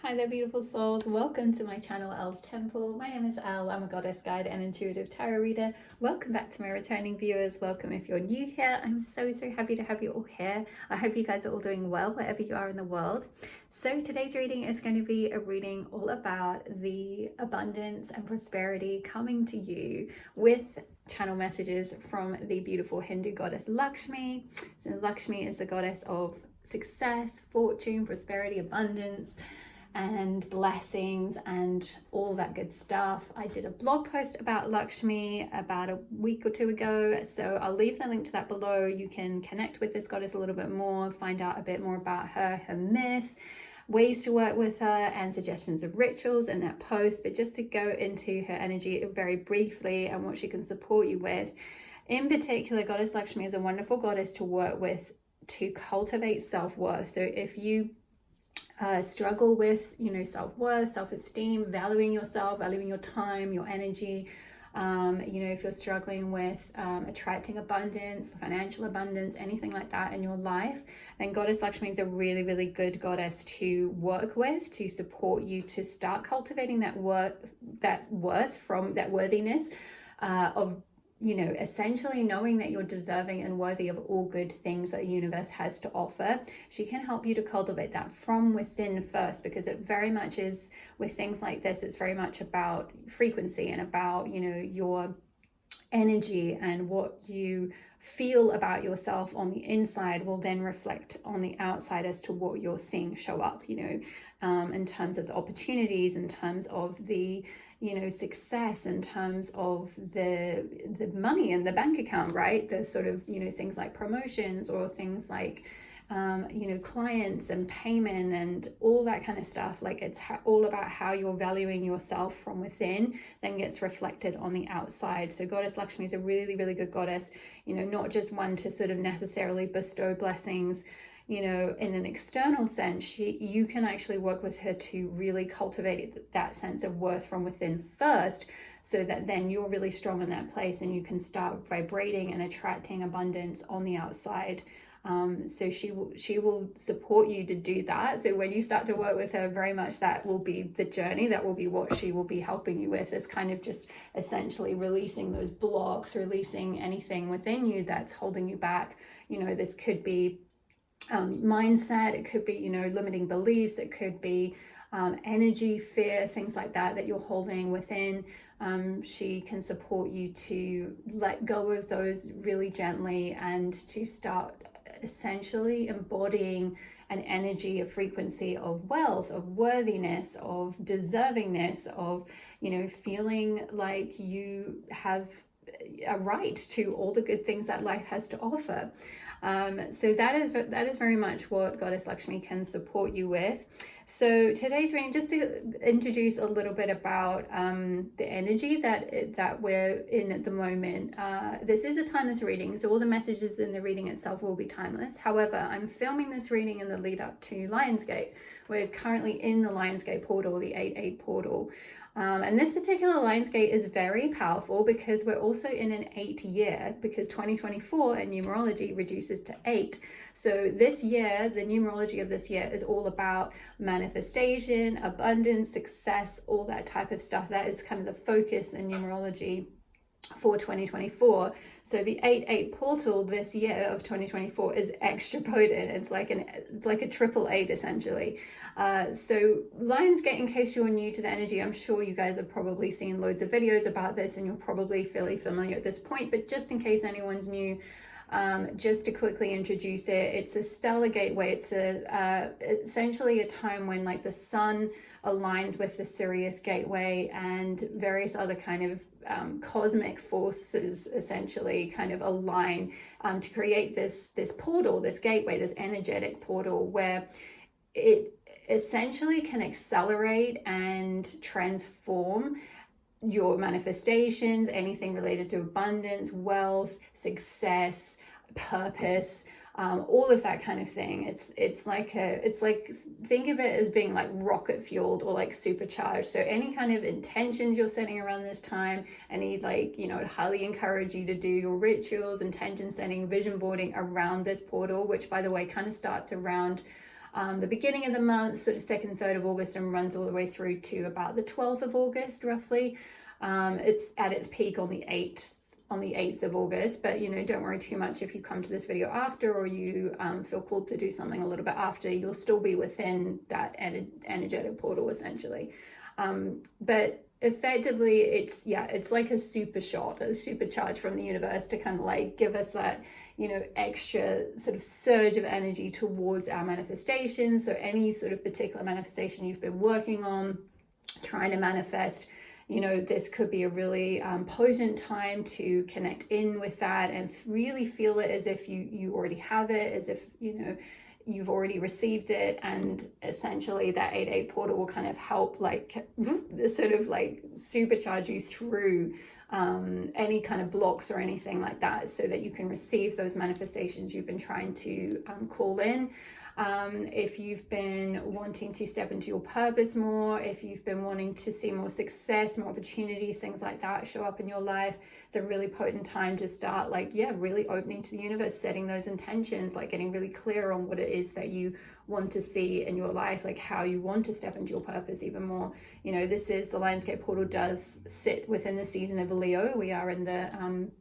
Hi there, beautiful souls. Welcome to my channel, Elle's Temple. My name is Elle. I'm a goddess guide and intuitive tarot reader. Welcome back to my returning viewers. Welcome if you're new here. I'm so happy to have you all here. I hope you guys are all doing well wherever you are in the world. So today's reading is going to be a reading all about the abundance and prosperity coming to you with channel messages from the beautiful Hindu goddess Lakshmi. So Lakshmi is the goddess of success, fortune, prosperity, abundance, and blessings and all that good stuff. I did a blog post about Lakshmi about a week or two ago, so I'll leave the link to that below. You can connect with this goddess a little bit more, find out a bit more about her myth, ways to work with her, and suggestions of rituals in that post. But just to go into her energy very briefly and what she can support you with. In particular, Goddess Lakshmi is a wonderful goddess to work with to cultivate self-worth. So if you struggle with, self-worth, self-esteem, valuing yourself, valuing your time, your energy, if you're struggling with attracting abundance, financial abundance, anything like that in your life, then Goddess Lakshmi is a really good goddess to work with, to support you to start cultivating that worth from that worthiness of essentially knowing that you're deserving and worthy of all good things that the universe has to offer. She can help you to cultivate that from within first, because it very much is with things like this, it's very much about frequency and about, your energy, and what you feel about yourself on the inside will then reflect on the outside as to what you're seeing show up, in terms of the opportunities, in terms of the success, in terms of the money in the bank account, right? The sort of, things like promotions, or things like, clients and payment and all that kind of stuff. Like it's all about how you're valuing yourself from within, then gets reflected on the outside. So Goddess Lakshmi is a really good goddess, not just one to sort of necessarily bestow blessings, in an external sense. You can actually work with her to really cultivate that sense of worth from within first, so that then you're really strong in that place and you can start vibrating and attracting abundance on the outside. So she will support you to do that. So when you start to work with her, very much that will be the journey, that will be what she will be helping you with, is kind of just essentially releasing those blocks, releasing anything within you that's holding you back. This could be mindset, it could be limiting beliefs, it could be energy, fear, things like that you're holding within. She can support you to let go of those really gently and to start essentially embodying an energy, a frequency of wealth, of worthiness, of deservingness, of feeling like you have a right to all the good things that life has to offer. So that is very much what Goddess Lakshmi can support you with. So today's reading, just to introduce a little bit about the energy that we're in at the moment. This is a timeless reading, so all the messages in the reading itself will be timeless. However, I'm filming this reading in the lead up to Lionsgate. We're currently in the Lionsgate portal, the 8/8 portal. And this particular Lionsgate is very powerful because we're also in an 8 year, because 2024 in numerology reduces to 8. So this year, the numerology of this year is all about manifestation, abundance, success, all that type of stuff. That is kind of the focus in numerology for 2024. So the 8/8 portal this year of 2024 is extra potent. It's like a triple 8 essentially. So Lionsgate, in case you're new to the energy, I'm sure you guys have probably seen loads of videos about this and you're probably fairly familiar at this point, but just in case anyone's new, just to quickly introduce it, it's a stellar gateway. It's essentially a time when like the sun aligns with the Sirius gateway and various other kind of cosmic forces essentially kind of align to create this portal, this gateway, this energetic portal, where it essentially can accelerate and transform your manifestations, anything related to abundance, wealth, success, purpose, all of that kind of thing. It's like think of it as being like rocket fueled or like supercharged. So any kind of intentions you're setting around this time, any I'd highly encourage you to do your rituals, intention setting, vision boarding around this portal, which by the way kind of starts around the beginning of the month, sort of 2nd, 3rd of August, and runs all the way through to about the 12th of August, roughly. It's at its peak on the 8th of August, but don't worry too much if you come to this video after, or you feel called to do something a little bit after. You'll still be within that energetic portal, essentially. But effectively, it's like a super shot, a supercharge from the universe to kind of like give us that extra sort of surge of energy towards our manifestation. So any sort of particular manifestation you've been working on, trying to manifest, this could be a really potent time to connect in with that and really feel it as if you already have it, as if you've already received it. And essentially that 8/8 portal will kind of help like sort of like supercharge you through any kind of blocks or anything like that, so that you can receive those manifestations you've been trying to call in. If you've been wanting to step into your purpose more, if you've been wanting to see more success, more opportunities, things like that show up in your life, it's a really potent time to start really opening to the universe, setting those intentions, like getting really clear on what it is that you want to see in your life, like how you want to step into your purpose even more. This is the Lionsgate portal does sit within the season of Leo. We are in the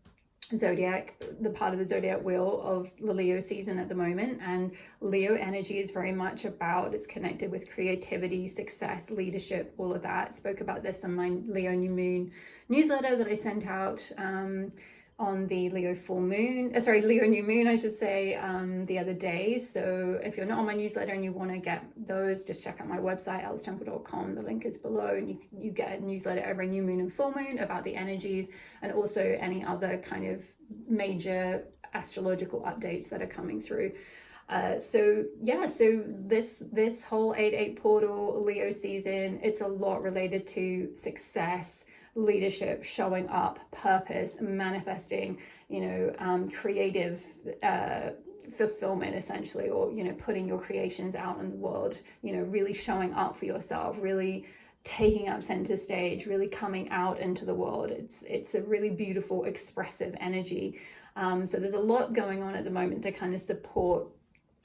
zodiac, the part of the zodiac wheel of the Leo season at the moment, and Leo energy is very much about, it's connected with creativity, success, leadership, all of that. Spoke about this on my Leo new moon newsletter that I sent out on the Leo new moon, I should say, the other day. So if you're not on my newsletter and you want to get those, just check out my website, elstemple.com. The link is below, and you get a newsletter every new moon and full moon about the energies, and also any other kind of major astrological updates that are coming through. So this whole 8/8 portal Leo season, it's a lot related to success, leadership, showing up, purpose, manifesting, creative fulfillment, essentially, or putting your creations out in the world, really showing up for yourself, really taking up center stage, really coming out into the world. It's a really beautiful, expressive energy. So there's a lot going on at the moment to kind of support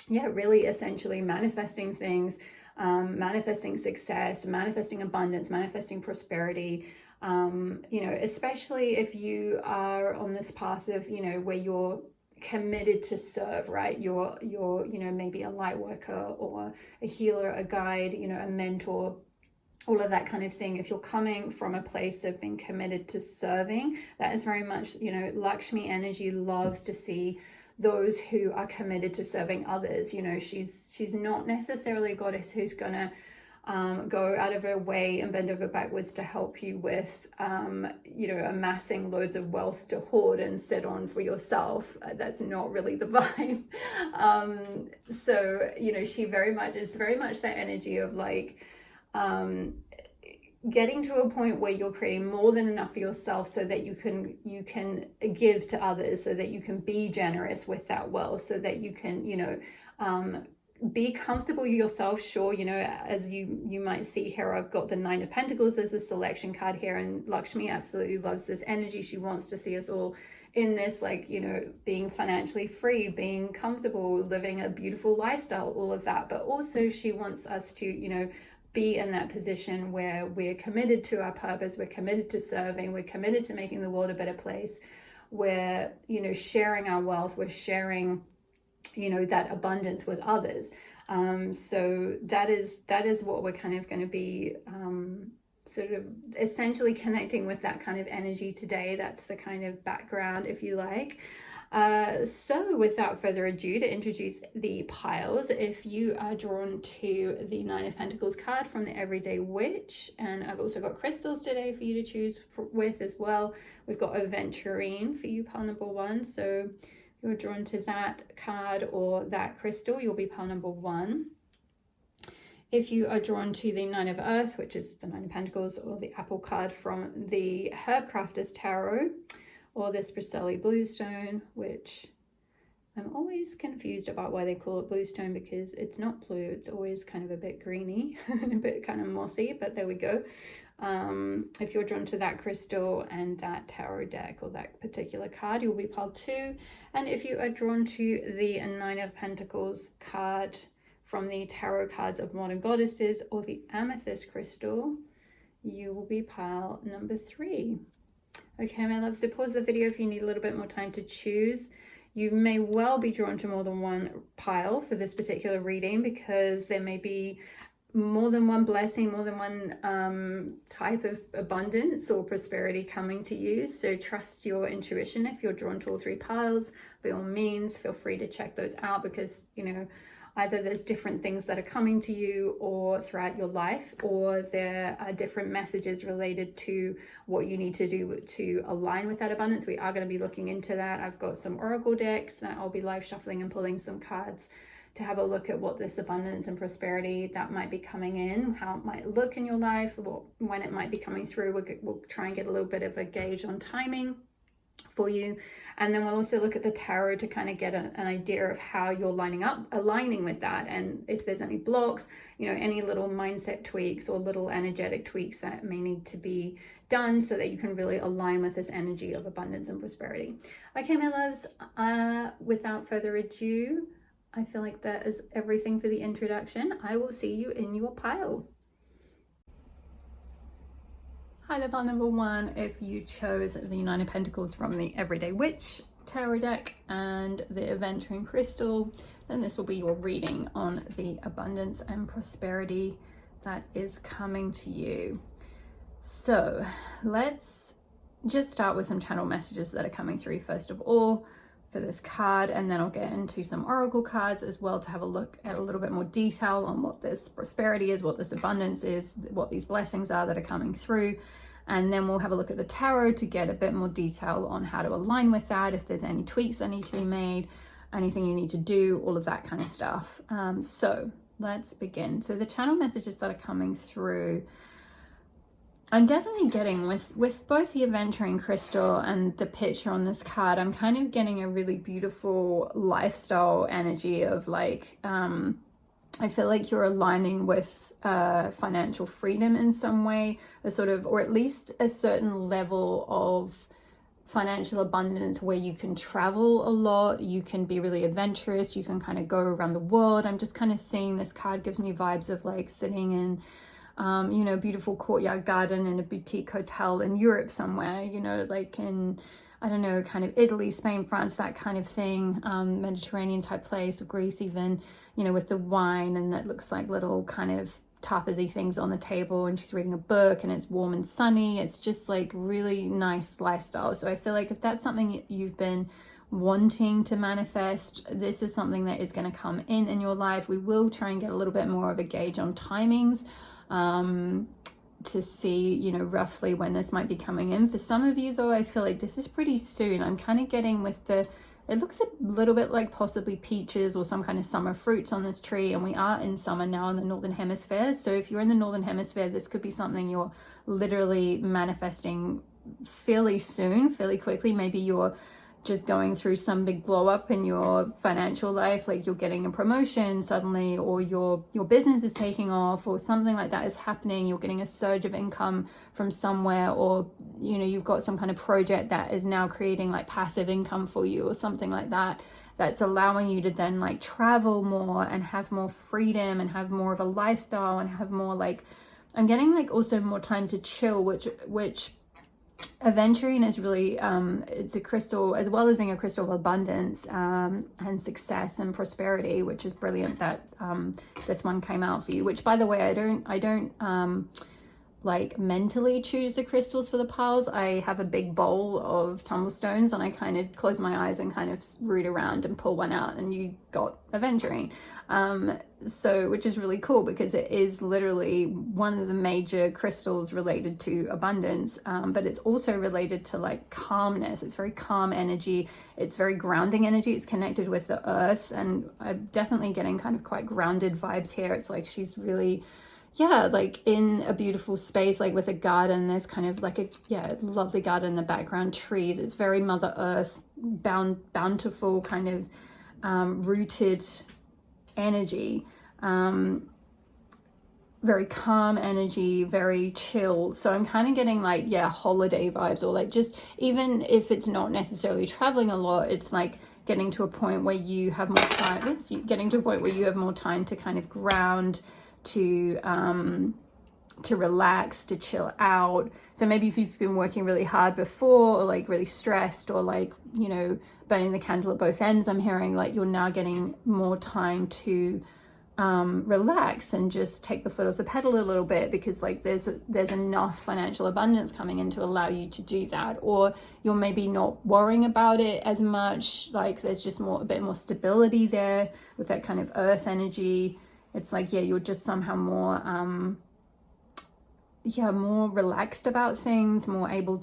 really essentially manifesting things, manifesting success, manifesting abundance, manifesting prosperity. Especially if you are on this path of, where you're committed to serve, right? You're maybe a light worker or a healer, a guide, a mentor, all of that kind of thing. If you're coming from a place of being committed to serving, that is very much, Lakshmi energy loves to see those who are committed to serving others. She's not necessarily a goddess who's gonna go out of her way and bend over backwards to help you with, amassing loads of wealth to hoard and sit on for yourself. That's not really the vibe. She it's very much that energy of like, getting to a point where you're creating more than enough for yourself, so that you can give to others, so that you can be generous with that wealth, so that you can, be comfortable yourself. Sure, as you might see here, I've got the 9 of Pentacles as a selection card here, and Lakshmi absolutely loves this energy. She wants to see us all in this, like, being financially free, being comfortable, living a beautiful lifestyle, all of that. But also she wants us to, be in that position where we're committed to our purpose, we're committed to serving, we're committed to making the world a better place, we're, sharing our wealth, we're sharing that abundance with others. So that is what we're kind of going to be sort of essentially connecting with, that kind of energy today. That's the kind of background, if you like. So without further ado, to introduce the piles, if you are drawn to the 9 of Pentacles card from the Everyday Witch, and I've also got crystals today for you to choose with as well. We've got aventurine for you, pile number 1. So if you're drawn to that card or that crystal, you'll be pile number 1. If you are drawn to the 9 of Earth, which is the 9 of Pentacles, or the Apple card from the Herbcrafters Tarot, or this Briselli Bluestone, which I'm always confused about why they call it bluestone, because it's not blue, it's always kind of a bit greeny and a bit kind of mossy, but there we go. If you're drawn to that crystal and that tarot deck or that particular card, you'll be pile 2. And if you are drawn to the 9 of Pentacles card from the tarot cards of modern goddesses or the amethyst crystal, you will be pile number 3. Okay, my love, so pause the video if you need a little bit more time to choose. You may well be drawn to more than one pile for this particular reading, because there may be more than one blessing, more than one type of abundance or prosperity coming to you. So trust your intuition. If you're drawn to all 3 piles, by all means, feel free to check those out, because, you know, either there's different things that are coming to you or throughout your life, or there are different messages related to what you need to do to align with that abundance. We are going to be looking into that. I've got some oracle decks that I'll be live shuffling and pulling some cards to have a look at what this abundance and prosperity that might be coming in, how it might look in your life, when it might be coming through. We'll try and get a little bit of a gauge on timing for you, and then we'll also look at the tarot to kind of get an idea of how you're aligning with that, and if there's any blocks, you know, any little mindset tweaks or little energetic tweaks that may need to be done so that you can really align with this energy of abundance and prosperity. Okay, my loves, without further ado, I feel like that is everything for the introduction. I will see you in your pile. Hi there, pile number 1. If you chose the Nine of Pentacles from the Everyday Witch tarot deck and the Adventuring Crystal, then this will be your reading on the abundance and prosperity that is coming to you. So let's just start with some channel messages that are coming through first of all for this card, and then I'll get into some oracle cards as well to have a look at a little bit more detail on what this prosperity is, what this abundance is, what these blessings are that are coming through. And then we'll have a look at the tarot to get a bit more detail on how to align with that, if there's any tweaks that need to be made, anything you need to do, all of that kind of stuff. So let's begin. So the channel messages that are coming through, I'm definitely getting with both the Adventuring Crystal and the picture on this card, I'm kind of getting a really beautiful lifestyle energy of like, I feel like you're aligning with financial freedom in some way, a sort of, or at least a certain level of financial abundance where you can travel a lot, you can be really adventurous, you can kind of go around the world. I'm just kind of seeing this card gives me vibes of like sitting in you know, beautiful courtyard garden in a boutique hotel in Europe somewhere, you know, like in, I don't know, kind of Italy, Spain, France, that kind of thing, Mediterranean type place, or Greece even, you know, with the wine, and that looks like little kind of tapas-y things on the table, and she's reading a book and it's warm and sunny. It's just like really nice lifestyle. So I feel like if that's something you've been wanting to manifest, this is something that is going to come in your life. We will try and get a little bit more of a gauge on timings, to see, you know, roughly when this might be coming in. For some of you though, I feel like this is pretty soon. I'm kind of getting with the, it looks a little bit like possibly peaches or some kind of summer fruits on this tree, and we are in summer now in the Northern Hemisphere. So if you're in the Northern Hemisphere, this could be something you're literally manifesting fairly soon, fairly quickly. Maybe you're just going through some big blow up in your financial life, like you're getting a promotion suddenly, or your business is taking off, or something like that is happening. You're getting a surge of income from somewhere, or you know, you've got some kind of project that is now creating like passive income for you or something like that, that's allowing you to then like travel more and have more freedom and have more of a lifestyle and have more like, I'm getting like also more time to chill, which Aventurine is really it's a crystal, as well as being a crystal of abundance and success and prosperity, which is brilliant that this one came out for you. Which, by the way, I don't like mentally choose the crystals for the piles. I have a big bowl of tumblestones and I kind of close my eyes and kind of root around and pull one out, and you got Aventurine. So, which is really cool because it is literally one of the major crystals related to abundance, but it's also related to like calmness. It's very calm energy. It's very grounding energy. It's connected with the earth, and I'm definitely getting kind of quite grounded vibes here. It's like she's really, yeah, like in a beautiful space, like with a garden. There's kind of like a lovely garden in the background, trees. It's very Mother Earth, bountiful kind of rooted energy, very calm energy, very chill. So I'm kind of getting like, yeah, holiday vibes, or like just, even if it's not necessarily traveling a lot, it's like getting to a point where you have more time, getting to a point where you have more time to kind of ground, to relax, to chill out. So maybe if you've been working really hard before, or like really stressed, or like, you know, burning the candle at both ends, I'm hearing like you're now getting more time to relax and just take the foot off the pedal a little bit, because like there's enough financial abundance coming in to allow you to do that. Or you're maybe not worrying about it as much, like there's just a bit more stability there with that kind of earth energy. It's like, yeah, you're just somehow more more relaxed about things, more able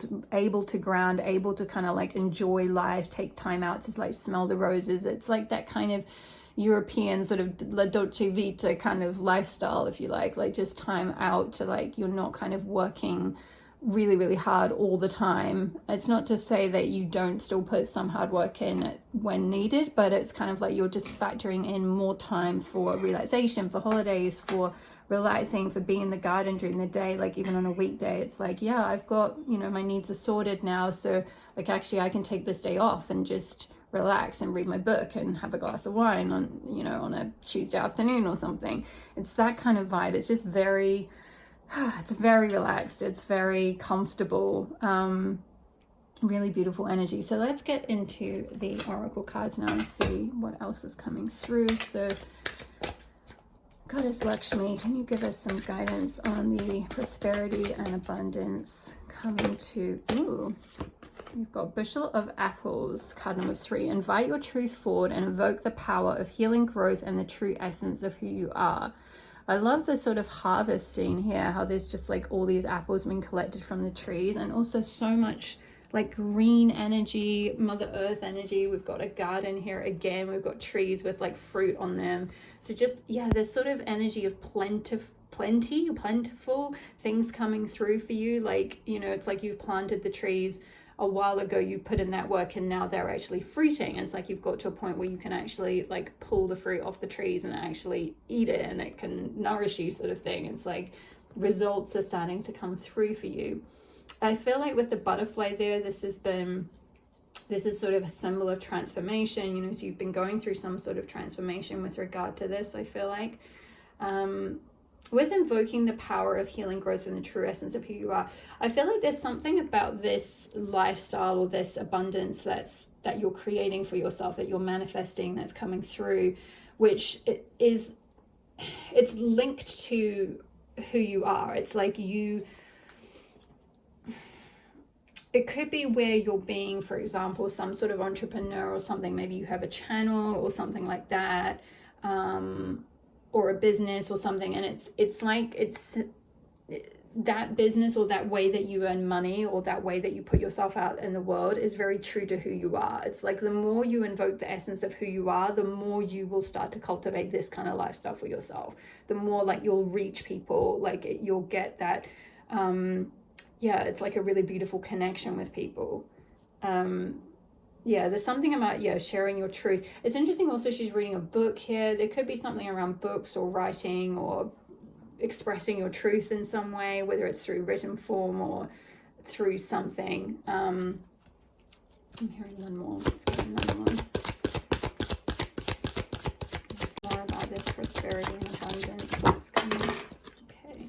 to ground, able to kind of like enjoy life, take time out to like smell the roses. It's like that kind of European sort of La Dolce Vita kind of lifestyle, if you like just time out to like, you're not kind of working really, really hard all the time. It's not to say that you don't still put some hard work in when needed, but it's kind of like you're just factoring in more time for relaxation, for holidays, for relaxing, for being in the garden during the day. Like even on a weekday, it's like, yeah, I've got, you know, my needs are sorted now, so like actually I can take this day off and just relax and read my book and have a glass of wine on, you know, on a Tuesday afternoon or something. It's that kind of vibe. It's just very it's very relaxed, it's very comfortable, really beautiful energy. So let's get into the oracle cards now and see what else is coming through. So Goddess Lakshmi, can you give us some guidance on the prosperity and abundance coming to, you've got Bushel of Apples, card number 3. Invite your truth forward and evoke the power of healing, growth, and the true essence of who you are. I love the sort of harvest scene here, how there's just like all these apples being collected from the trees, and also so much like green energy, Mother Earth energy. We've got a garden here again. We've got trees with like fruit on them. So just, yeah, there's sort of energy of plentiful things coming through for you. Like, you know, it's like you've planted the trees a while ago, you put in that work, and now they're actually fruiting. And it's like you've got to a point where you can actually like pull the fruit off the trees and actually eat it, and it can nourish you, sort of thing. It's like results are starting to come through for you. I feel like with the butterfly there, this is sort of a symbol of transformation, you know, so you've been going through some sort of transformation with regard to this, I feel like. With invoking the power of healing, growth, and the true essence of who you are, I feel like there's something about this lifestyle or this abundance that you're creating for yourself, that you're manifesting, that's coming through, which it's linked to who you are. It's like it could be where you're being, for example, some sort of entrepreneur or something. Maybe you have a channel or something like that, or a business or something, and it's that business or that way that you earn money or that way that you put yourself out in the world is very true to who you are. It's like the more you invoke the essence of who you are, the more you will start to cultivate this kind of lifestyle for yourself. The more like you'll reach people, like you'll get that it's like a really beautiful connection with people. There's something about sharing your truth. It's interesting also, she's reading a book here. There could be something around books or writing or expressing your truth in some way, whether it's through written form or through something. I'm hearing one more. Let's get another one. There's more about this prosperity and abundance that's coming. Okay.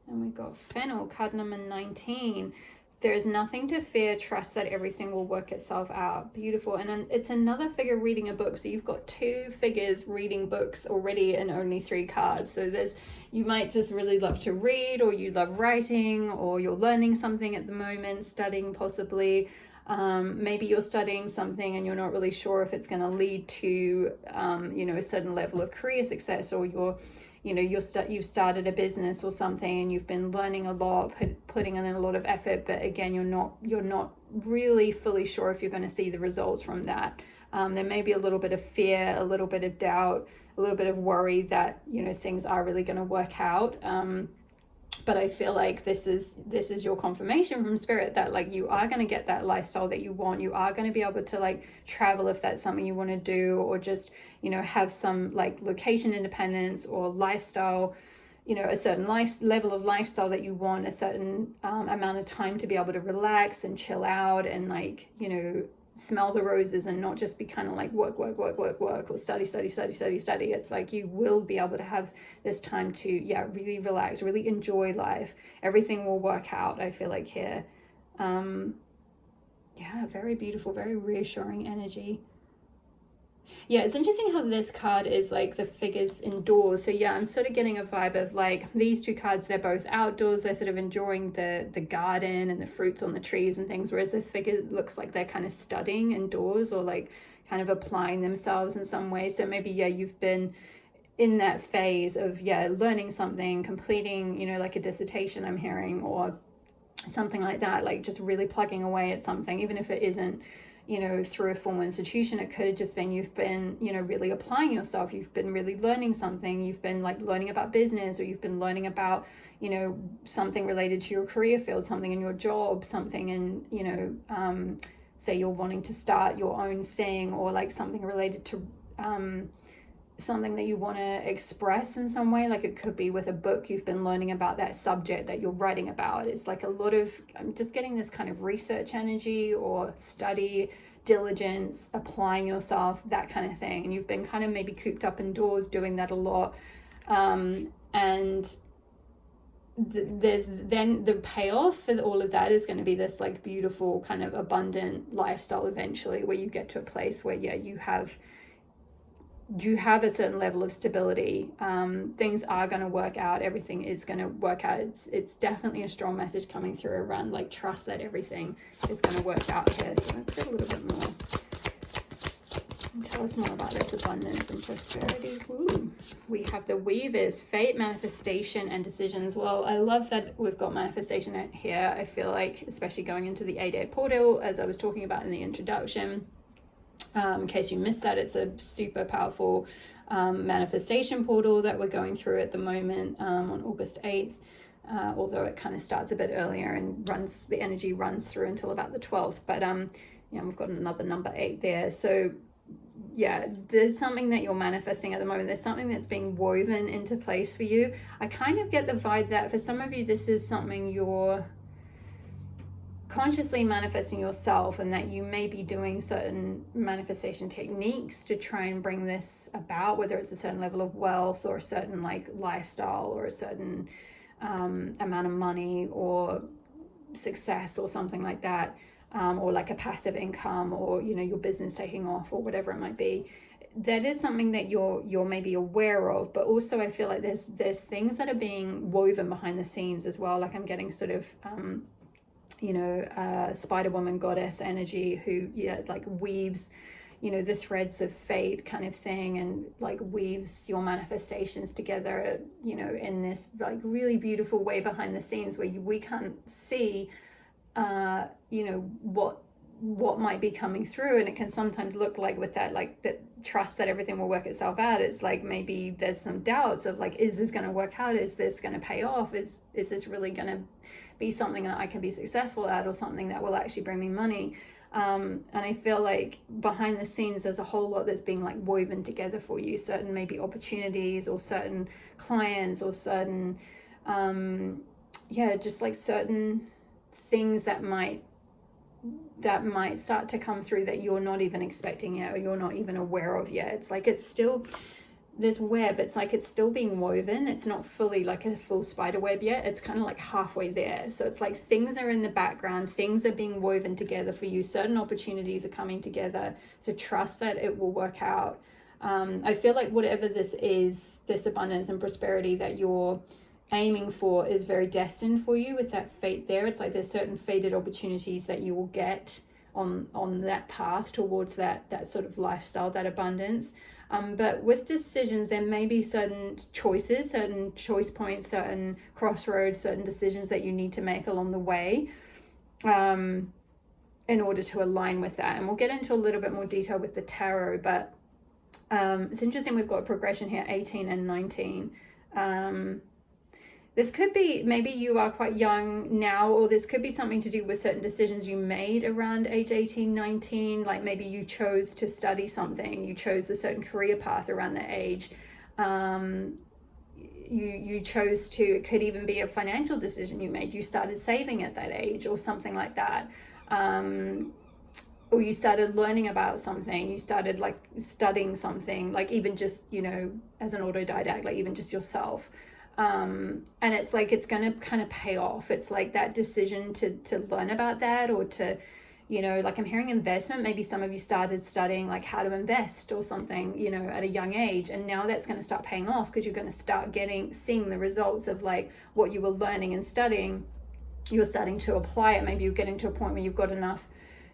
And we've got Fennel, card number 19. There is nothing to fear. Trust that everything will work itself out. Beautiful. And then it's another figure reading a book. So you've got 2 figures reading books already and only 3 cards. So you might just really love to read, or you love writing, or you're learning something at the moment, studying possibly. Maybe you're studying something and you're not really sure if it's going to lead to, a certain level of career success, or you've started a business or something and you've been learning a lot, putting in a lot of effort, but again, you're not really fully sure if you're going to see the results from that. There may be a little bit of fear, a little bit of doubt, a little bit of worry that, things are really going to work out. But I feel like this is your confirmation from spirit that like you are going to get that lifestyle that you want. You are going to be able to like travel if that's something you want to do, or just, have some like location independence or lifestyle, a certain level of lifestyle that you want, a certain amount of time to be able to relax and chill out and like, smell the roses and not just be kind of like work or study. It's like you will be able to have this time to really relax, really enjoy life. Everything will work out, I feel like here. Very beautiful, very reassuring energy. It's interesting how this card is like the figures indoors. So I'm sort of getting a vibe of like these two cards, they're both outdoors, they're sort of enjoying the garden and the fruits on the trees and things, whereas this figure looks like they're kind of studying indoors or like kind of applying themselves in some way. So maybe you've been in that phase of learning something, completing, you know, like a dissertation I'm hearing, or something like that, like just really plugging away at something, even if it isn't, you know, through a formal institution. It could have just been you've been, you know, really applying yourself, you've been really learning something, you've been like learning about business, or you've been learning about, you know, something related to your career field, something in your job, something in, you know, say you're wanting to start your own thing, or like something related to something that you want to express in some way. Like it could be with a book, you've been learning about that subject that you're writing about. It's like a lot of, I'm just getting this kind of research energy or study, diligence, applying yourself, that kind of thing. And you've been kind of maybe cooped up indoors doing that a lot. And there's then the payoff for all of that is going to be this like beautiful kind of abundant lifestyle eventually, where you get to a place where you have a certain level of stability. Things are going to work out, everything is going to work out. It's definitely a strong message coming through around like trust that everything is going to work out here. So let's get a little bit more and tell us more about this abundance and prosperity. Ooh, we have the Weavers, fate, manifestation, and decisions. Well, I love that we've got manifestation here. I feel like, especially going into the 8-day portal, as I was talking about in the introduction. In case you missed that, it's a super powerful manifestation portal that we're going through at the moment on August 8th, although it kind of starts a bit earlier and the energy runs through until about the 12th. But we've got another number 8 there. So there's something that you're manifesting at the moment. There's something that's being woven into place for you. I kind of get the vibe that for some of you, this is something you're consciously manifesting yourself, and that you may be doing certain manifestation techniques to try and bring this about, whether it's a certain level of wealth or a certain like lifestyle or a certain amount of money or success or something like that, or like a passive income, or you know, your business taking off or whatever it might be. That is something that you're maybe aware of, but also I feel like there's things that are being woven behind the scenes as well. Like I'm getting sort of Spider Woman goddess energy, who like weaves, you know, the threads of fate kind of thing, and like weaves your manifestations together, you know, in this like really beautiful way behind the scenes where we can't see what might be coming through. And it can sometimes look like with that, like that trust that everything will work itself out, it's like maybe there's some doubts of like, is this going to work out? Is this going to pay off? Is this really going to be something that I can be successful at, or something that will actually bring me money? And I feel like behind the scenes there's a whole lot that's being like woven together for you, certain maybe opportunities or certain clients or certain just like certain things that might start to come through that you're not even expecting yet, or you're not even aware of yet. It's like it's still this web, it's like it's still being woven. It's not fully like a full spider web yet. It's kind of like halfway there. So it's like things are in the background, things are being woven together for you, certain opportunities are coming together. So trust that it will work out. I feel like whatever this is, this abundance and prosperity that you're aiming for is very destined for you with that fate there. It's like there's certain fated opportunities that you will get on that path towards that sort of lifestyle, that abundance. But with decisions, there may be certain choices, certain choice points, certain crossroads, certain decisions that you need to make along the way in order to align with that. And we'll get into a little bit more detail with the tarot, but it's interesting. We've got a progression here, 18 and 19. This could be, maybe you are quite young now, or this could be something to do with certain decisions you made around age 18, 19. Like maybe you chose to study something, you chose a certain career path around that age. You chose to, it could even be a financial decision you made. You started saving at that age or something like that. or you started learning about something, you started like studying something, like even just, you know, as an autodidact, like even just yourself. And it's like, it's going to kind of pay off. It's like that decision to learn about that, or to, you know, like I'm hearing investment. Maybe some of you started studying like how to invest or something, you know, at a young age. And now that's going to start paying off, because you're going to start seeing the results of like what you were learning and studying. You're starting to apply it. Maybe you're getting to a point where you've got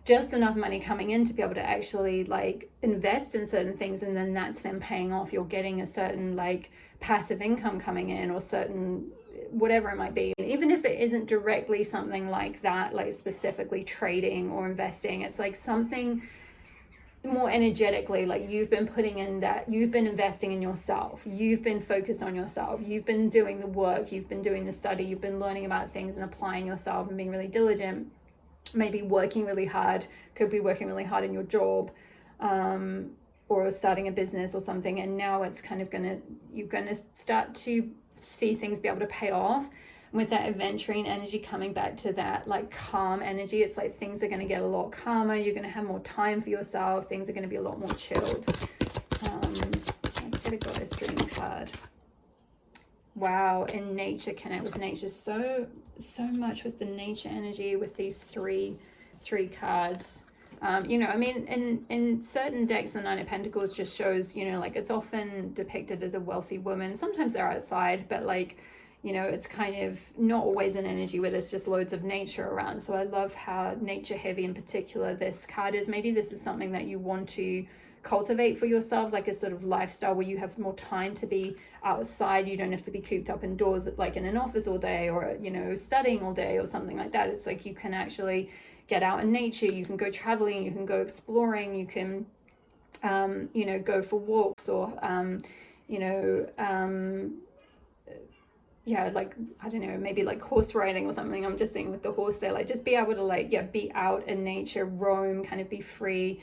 just enough money coming in to be able to actually like invest in certain things, and then that's then paying off. You're getting a certain like passive income coming in, or certain whatever it might be. Even if it isn't directly something like that, like specifically trading or investing, it's like something more energetically, like you've been putting in that, you've been investing in yourself, you've been focused on yourself, you've been doing the work, you've been doing the study, you've been learning about things and applying yourself and being really diligent. Maybe working really hard, could be working really hard in your job, or starting a business or something. And now it's kind of you're gonna start to see things be able to pay off. And with that adventuring energy coming back to that like calm energy, it's like things are going to get a lot calmer. You're going to have more time for yourself. Things are going to be a lot more chilled. Let's get a Goddess Dream card. Wow, in nature, connect with nature. So much with the nature energy with these three cards. You know, I mean, in certain decks, the Nine of Pentacles just shows, you know, like it's often depicted as a wealthy woman. Sometimes they're outside, but like, you know, it's kind of not always an energy where there's just loads of nature around. So I love how nature heavy in particular this card is. Maybe this is something that you want to cultivate for yourself, like a sort of lifestyle where you have more time to be outside. You don't have to be cooped up indoors like in an office all day, or, you know, studying all day or something like that. It's like you can actually get out in nature, you can go traveling, you can go exploring, you can you know, go for walks, or you know, yeah, like I don't know, maybe like horse riding or something. I'm just saying with the horse there, like just be able to like, yeah, be out in nature, roam, kind of be free.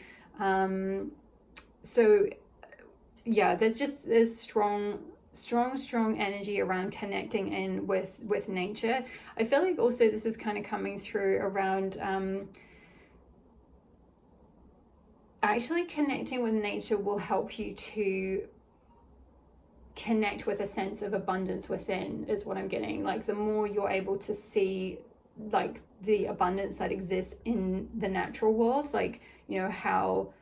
So yeah, there's strong energy around connecting in with nature. I feel like also this is kind of coming through around actually connecting with nature will help you to connect with a sense of abundance within, is what I'm getting. Like the more you're able to see like the abundance that exists in the natural world, like, you know, how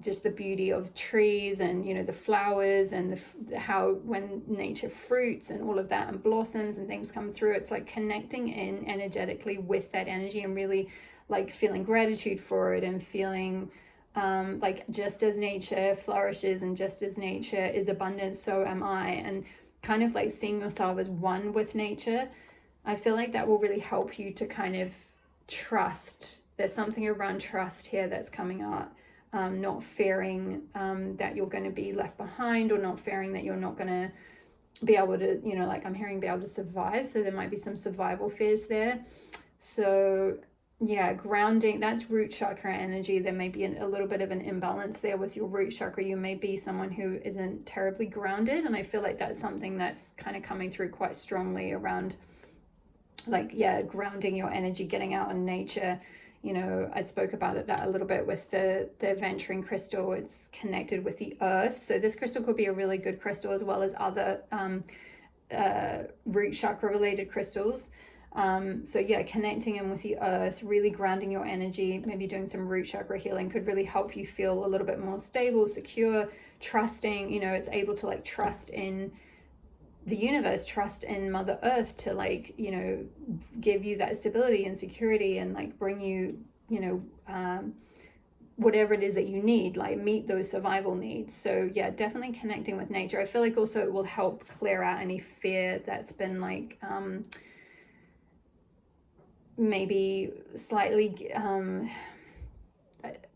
just the beauty of trees and, you know, the flowers and how when nature fruits and all of that and blossoms and things come through, it's like connecting in energetically with that energy and really like feeling gratitude for it and feeling like just as nature flourishes and just as nature is abundant, so am I, and kind of like seeing yourself as one with nature. I feel like that will really help you to kind of trust. There's something around trust here that's coming out. Not fearing that you're going to be left behind, or not fearing that you're not going to be able to, you know, like I'm hearing be able to survive. So there might be some survival fears there. So yeah, grounding, that's root chakra energy. There may be a little bit of an imbalance there with your root chakra. You may be someone who isn't terribly grounded. And I feel like that's something that's kind of coming through quite strongly around like, yeah, grounding your energy, getting out in nature. You know, I spoke about it that a little bit with the venturing crystal. It's connected with the earth. So this crystal could be a really good crystal, as well as other root chakra related crystals. So yeah, connecting in with the earth, really grounding your energy, maybe doing some root chakra healing could really help you feel a little bit more stable, secure, trusting. You know, it's able to like trust in the universe, trust in Mother Earth to like, you know, give you that stability and security and like bring you, you know, whatever it is that you need, like meet those survival needs. So yeah, definitely connecting with nature. I feel like also it will help clear out any fear that's been like maybe slightly I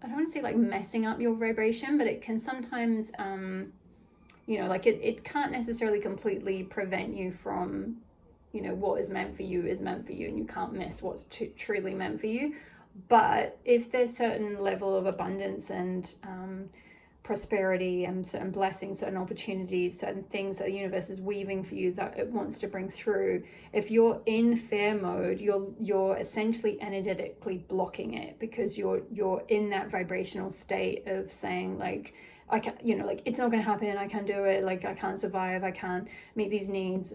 don't want to say like messing up your vibration, but it can sometimes you know, like it can't necessarily completely prevent you from, you know, what is meant for you is meant for you, and you can't miss what's truly meant for you. But if there's certain level of abundance and prosperity and certain blessings, certain opportunities, certain things that the universe is weaving for you that it wants to bring through. If you're in fear mode, you're essentially energetically blocking it, because you're in that vibrational state of saying like, I can't, you know, like it's not going to happen, I can't do it, like I can't survive, I can't meet these needs,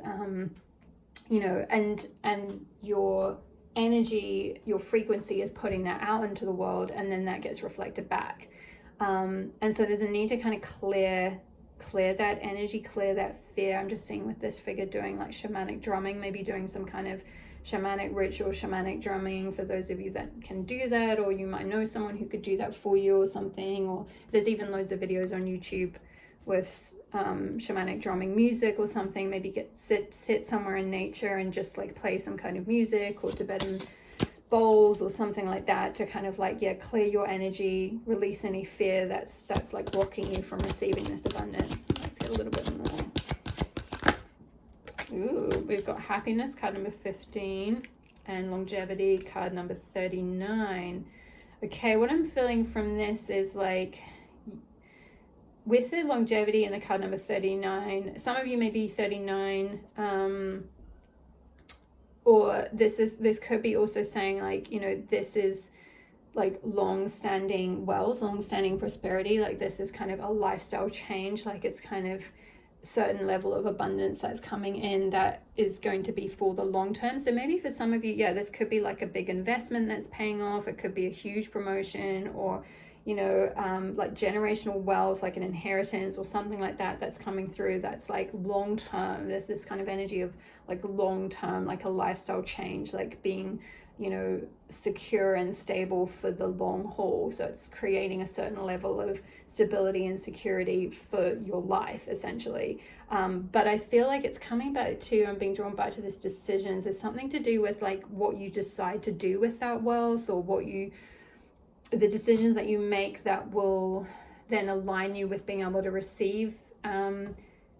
you know, and your energy, your frequency is putting that out into the world, and then that gets reflected back. And so there's a need to kind of clear that energy, clear that fear. I'm just seeing with this figure doing like shamanic drumming, maybe doing some kind of shamanic ritual, shamanic drumming, for those of you that can do that, or you might know someone who could do that for you or something. Or there's even loads of videos on YouTube with shamanic drumming music or something. Maybe sit somewhere in nature and just like play some kind of music, or Tibetan bowls or something like that, to kind of like, yeah, clear your energy, release any fear that's like blocking you from receiving this abundance. Let's get a little bit more. Ooh, we've got happiness, card number 15, and longevity, card number 39. Okay, what I'm feeling from this is like, with the longevity and the card number 39, some of you may be 39, or this could be also saying like, you know, this is like long-standing wealth, long-standing prosperity, like this is kind of a lifestyle change, like it's kind of certain level of abundance that's coming in that is going to be for the long term. So maybe for some of you, yeah, this could be like a big investment that's paying off, it could be a huge promotion, or you know, like generational wealth, like an inheritance or something like that that's coming through, that's like long term. There's this kind of energy of like long term, like a lifestyle change, like being, you know, secure and stable for the long haul. So it's creating a certain level of stability and security for your life, essentially. But I feel like it's coming back to, I'm being drawn back to this decisions. There's something to do with like what you decide to do with that wealth, or the decisions that you make that will then align you with being able to receive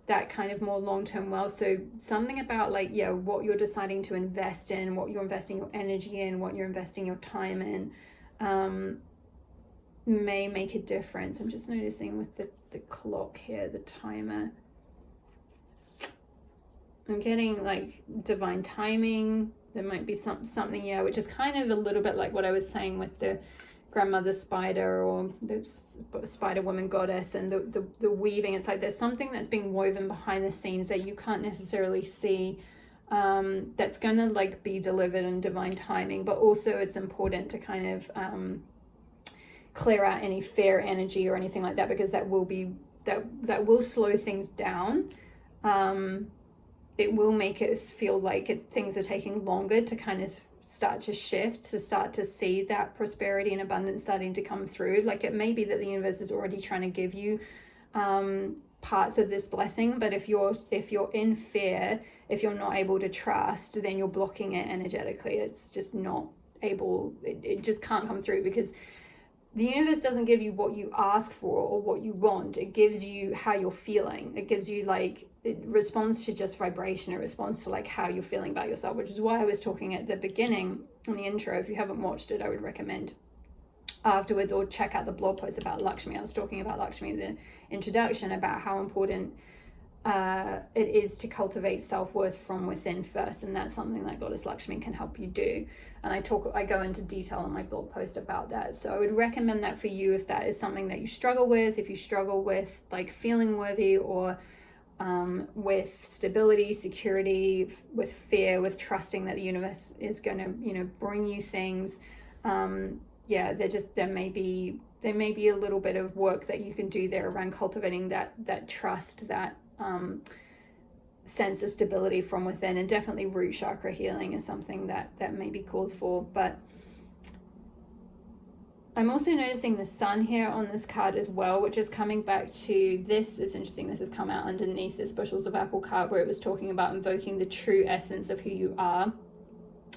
that kind of more long-term wealth. So something about like, yeah, what you're deciding to invest in, what you're investing your energy in, what you're investing your time in, may make a difference. I'm just noticing with the clock here, the timer, I'm getting like divine timing. There might be something, yeah, which is kind of a little bit like what I was saying with the grandmother spider, or the spider woman goddess, and the weaving. It's like there's something that's being woven behind the scenes that you can't necessarily see, that's gonna like be delivered in divine timing. But also it's important to kind of clear out any fear energy or anything like that, because that will slow things down. It will make it feel like things are taking longer to kind of start to shift, to start to see that prosperity and abundance starting to come through. Like it may be that the universe is already trying to give you parts of this blessing, but if you're in fear, if you're not able to trust, then you're blocking it energetically. It's just not able, it just can't come through, because the universe doesn't give you what you ask for or what you want. It gives you how you're feeling. It gives you like, it responds to just vibration. It responds to like how you're feeling about yourself, which is why I was talking at the beginning in the intro. If you haven't watched it, I would recommend afterwards, or check out the blog post about Lakshmi. I was talking about Lakshmi in the introduction, about how important it is to cultivate self-worth from within first, and that's something that Goddess Lakshmi can help you do. And I go into detail on my blog post about that. So I would recommend that for you if that is something that you struggle with, if you struggle with like feeling worthy, or with stability, security, with fear, with trusting that the universe is going to, you know, bring you things. Yeah, there may be a little bit of work that you can do there around cultivating that trust, that sense of stability from within. And definitely root chakra healing is something that may be called for. But I'm also noticing the sun here on this card as well, which is coming back to this. It's interesting, this has come out underneath this bushels of apple card, where it was talking about invoking the true essence of who you are.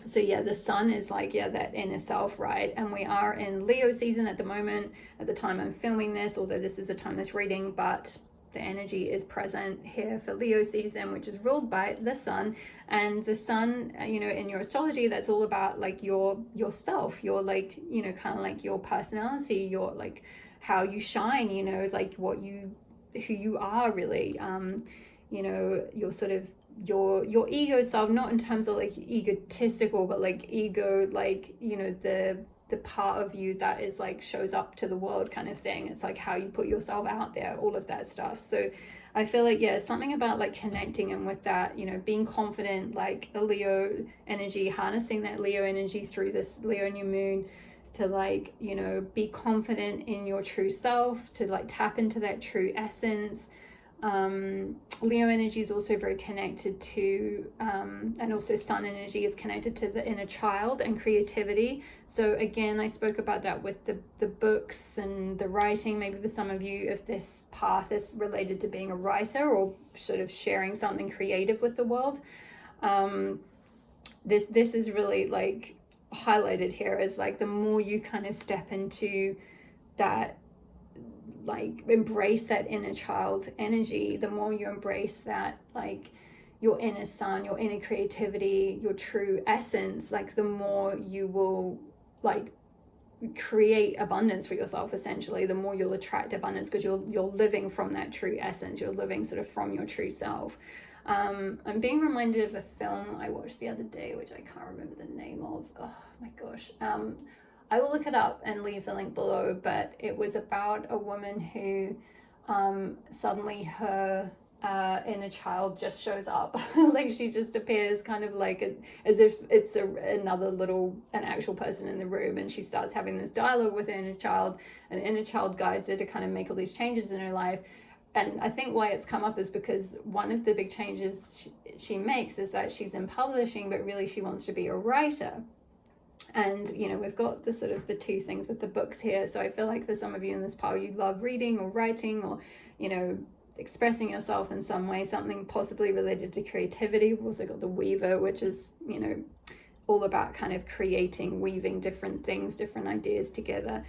So yeah, the sun is like, yeah, that inner self, right? And we are in Leo season at the moment, at the time I'm filming this, although this is a timeless reading, but the energy is present here for Leo season, which is ruled by the sun. And the sun, you know, in your astrology, that's all about like yourself, your like, you know, kind of like your personality, your like how you shine, you know, like who you are really, you know, your sort of your ego self, not in terms of like egotistical, but like ego, like, you know, the part of you that is like shows up to the world kind of thing. It's like how you put yourself out there, all of that stuff. So I feel like, yeah, something about like connecting and with that, you know, being confident, like a Leo energy, harnessing that Leo energy through this Leo new moon to like, you know, be confident in your true self, to like tap into that true essence. Leo energy is also very connected to, and also sun energy is connected to the inner child and creativity. So again, I spoke about that with the books and the writing. Maybe for some of you, if this path is related to being a writer or sort of sharing something creative with the world, this is really like highlighted here as like the more you kind of step into that, like embrace that inner child energy, the more you embrace that, like your inner sun, your inner creativity, your true essence, like the more you will like create abundance for yourself. Essentially, the more you'll attract abundance, because you're living from that true essence, you're living sort of from your true self. I'm being reminded of a film I watched the other day, which I can't remember the name of. Oh my gosh. I will look it up and leave the link below, but it was about a woman who suddenly her inner child just shows up. Like she just appears kind of like as if it's an actual person in the room, and she starts having this dialogue with her inner child, and inner child guides her to kind of make all these changes in her life. And I think why it's come up is because one of the big changes she makes is that she's in publishing, but really she wants to be a writer. And, you know, we've got the sort of the two things with the books here. So I feel like for some of you in this pile, you love reading or writing or, you know, expressing yourself in some way, something possibly related to creativity. We've also got the weaver, which is, you know, all about kind of creating, weaving different things, different ideas together.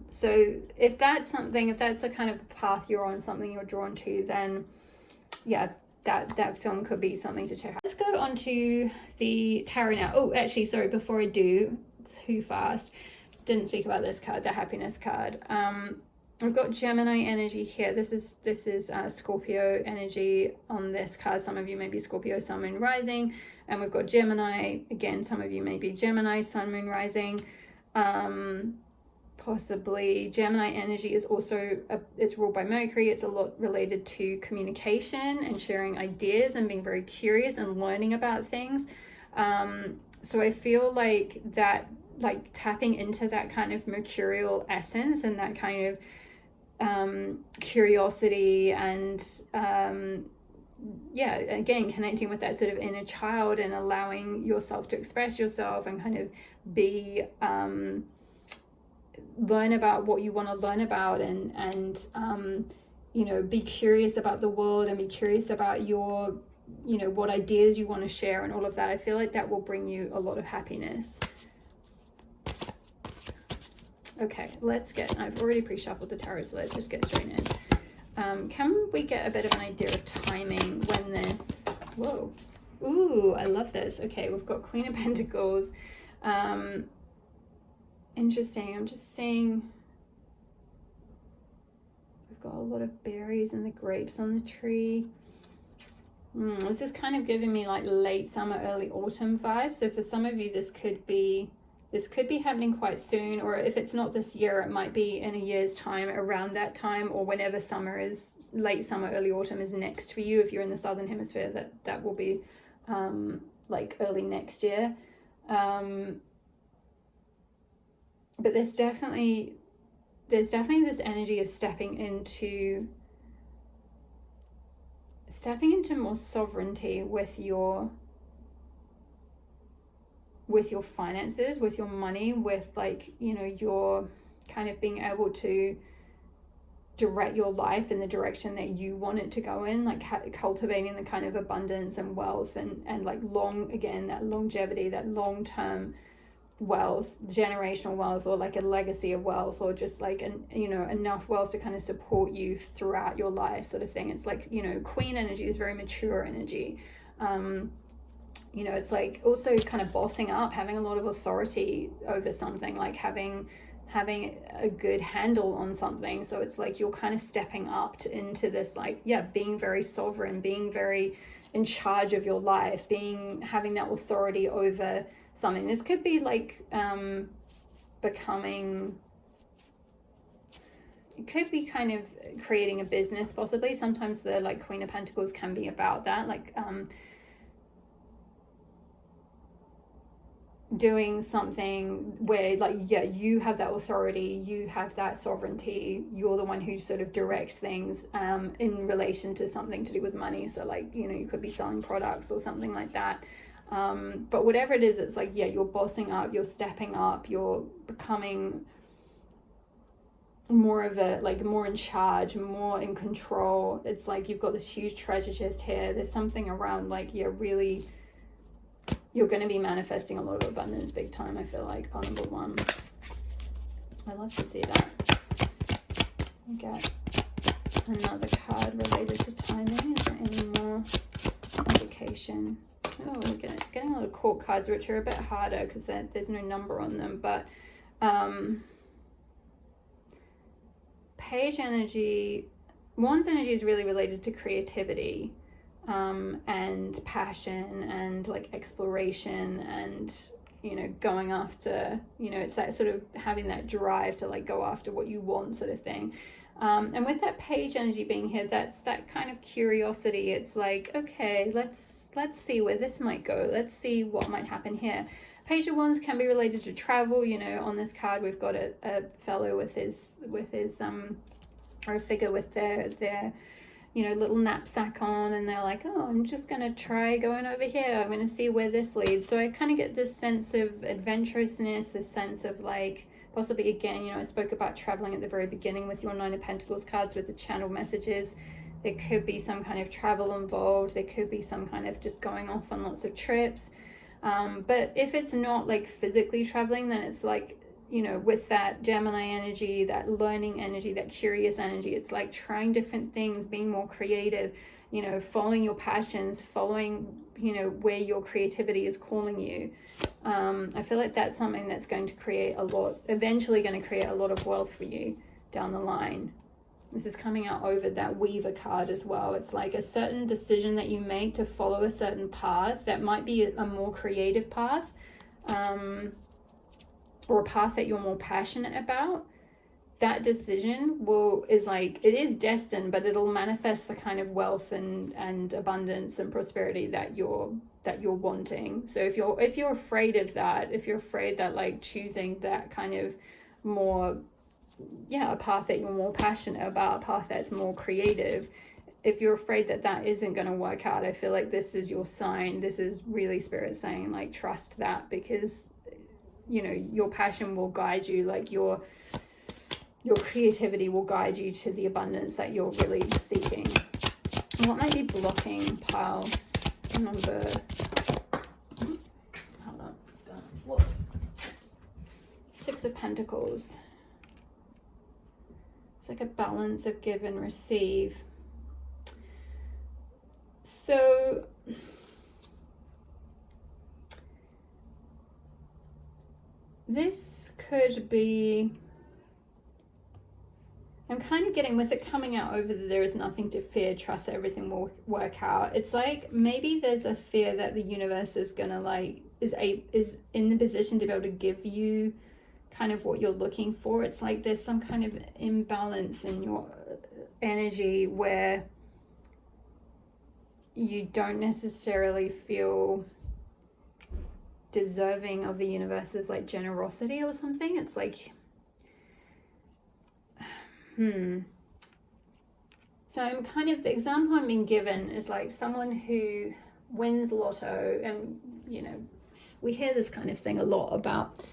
So if that's a kind of path you're on, something you're drawn to, then yeah, that film could be something to check out. Let's go on to the tarot now. Oh, actually, sorry, before I do, too fast, didn't speak about this card, the happiness card. I've got Gemini energy here. This is Scorpio energy on this card. Some of you may be Scorpio, Sun, Moon, Rising. And we've got Gemini. Again, some of you may be Gemini, Sun, Moon, Rising. Possibly Gemini energy is also, it's ruled by Mercury. It's a lot related to communication and sharing ideas and being very curious and learning about things. So I feel like that, like tapping into that kind of mercurial essence and that kind of curiosity and yeah, again, connecting with that sort of inner child and allowing yourself to express yourself and kind of be learn about what you want to learn about and you know, be curious about the world and be curious about your, you know, what ideas you want to share and all of that. I feel like that will bring you a lot of happiness. Okay, I've already pre-shuffled the tarot, so let's just get straight in. Can we get a bit of an idea of timing when this, whoa, ooh, I love this. Okay, we've got Queen of Pentacles. Interesting. I'm just seeing we've got a lot of berries and the grapes on the tree. This is kind of giving me like late summer, early autumn vibes. So for some of you, this could be happening quite soon, or if it's not this year, it might be in a year's time, around that time, or whenever summer is, late summer, early autumn is next for you. If you're in the southern hemisphere, that will be like early next year. But there's definitely this energy of stepping into more sovereignty with your finances, with your money, with like, you know, your kind of being able to direct your life in the direction that you want it to go in, like cultivating the kind of abundance and wealth and like that longevity, that long-term wealth, generational wealth, or like a legacy of wealth, or just like you know, enough wealth to kind of support you throughout your life, sort of thing. It's like, you know, Queen energy is very mature energy. You know, it's like also kind of bossing up, having a lot of authority over something, like having having a good handle on something. So it's like you're kind of stepping up into this, like, yeah, being very sovereign, being very in charge of your life, having that authority over something. This could be like becoming, it could be kind of creating a business possibly. Sometimes the like Queen of Pentacles can be about that, like doing something where, like, yeah, you have that authority, you have that sovereignty, you're the one who sort of directs things in relation to something to do with money. So like, you know, you could be selling products or something like that, but whatever it is, it's like, yeah, you're bossing up, you're stepping up, you're becoming more of a, like, more in charge, more in control. It's like you've got this huge treasure chest here. There's something around, like, you're really, you're going to be manifesting a lot of abundance big time, I feel like, part number one. I love to see that. I get another card related to timing. Is there any more indication? Oh, we're getting a lot of court cards, which are a bit harder because there's no number on them. But page energy, Wands energy is really related to creativity. And passion and like exploration and, you know, going after, you know, it's that sort of having that drive to like go after what you want, sort of thing. And with that page energy being here, that's that kind of curiosity. It's like, okay, let's see where this might go. Let's see what might happen here. Page of Wands can be related to travel. You know, on this card we've got a fellow with his or a figure with their you know, little knapsack on, and they're like, oh, I'm just gonna try going over here, I'm gonna see where this leads. So I kind of get this sense of adventurousness, this sense of like, possibly, again, you know, I spoke about traveling at the very beginning with your Nine of Pentacles cards with the channel messages. There could be some kind of travel involved, there could be some kind of just going off on lots of trips, but if it's not like physically traveling, then it's like, you know, with that Gemini energy, that learning energy, that curious energy, it's like trying different things, being more creative, you know, following your passions, following, you know, where your creativity is calling you. I feel like that's something that's going to create eventually going to create a lot of wealth for you down the line. This is coming out over that Weaver card as well. It's like a certain decision that you make to follow a certain path that might be a more creative path, or a path that you're more passionate about. That decision is like, it is destined, but it'll manifest the kind of wealth and abundance and prosperity that you're wanting. So if you're afraid of that, if you're afraid that like choosing that kind of more, yeah, a path that you're more passionate about, a path that's more creative, if you're afraid that that isn't going to work out, I feel like this is your sign. This is really Spirit saying, like, trust that, because, you know, your passion will guide you, like your creativity will guide you to the abundance that you're really seeking. What might be blocking pile number, hold on, it's going on the floor. Six of Pentacles. It's like a balance of give and receive. So this could be, I'm kind of getting with it coming out over there is nothing to fear, trust that everything will work out. It's like maybe there's a fear that the universe is gonna like is in the position to be able to give you kind of what you're looking for. It's like there's some kind of imbalance in your energy where you don't necessarily feel deserving of the universe's like generosity or something. It's like so I'm kind of, the example I'm being given is like someone who wins lotto, and you know, we hear this kind of thing a lot about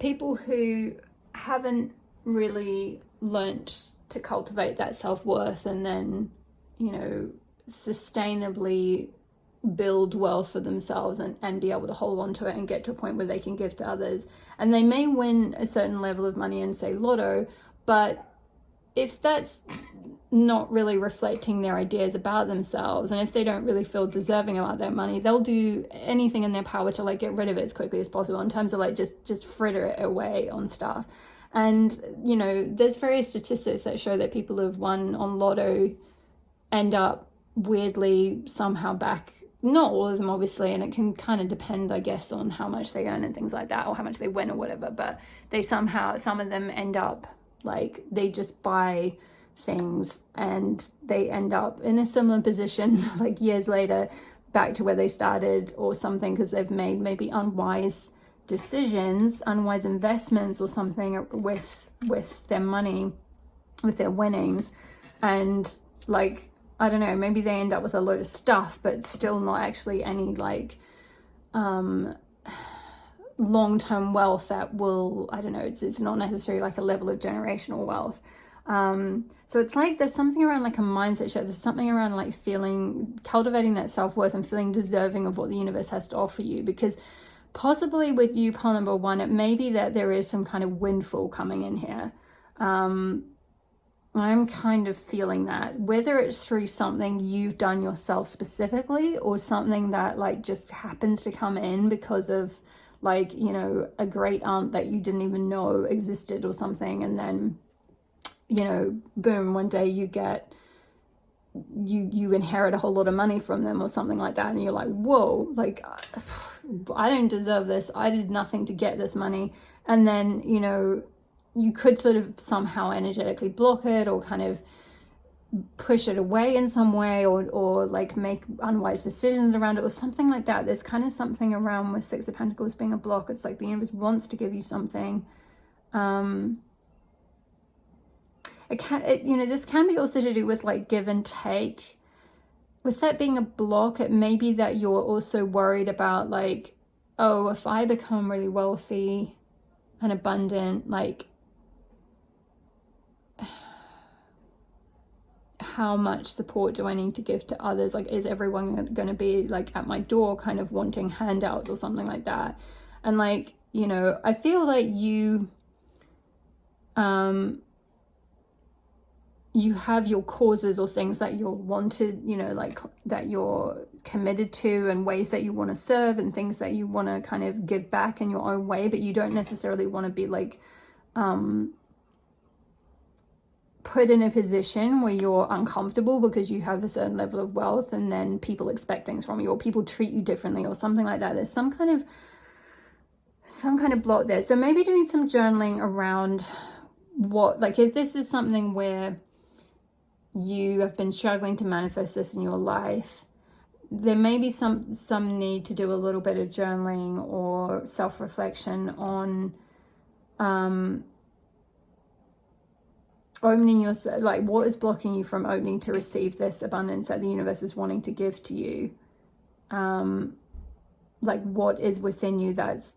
people who haven't really learnt to cultivate that self-worth and then, you know, sustainably build wealth for themselves and be able to hold on to it and get to a point where they can give to others. And they may win a certain level of money in, say, lotto, but if that's not really reflecting their ideas about themselves, and if they don't really feel deserving about their money, they'll do anything in their power to like get rid of it as quickly as possible, in terms of like just fritter it away on stuff. And, you know, there's various statistics that show that people who've won on lotto end up weirdly somehow back, not all of them obviously, and it can kind of depend, I guess, on how much they earn and things like that, or how much they win or whatever, but they somehow, some of them end up like, they just buy things and they end up in a similar position like years later back to where they started or something, because they've made maybe unwise decisions, unwise investments or something with their money, with their winnings. And like, I don't know, maybe they end up with a load of stuff but still not actually any like long-term wealth that will, I don't know, it's not necessarily like a level of generational wealth. So it's like there's something around like a mindset shift. There's something around like feeling, cultivating that self-worth and feeling deserving of what the universe has to offer you. Because possibly with you, pile number one, it may be that there is some kind of windfall coming in here. I'm kind of feeling that, whether it's through something you've done yourself specifically or something that like just happens to come in because of like, you know, a great aunt that you didn't even know existed or something, and then, you know, boom, one day you get, you inherit a whole lot of money from them or something like that, and you're like, whoa, like I don't deserve this, I did nothing to get this money. And then, you know, you could sort of somehow energetically block it or kind of push it away in some way, or like make unwise decisions around it or something like that. There's kind of something around with Six of Pentacles being a block. It's like the universe wants to give you something. You know, this can be also to do with like give and take. With that being a block, it may be that you're also worried about like, oh, if I become really wealthy and abundant, like how much support do I need to give to others? Like, is everyone going to be like at my door kind of wanting handouts or something like that? And like, you know, I feel like you have your causes or things that you're wanted, you know, like that you're committed to, and ways that you want to serve and things that you want to kind of give back in your own way, but you don't necessarily want to be like put in a position where you're uncomfortable because you have a certain level of wealth and then people expect things from you, or people treat you differently or something like that. There's some kind of block there. So maybe doing some journaling around what, like if this is something where you have been struggling to manifest this in your life, there may be some need to do a little bit of journaling or self-reflection on opening yourself, like what is blocking you from opening to receive this abundance that the universe is wanting to give to you. Like what is within you that's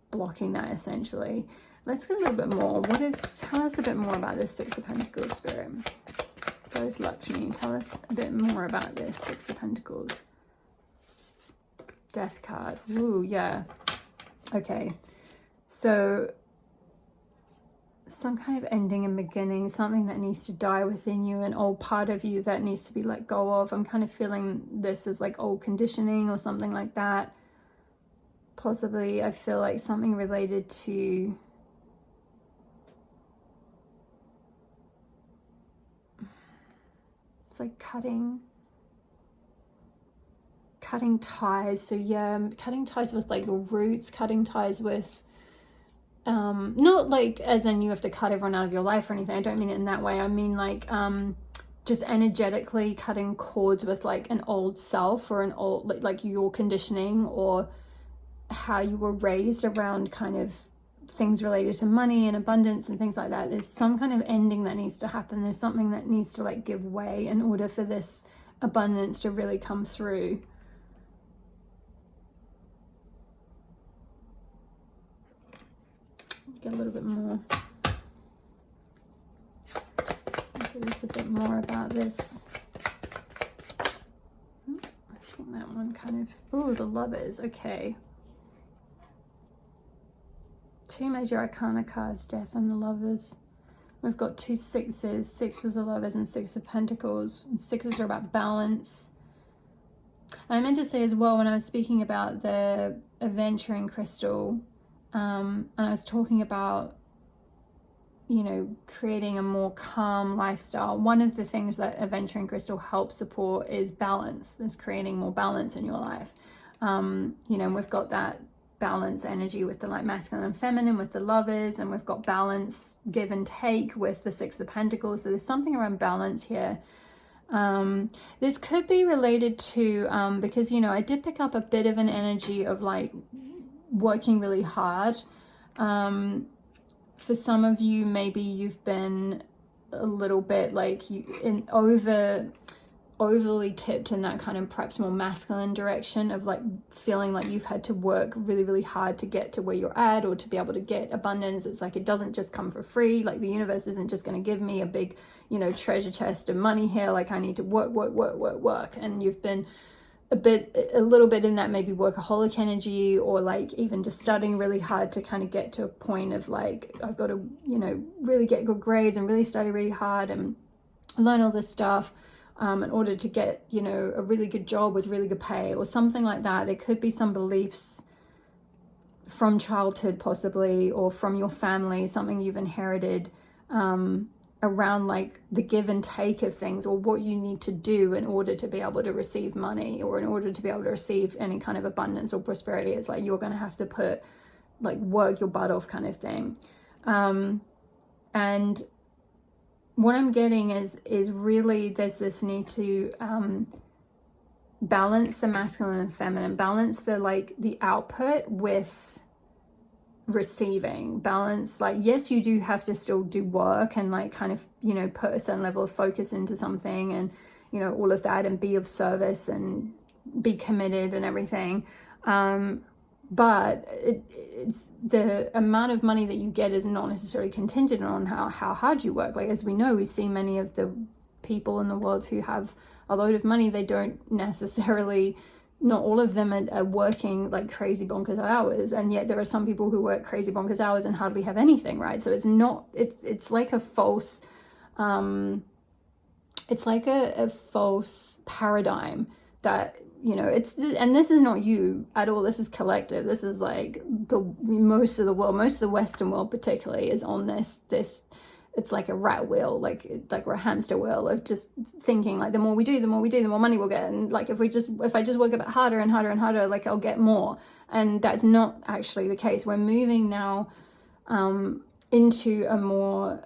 blocking that, essentially. Let's get a little bit more. Tell us a bit more about this Six of Pentacles, Spirit. Goddess Lakshmi, tell us a bit more about this Six of Pentacles. Death card. Ooh, yeah. Okay. So some kind of ending and beginning, something that needs to die within you, an old part of you that needs to be let go of. I'm kind of feeling this as like old conditioning or something like that. Possibly, I feel like something related to it's like cutting ties. So yeah, cutting ties with like roots, cutting ties with not like as in you have to cut everyone out of your life or anything. I don't mean it in that way. I mean like just energetically cutting cords with like an old self, or an old like your conditioning, or how you were raised around kind of things related to money and abundance and things like that. There's some kind of ending that needs to happen. There's something that needs to like give way in order for this abundance to really come through. Get a little bit more. Give us a bit more about this. I think that one kind of, oh, the Lovers. Okay. Two major arcana cards, Death and the Lovers. We've got two sixes, six with the Lovers and Six of Pentacles. And sixes are about balance. And I meant to say as well, when I was speaking about the aventurine crystal, and I was talking about you know, creating a more calm lifestyle. One of the things that aventurine crystal helps support is balance. Is creating more balance in your life. You know, we've got that balance energy with the like masculine and feminine with the lovers, and we've got balance, give and take with the Six of Pentacles. So there's something around balance here. This could be related to because, you know, I did pick up a bit of an energy of like working really hard. For some of you, maybe you've been a little bit like overly tipped in that kind of perhaps more masculine direction of like feeling like you've had to work really, really hard to get to where you're at, or to be able to get abundance. It's like it doesn't just come for free. Like the universe isn't just going to give me a big, you know, treasure chest of money here. Like I need to work. And you've been a little bit in that maybe workaholic energy, or like even just studying really hard to kind of get to a point of like, I've got to, you know, really get good grades and really study really hard and learn all this stuff in order to get, you know, a really good job with really good pay or something like that. There could be some beliefs from childhood possibly, or from your family, something you've inherited around like the give and take of things, or what you need to do in order to be able to receive money, or in order to be able to receive any kind of abundance or prosperity. It's like you're going to have to put like work your butt off kind of thing. And what I'm getting is really there's this need to balance the masculine and feminine, balance the like the output with receiving, balance. Like, yes, you do have to still do work and like kind of, you know, put a certain level of focus into something, and, you know, all of that, and be of service and be committed and everything. But it's the amount of money that you get is not necessarily contingent on how hard you work. Like, as we know, we see many of the people in the world who have a load of money, they don't necessarily, not all of them are working like crazy bonkers hours, and yet there are some people who work crazy bonkers hours and hardly have anything, right? So it's not, it's like a false, it's like a false paradigm that, you know, it's, and this is not you at all, this is collective. This is like most of the world, most of the Western world particularly, is on this it's like a rat wheel, like a hamster wheel of just thinking like the more we do, the more money we'll get. And like if I just work a bit harder and harder and harder, like I'll get more. And that's not actually the case. We're moving now into a more,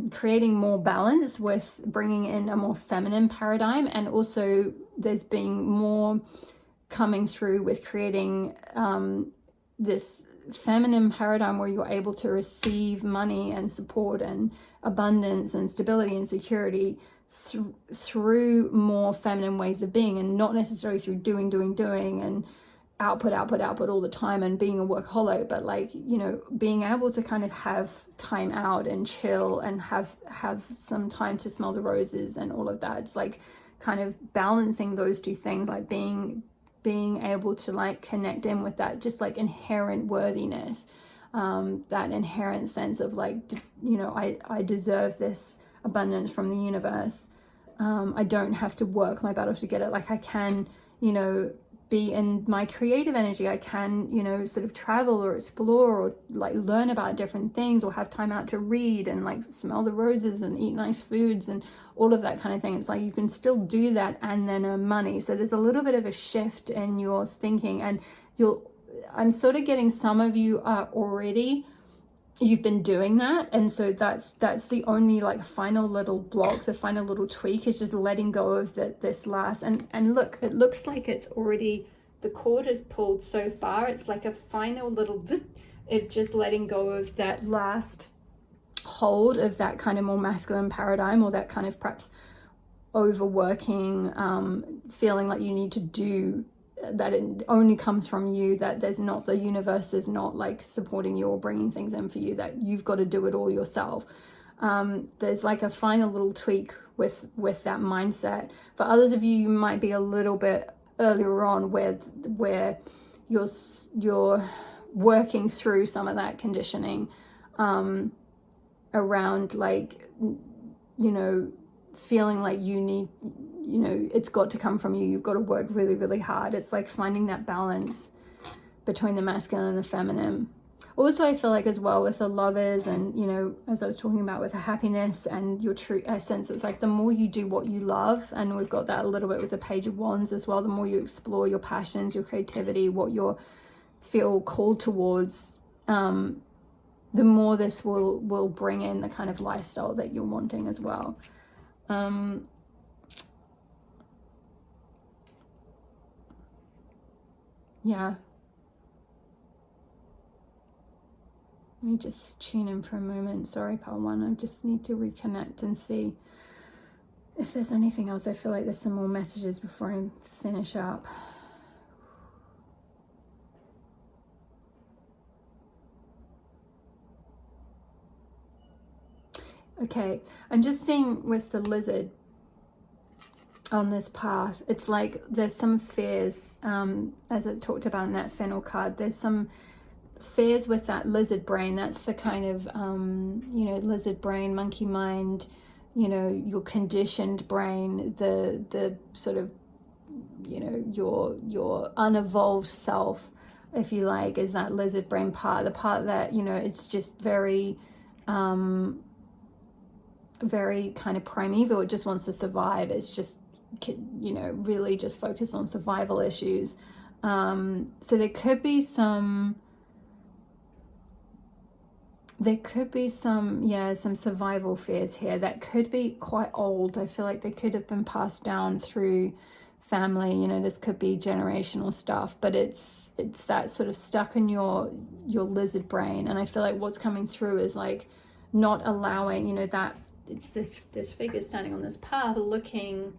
creating more balance with bringing in a more feminine paradigm. And also there's being more coming through with creating this feminine paradigm where you're able to receive money and support and abundance and stability and security through more feminine ways of being, and not necessarily through doing and output all the time and being a workaholic, but like, you know, being able to kind of have time out and chill and have some time to smell the roses and all of that. It's like kind of balancing those two things, like being able to like connect in with that just like inherent worthiness, that inherent sense of like, you know, I deserve this abundance from the universe. I don't have to work my butt off to get it. Like I can, you know, be in my creative energy. I can, you know, sort of travel or explore or like learn about different things, or have time out to read and like smell the roses and eat nice foods and all of that kind of thing. It's like you can still do that and then earn money. So there's a little bit of a shift in your thinking, and I'm sort of getting some of you are already, you've been doing that, and so that's the only like final little block, the final little tweak is just letting go of this last, and look, it looks like it's already, the cord is pulled so far, it's like a final little of just letting go of that last hold of that kind of more masculine paradigm, or that kind of perhaps overworking, feeling like you need to do, that it only comes from you, that there's not, the universe is not like supporting you or bringing things in for you, that you've got to do it all yourself. There's like a final little tweak with that mindset. For others of you, you might be a little bit earlier on where you're working through some of that conditioning around like, you know, feeling like you need, you know, it's got to come from you, you've got to work really, really hard. It's like finding that balance between the masculine and the feminine. Also, I feel like as well with the lovers, and you know, as I was talking about with the happiness and your true essence, it's like the more you do what you love, and we've got that a little bit with the Page of Wands as well, the more you explore your passions, your creativity, what you feel called towards, the more this will bring in the kind of lifestyle that you're wanting as well. Yeah. Let me just tune in for a moment. Sorry, Pal One. I just need to reconnect and see if there's anything else. I feel like there's some more messages before I finish up. Okay, I'm just seeing with the lizard on this path, it's like there's some fears, as I talked about in that Fennel card, there's some fears with that lizard brain. That's the kind of you know, lizard brain, monkey mind, you know, your conditioned brain, the sort of, you know, your unevolved self, if you like, is that lizard brain part, the part that, you know, it's just very very kind of primeval. It just wants to survive. It's just, you know, really just focused on survival issues. So there could be some yeah, some survival fears here that could be quite old. I feel like they could have been passed down through family. You know, this could be generational stuff, but it's that sort of stuck in your lizard brain. And I feel like what's coming through is like not allowing, you know, that it's this figure standing on this path looking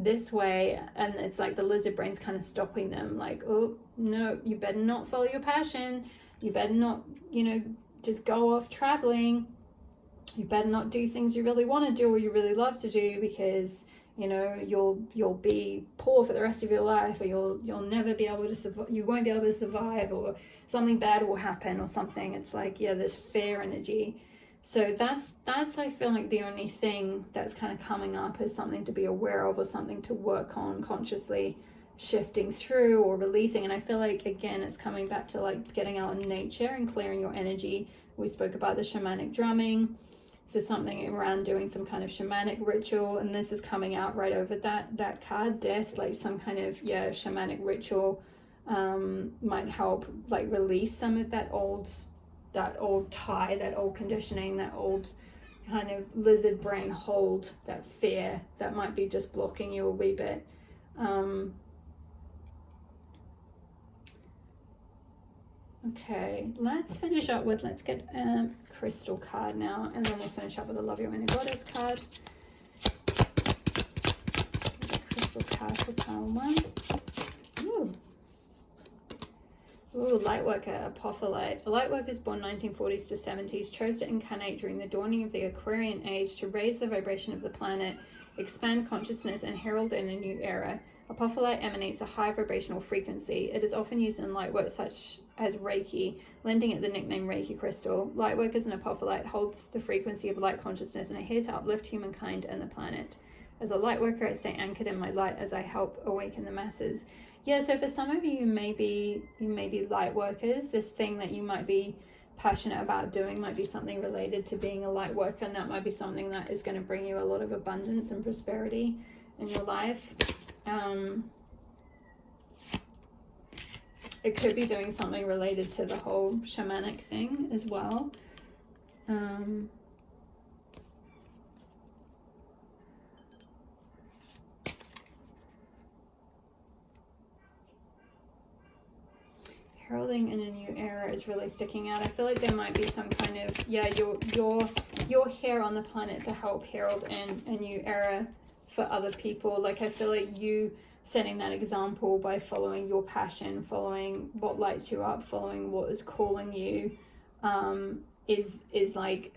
this way, and it's like the lizard brain's kind of stopping them, like, oh no, you better not follow your passion, you better not, you know, just go off traveling, you better not do things you really want to do or you really love to do, because you know you'll be poor for the rest of your life, or you'll never be able to survive, you won't be able to survive, or something bad will happen or something. It's like, yeah, this fear energy. So that's I feel like the only thing that's kind of coming up is something to be aware of, or something to work on consciously shifting through or releasing. And I feel like, again, it's coming back to like getting out in nature and clearing your energy. We spoke about the shamanic drumming, so something around doing some kind of shamanic ritual, and this is coming out right over that card, death, like some kind of, yeah, shamanic ritual might help like release some of that old tie, that old conditioning, that old kind of lizard brain hold, that fear that might be just blocking you a wee bit. Okay, let's finish up with, let's get a crystal card now, and then we'll finish up with a Love Your Inner Goddess card. Crystal card for pile one. Ooh, Lightworker, Apophyllite. A Lightworker is born 1940s to 70s, chose to incarnate during the dawning of the Aquarian Age to raise the vibration of the planet, expand consciousness, and herald in a new era. Apophyllite emanates a high vibrational frequency. It is often used in lightwork such as Reiki, lending it the nickname Reiki crystal. Lightworkers and Apophyllite holds the frequency of light consciousness and are here to uplift humankind and the planet. As a lightworker, I stay anchored in my light as I help awaken the masses. Yeah, so for some of you, you may be light workers. This thing that you might be passionate about doing might be something related to being a light worker, and that might be something that is going to bring you a lot of abundance and prosperity in your life. It could be doing something related to the whole shamanic thing as well. Heralding in a new era is really sticking out. I feel like there might be some kind of, yeah, you're here on the planet to help herald in a new era for other people. Like, I feel like you setting that example by following your passion, following what lights you up, following what is calling you, is like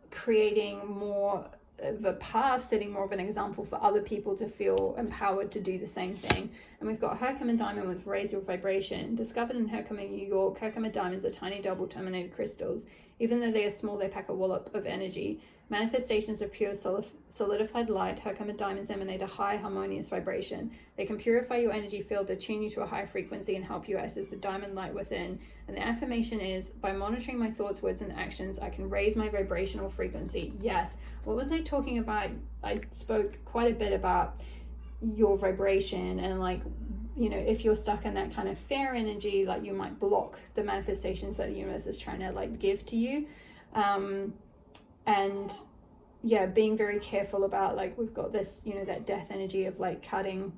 creating more of a path, setting more of an example for other people to feel empowered to do the same thing. And we've got Herkimer diamond with raise your vibration. Discovered in Herkimer, New York, Herkimer diamonds are tiny double terminated crystals. Even though they are small, they pack a wallop of energy. Manifestations of pure solidified light, Herkimer diamonds emanate a high harmonious vibration. They can purify your energy field, attune you to a high frequency, and help you access the diamond light within. And the affirmation is, by monitoring my thoughts, words, and actions, I can raise my vibrational frequency. Yes. What was I talking about? I spoke quite a bit about your vibration, and like, you know, if you're stuck in that kind of fear energy, like you might block the manifestations that the universe is trying to like give to you. And yeah, being very careful about, like, we've got this, you know, that death energy of like cutting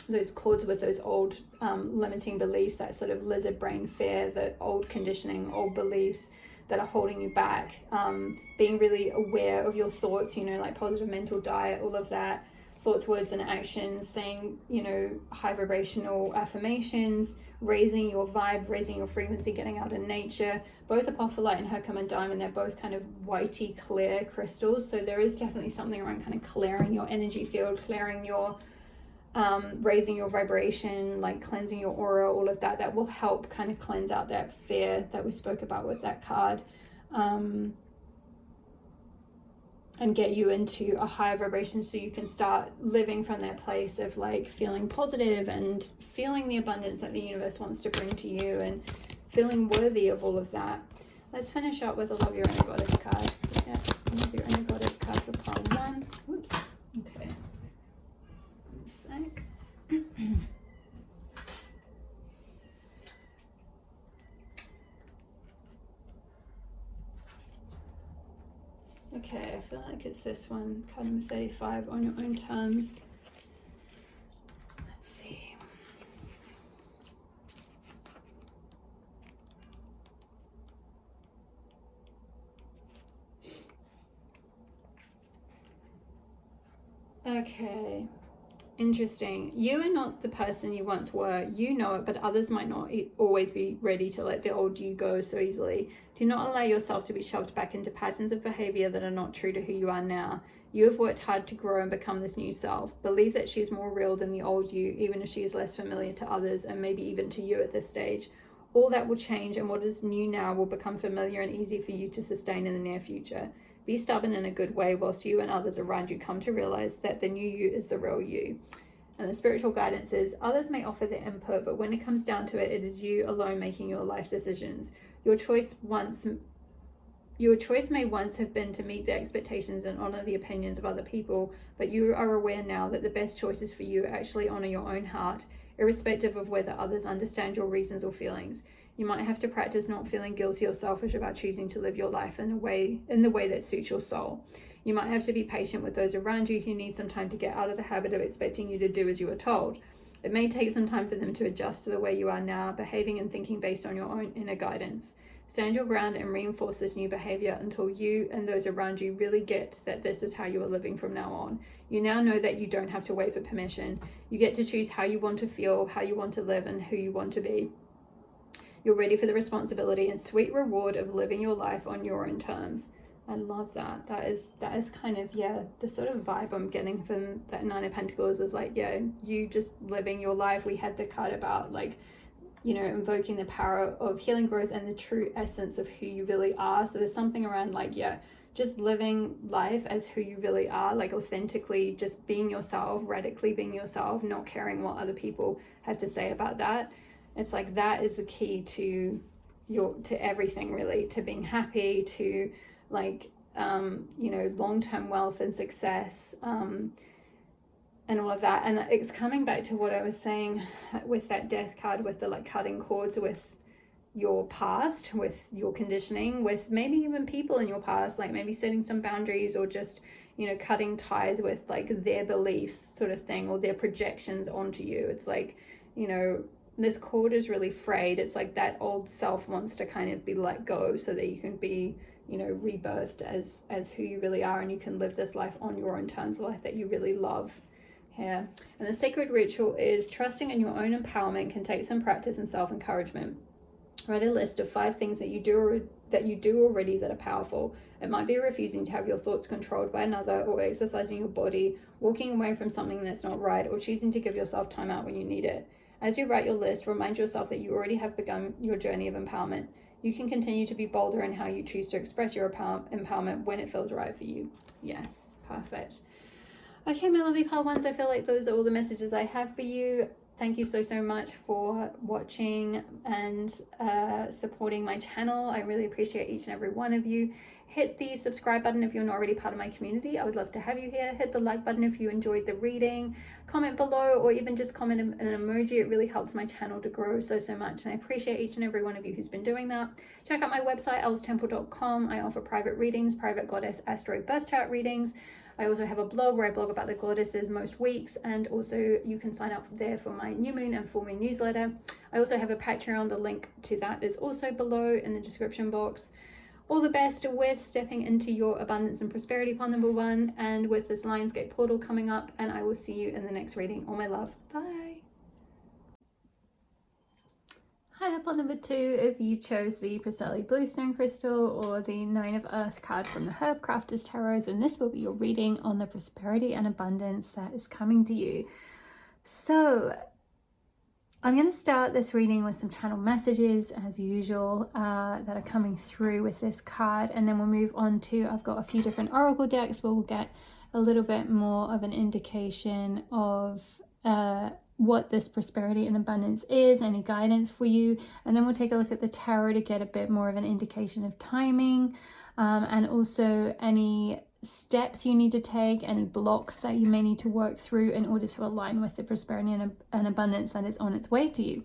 those cords with those old limiting beliefs, that sort of lizard brain fear, the old conditioning, old beliefs that are holding you back. Being really aware of your thoughts, you know, like positive mental diet, all of that, thoughts, words, and actions, saying, you know, high vibrational affirmations, raising your vibe, raising your frequency, getting out in nature. Both apophyllite and Herkimer diamond, they're both kind of whitey clear crystals. So there is definitely something around kind of clearing your energy field, clearing your, raising your vibration, like cleansing your aura, all of that, that will help kind of cleanse out that fear that we spoke about with that card. And get you into a higher vibration, so you can start living from that place of like feeling positive and feeling the abundance that the universe wants to bring to you and feeling worthy of all of that. Let's finish up with a Love Your Inner Goddess card. Yeah, Love Your Inner Goddess card for pile 1. Whoops. Okay. One sec. Okay, I feel like it's this one, card number 35, on your own terms. Let's see. Okay, interesting. You are not the person you once were. You know it, but others might not always be ready to let the old you go so easily. Do not allow yourself to be shoved back into patterns of behavior that are not true to who you are now. You have worked hard to grow and become this new self. Believe that she is more real than the old you, even if she is less familiar to others and maybe even to you at this stage. All that will change, and what is new now will become familiar and easy for you to sustain in the near future. Be stubborn in a good way, whilst you and others around you come to realize that the new you is the real you. And the spiritual guidance is, others may offer their input, but when it comes down to it, it is you alone making your life decisions. Your choice may once have been to meet the expectations and honor the opinions of other people, but you are aware now that the best choices for you actually honor your own heart, irrespective of whether others understand your reasons or feelings. You might have to practice not feeling guilty or selfish about choosing to live your life in the way that suits your soul. You might have to be patient with those around you who need some time to get out of the habit of expecting you to do as you are told. It may take some time for them to adjust to the way you are now, behaving and thinking based on your own inner guidance. Stand your ground and reinforce this new behavior until you and those around you really get that this is how you are living from now on. You now know that you don't have to wait for permission. You get to choose how you want to feel, how you want to live, and who you want to be. You're ready for the responsibility and sweet reward of living your life on your own terms. I love that. That is kind of, yeah, the sort of vibe I'm getting from that Nine of Pentacles is like, yeah, you just living your life. We had the card about like, you know, invoking the power of healing, growth, and the true essence of who you really are. So there's something around like, yeah, just living life as who you really are, like authentically just being yourself, radically being yourself, not caring what other people have to say about that. It's like that is the key to everything, really, to being happy, to like you know, long-term wealth and success, and all of that. And it's coming back to what I was saying with that death card, with the like cutting cords with your past, with your conditioning, with maybe even people in your past, like maybe setting some boundaries, or just, you know, cutting ties with like their beliefs sort of thing, or their projections onto you. It's like, you know, this cord is really frayed. It's like that old self wants to kind of be let go so that you can be, you know, rebirthed as who you really are, and you can live this life on your own terms, a life that you really love. Yeah. And the sacred ritual is trusting in your own empowerment can take some practice and self-encouragement. Write a list of 5 things that you do already that are powerful. It might be refusing to have your thoughts controlled by another, or exercising your body, walking away from something that's not right, or choosing to give yourself time out when you need it. As you write your list, remind yourself that you already have begun your journey of empowerment. You can continue to be bolder in how you choose to express your empowerment when it feels right for you. Yes, perfect. Okay, my lovely pal ones, I feel like those are all the messages I have for you. Thank you so much for watching and supporting my channel. I really appreciate each and every one of you. Hit the subscribe button if you're not already part of my community. I would love to have you here. Hit the like button if you enjoyed the reading. Comment below, or even just comment an emoji. It really helps my channel to grow so much, and I appreciate each and every one of you who's been doing that. Check out my website, elstemple.com. I offer private readings, private goddess asteroid birth chart readings. I also have a blog where I blog about the goddesses most weeks, and also you can sign up there for my new moon and full moon newsletter. I also have a Patreon. The link to that is also below in the description box. All the best with stepping into your abundance and prosperity, part number 1, and with this Lionsgate portal coming up, and I will see you in the next reading. All my love. Bye. Hi, part number 2, if you chose the Priscilla Bluestone crystal or the 9 of Earth card from the Herb Crafters Tarot, then this will be your reading on the prosperity and abundance that is coming to you. So I'm going to start this reading with some channel messages as usual that are coming through with this card, and then we'll move on to, I've got a few different oracle decks where we'll get a little bit more of an indication of what this prosperity and abundance is, any guidance for you, and then we'll take a look at the tarot to get a bit more of an indication of timing, and also any steps you need to take, any blocks that you may need to work through in order to align with the prosperity and abundance that is on its way to you.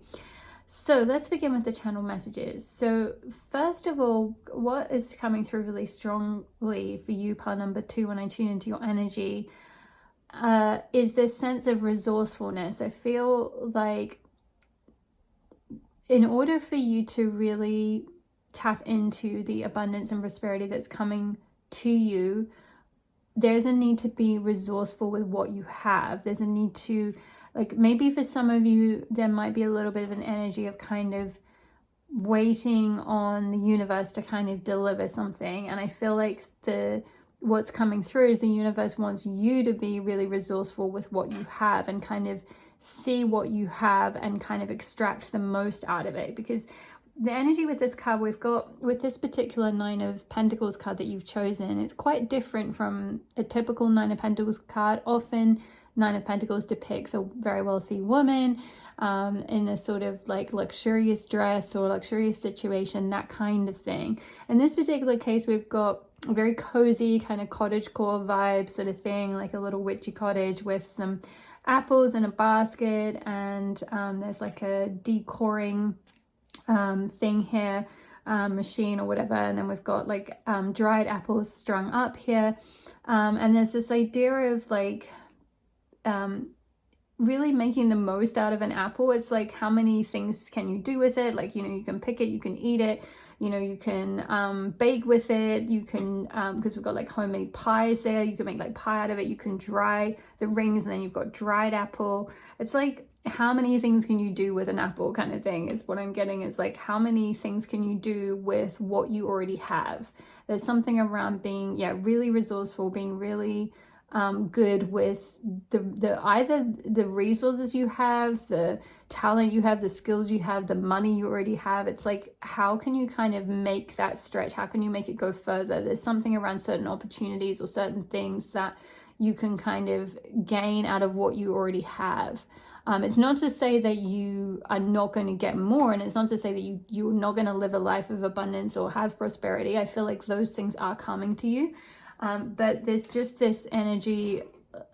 So let's begin with the channel messages. So first of all, what is coming through really strongly for you, part number 2, when I tune into your energy, is this sense of resourcefulness. I feel like in order for you to really tap into the abundance and prosperity that's coming to you, there's a need to be resourceful with what you have. There's a need to, like, maybe for some of you, there might be a little bit of an energy of kind of waiting on the universe to kind of deliver something. And I feel like what's coming through is the universe wants you to be really resourceful with what you have and kind of see what you have and kind of extract the most out of it. Because the energy with this card we've got, with this particular 9 of Pentacles card that you've chosen, it's quite different from a typical 9 of Pentacles card. Often 9 of Pentacles depicts a very wealthy woman in a sort of like luxurious dress or luxurious situation, that kind of thing. In this particular case, we've got a very cozy kind of cottagecore vibe sort of thing, like a little witchy cottage with some apples in a basket, and there's like a decoring thing here, machine or whatever, and then we've got like dried apples strung up here, and there's this idea of like really making the most out of an apple. It's like, how many things can you do with it? Like, you know, you can pick it, you can eat it, you know, you can bake with it, you can because we've got like homemade pies there, you can make like pie out of it, you can dry the rings, and then you've got dried apple. It's like, how many things can you do with an apple kind of thing is what I'm getting. It's like, how many things can you do with what you already have? There's something around being, yeah, really resourceful, being really good with the either the resources you have, the talent you have, the skills you have, the money you already have. It's like, how can you kind of make that stretch? How can you make it go further? There's something around certain opportunities or certain things that you can kind of gain out of what you already have. It's not to say that you are not going to get more, and it's not to say that you're not going to live a life of abundance or have prosperity. I feel like those things are coming to you. But there's just this energy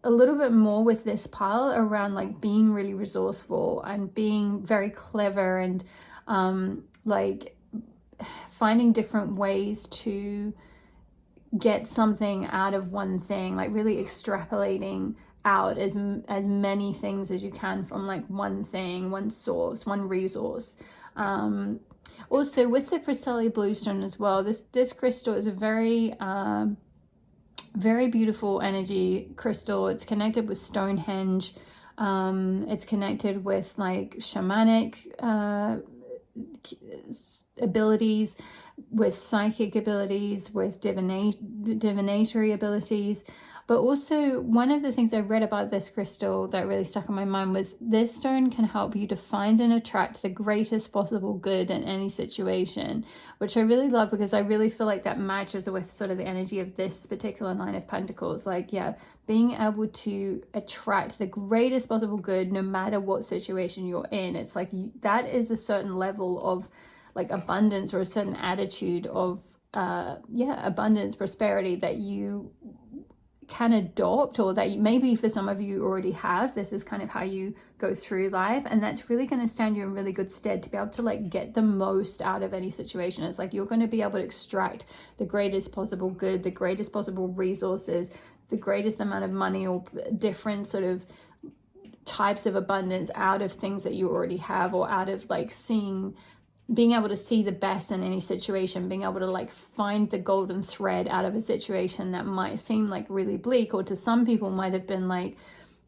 a little bit more with this pile around like being really resourceful and being very clever, and like finding different ways to get something out of one thing, like really extrapolating out as many things as you can from like one thing, one source, one resource. Also with the Priscilla Bluestone as well, this crystal is a very very beautiful energy crystal. It's connected with Stonehenge. It's connected with like shamanic abilities, with psychic abilities, with divinatory abilities. But also, one of the things I read about this crystal that really stuck in my mind was this stone can help you to find and attract the greatest possible good in any situation, which I really love, because I really feel like that matches with sort of the energy of this particular Nine of Pentacles. Like, yeah, being able to attract the greatest possible good no matter what situation you're in. It's like that is a certain level of like abundance, or a certain attitude of abundance, prosperity that you can adopt, or that you, maybe for some of you already have. This is kind of how you go through life, and that's really going to stand you in really good stead to be able to like get the most out of any situation. It's like you're going to be able to extract the greatest possible good, the greatest possible resources, the greatest amount of money, or different sort of types of abundance out of things that you already have, or out of like being able to see the best in any situation, being able to like find the golden thread out of a situation that might seem like really bleak, or to some people might have been like,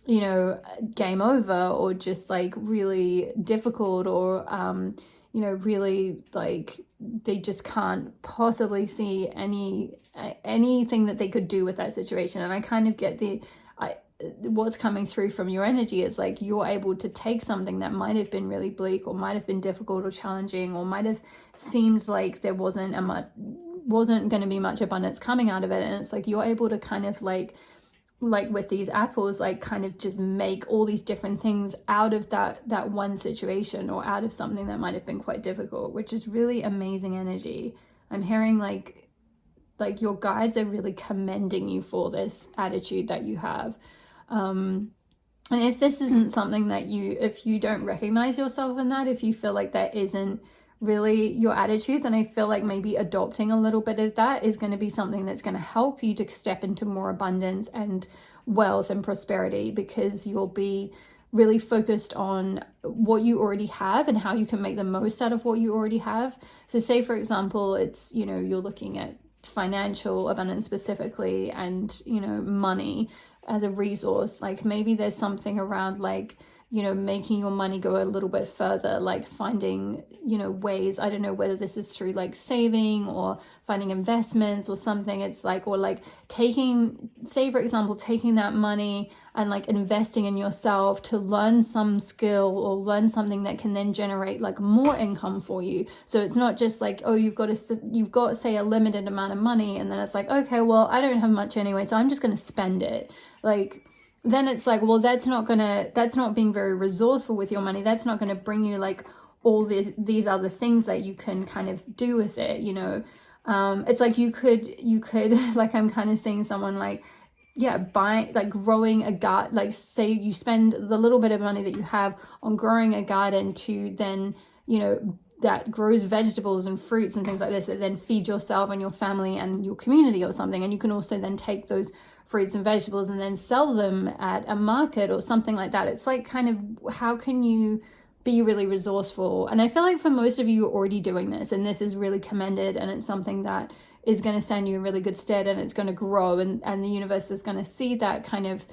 you know, game over, or just like really difficult, or you know, really like they just can't possibly see anything that they could do with that situation. And I kind of get what's coming through from your energy is like you're able to take something that might have been really bleak, or might have been difficult or challenging, or might have seemed like there wasn't going to be much abundance coming out of it, and it's like you're able to kind of like with these apples, like kind of just make all these different things out of that one situation, or out of something that might have been quite difficult, which is really amazing energy. I'm hearing like your guides are really commending you for this attitude that you have. And if this isn't something that if you don't recognize yourself in that, if you feel like that isn't really your attitude, then I feel like maybe adopting a little bit of that is going to be something that's going to help you to step into more abundance and wealth and prosperity, because you'll be really focused on what you already have and how you can make the most out of what you already have. So say, for example, it's, you know, you're looking at financial abundance specifically, and, you know, money as a resource. Like maybe there's something around like, you know, making your money go a little bit further, like finding, you know, ways, I don't know whether this is through like saving or finding investments or something. It's like, or like say for example, taking that money and like investing in yourself to learn some skill, or learn something that can then generate like more income for you. So it's not just like, oh, you've got say a limited amount of money, and then it's like, okay, well, I don't have much anyway, so I'm just going to spend it. Like, then it's like, well, that's not being very resourceful with your money. That's not going to bring you like all these other things that you can kind of do with it, you know. It's like you could like, I'm kind of seeing someone like, yeah, growing a garden, like say you spend the little bit of money that you have on growing a garden to then, you know, that grows vegetables and fruits and things like this that then feed yourself and your family and your community or something. And you can also then take those fruits and vegetables and then sell them at a market or something like that. It's like kind of, how can you be really resourceful? And I feel like for most of you are already doing this, and this is really commended, and it's something that is going to stand you in really good stead, and it's going to grow, and the universe is going to see that kind of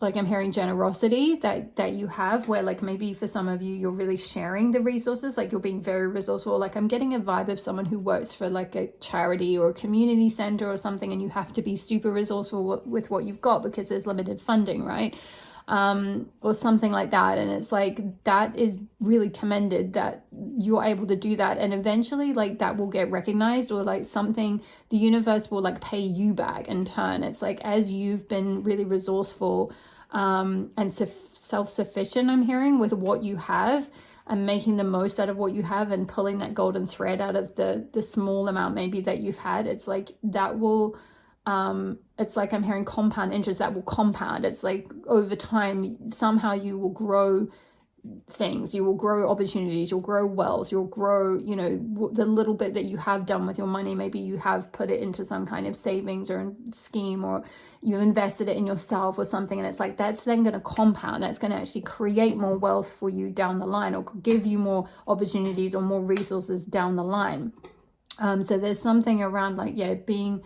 like I'm hearing generosity that you have, where like maybe for some of you, you're really sharing the resources, like you're being very resourceful. Like I'm getting a vibe of someone who works for like a charity or a community center or something, and you have to be super resourceful with what you've got because there's limited funding, right? Or something like that. And it's like, that is really commended that you're able to do that, and eventually like that will get recognized, or like something, the universe will like pay you back in turn. It's like, as you've been really resourceful and self-sufficient, I'm hearing, with what you have, and making the most out of what you have, and pulling that golden thread out of the small amount maybe that you've had. It's like that will it's like I'm hearing compound interest that will compound. It's like over time somehow you will grow things, you will grow opportunities, you'll grow wealth, you'll grow, you know, the little bit that you have done with your money. Maybe you have put it into some kind of savings or scheme, or you've invested it in yourself or something, and it's like that's then going to compound. That's going to actually create more wealth for you down the line, or give you more opportunities or more resources down the line. So there's something around like, yeah, being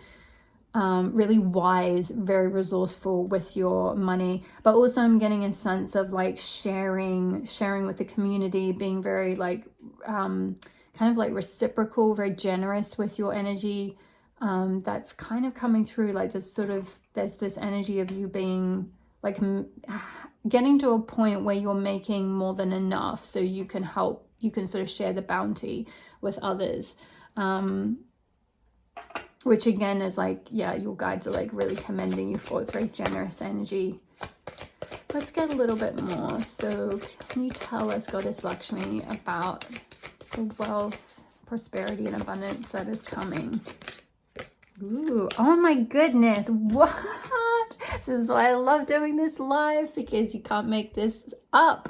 really wise, very resourceful with your money. But also I'm getting a sense of like sharing with the community, being very like kind of like reciprocal, very generous with your energy. That's kind of coming through, like this sort of, there's this energy of you being like getting to a point where you're making more than enough so you can help, you can sort of share the bounty with others, which again is like, yeah, your guides are like really commending you for. It's very generous energy. Let's get a little bit more. So can you tell us, Goddess Lakshmi, about the wealth, prosperity and abundance that is coming? Ooh, oh my goodness, what? This is why I love doing this live, because you can't make this up.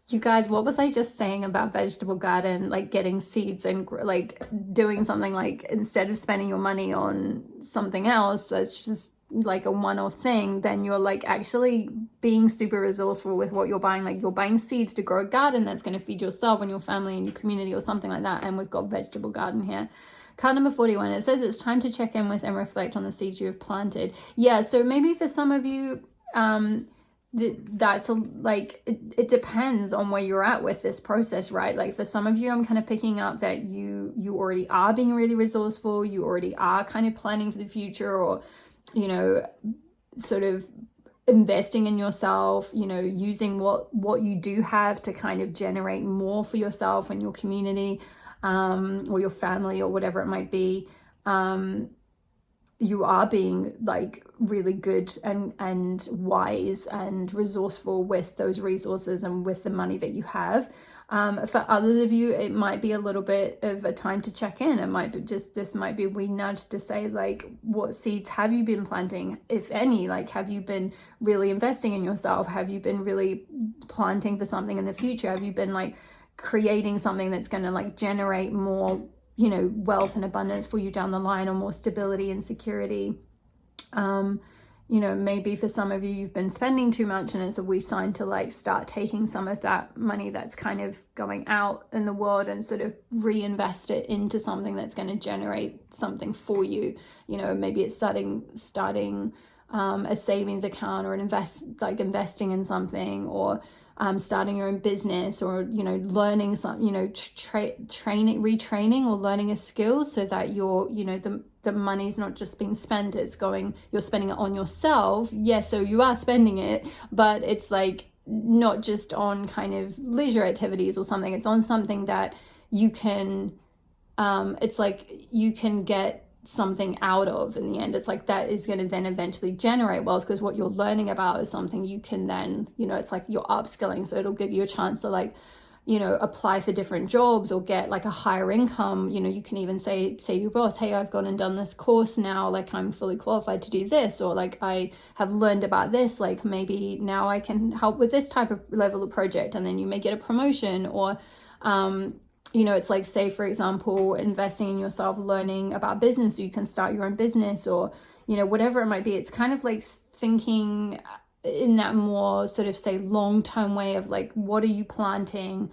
You guys, what was I just saying about vegetable garden, like getting seeds and like doing something, like instead of spending your money on something else that's just like a one-off thing, then you're like actually being super resourceful with what you're buying. Like you're buying seeds to grow a garden that's going to feed yourself and your family and your community or something like that. And we've got vegetable garden here. Card number 41, it says it's time to check in with and reflect on the seeds you have planted. Yeah, so maybe for some of you, that's like, it depends on where you're at with this process, right? Like for some of you, I'm kind of picking up that you already are being really resourceful. You already are kind of planning for the future, or, you know, sort of investing in yourself, you know, using what you do have to kind of generate more for yourself and your community. Or your family or whatever it might be. You are being like really good and wise and resourceful with those resources and with the money that you have. For others of you, it might be a little bit of a time to check in. It might be just, this might be a wee nudge to say like, what seeds have you been planting, if any? Like, have you been really investing in yourself? Have you been really planting for something in the future? Have you been like creating something that's going to like generate more, you know, wealth and abundance for you down the line, or more stability and security? You know, maybe for some of you, you've been spending too much, and it's a wee sign to like start taking some of that money that's kind of going out in the world and sort of reinvest it into something that's going to generate something for you. You know, maybe it's starting a savings account, or investing in something, or starting your own business, or, you know, learning some, you know, retraining or learning a skill, so that you're, you know, the money's not just being spent, it's going, you're spending it on yourself. Yes, so you are spending it, but it's like not just on kind of leisure activities or something. It's on something that you can, it's like you can get something out of in the end. It's like that is going to then eventually generate wealth, because what you're learning about is something you can then, you know, it's like you're upskilling, so it'll give you a chance to like, you know, apply for different jobs or get like a higher income. You know, you can even say to your boss, hey, I've gone and done this course now, like I'm fully qualified to do this, or like I have learned about this, like maybe now I can help with this type of level of project, and then you may get a promotion. Or you know, it's like, say for example, investing in yourself, learning about business so you can start your own business, or, you know, whatever it might be. It's kind of like thinking in that more sort of, say, long-term way of like, what are you planting?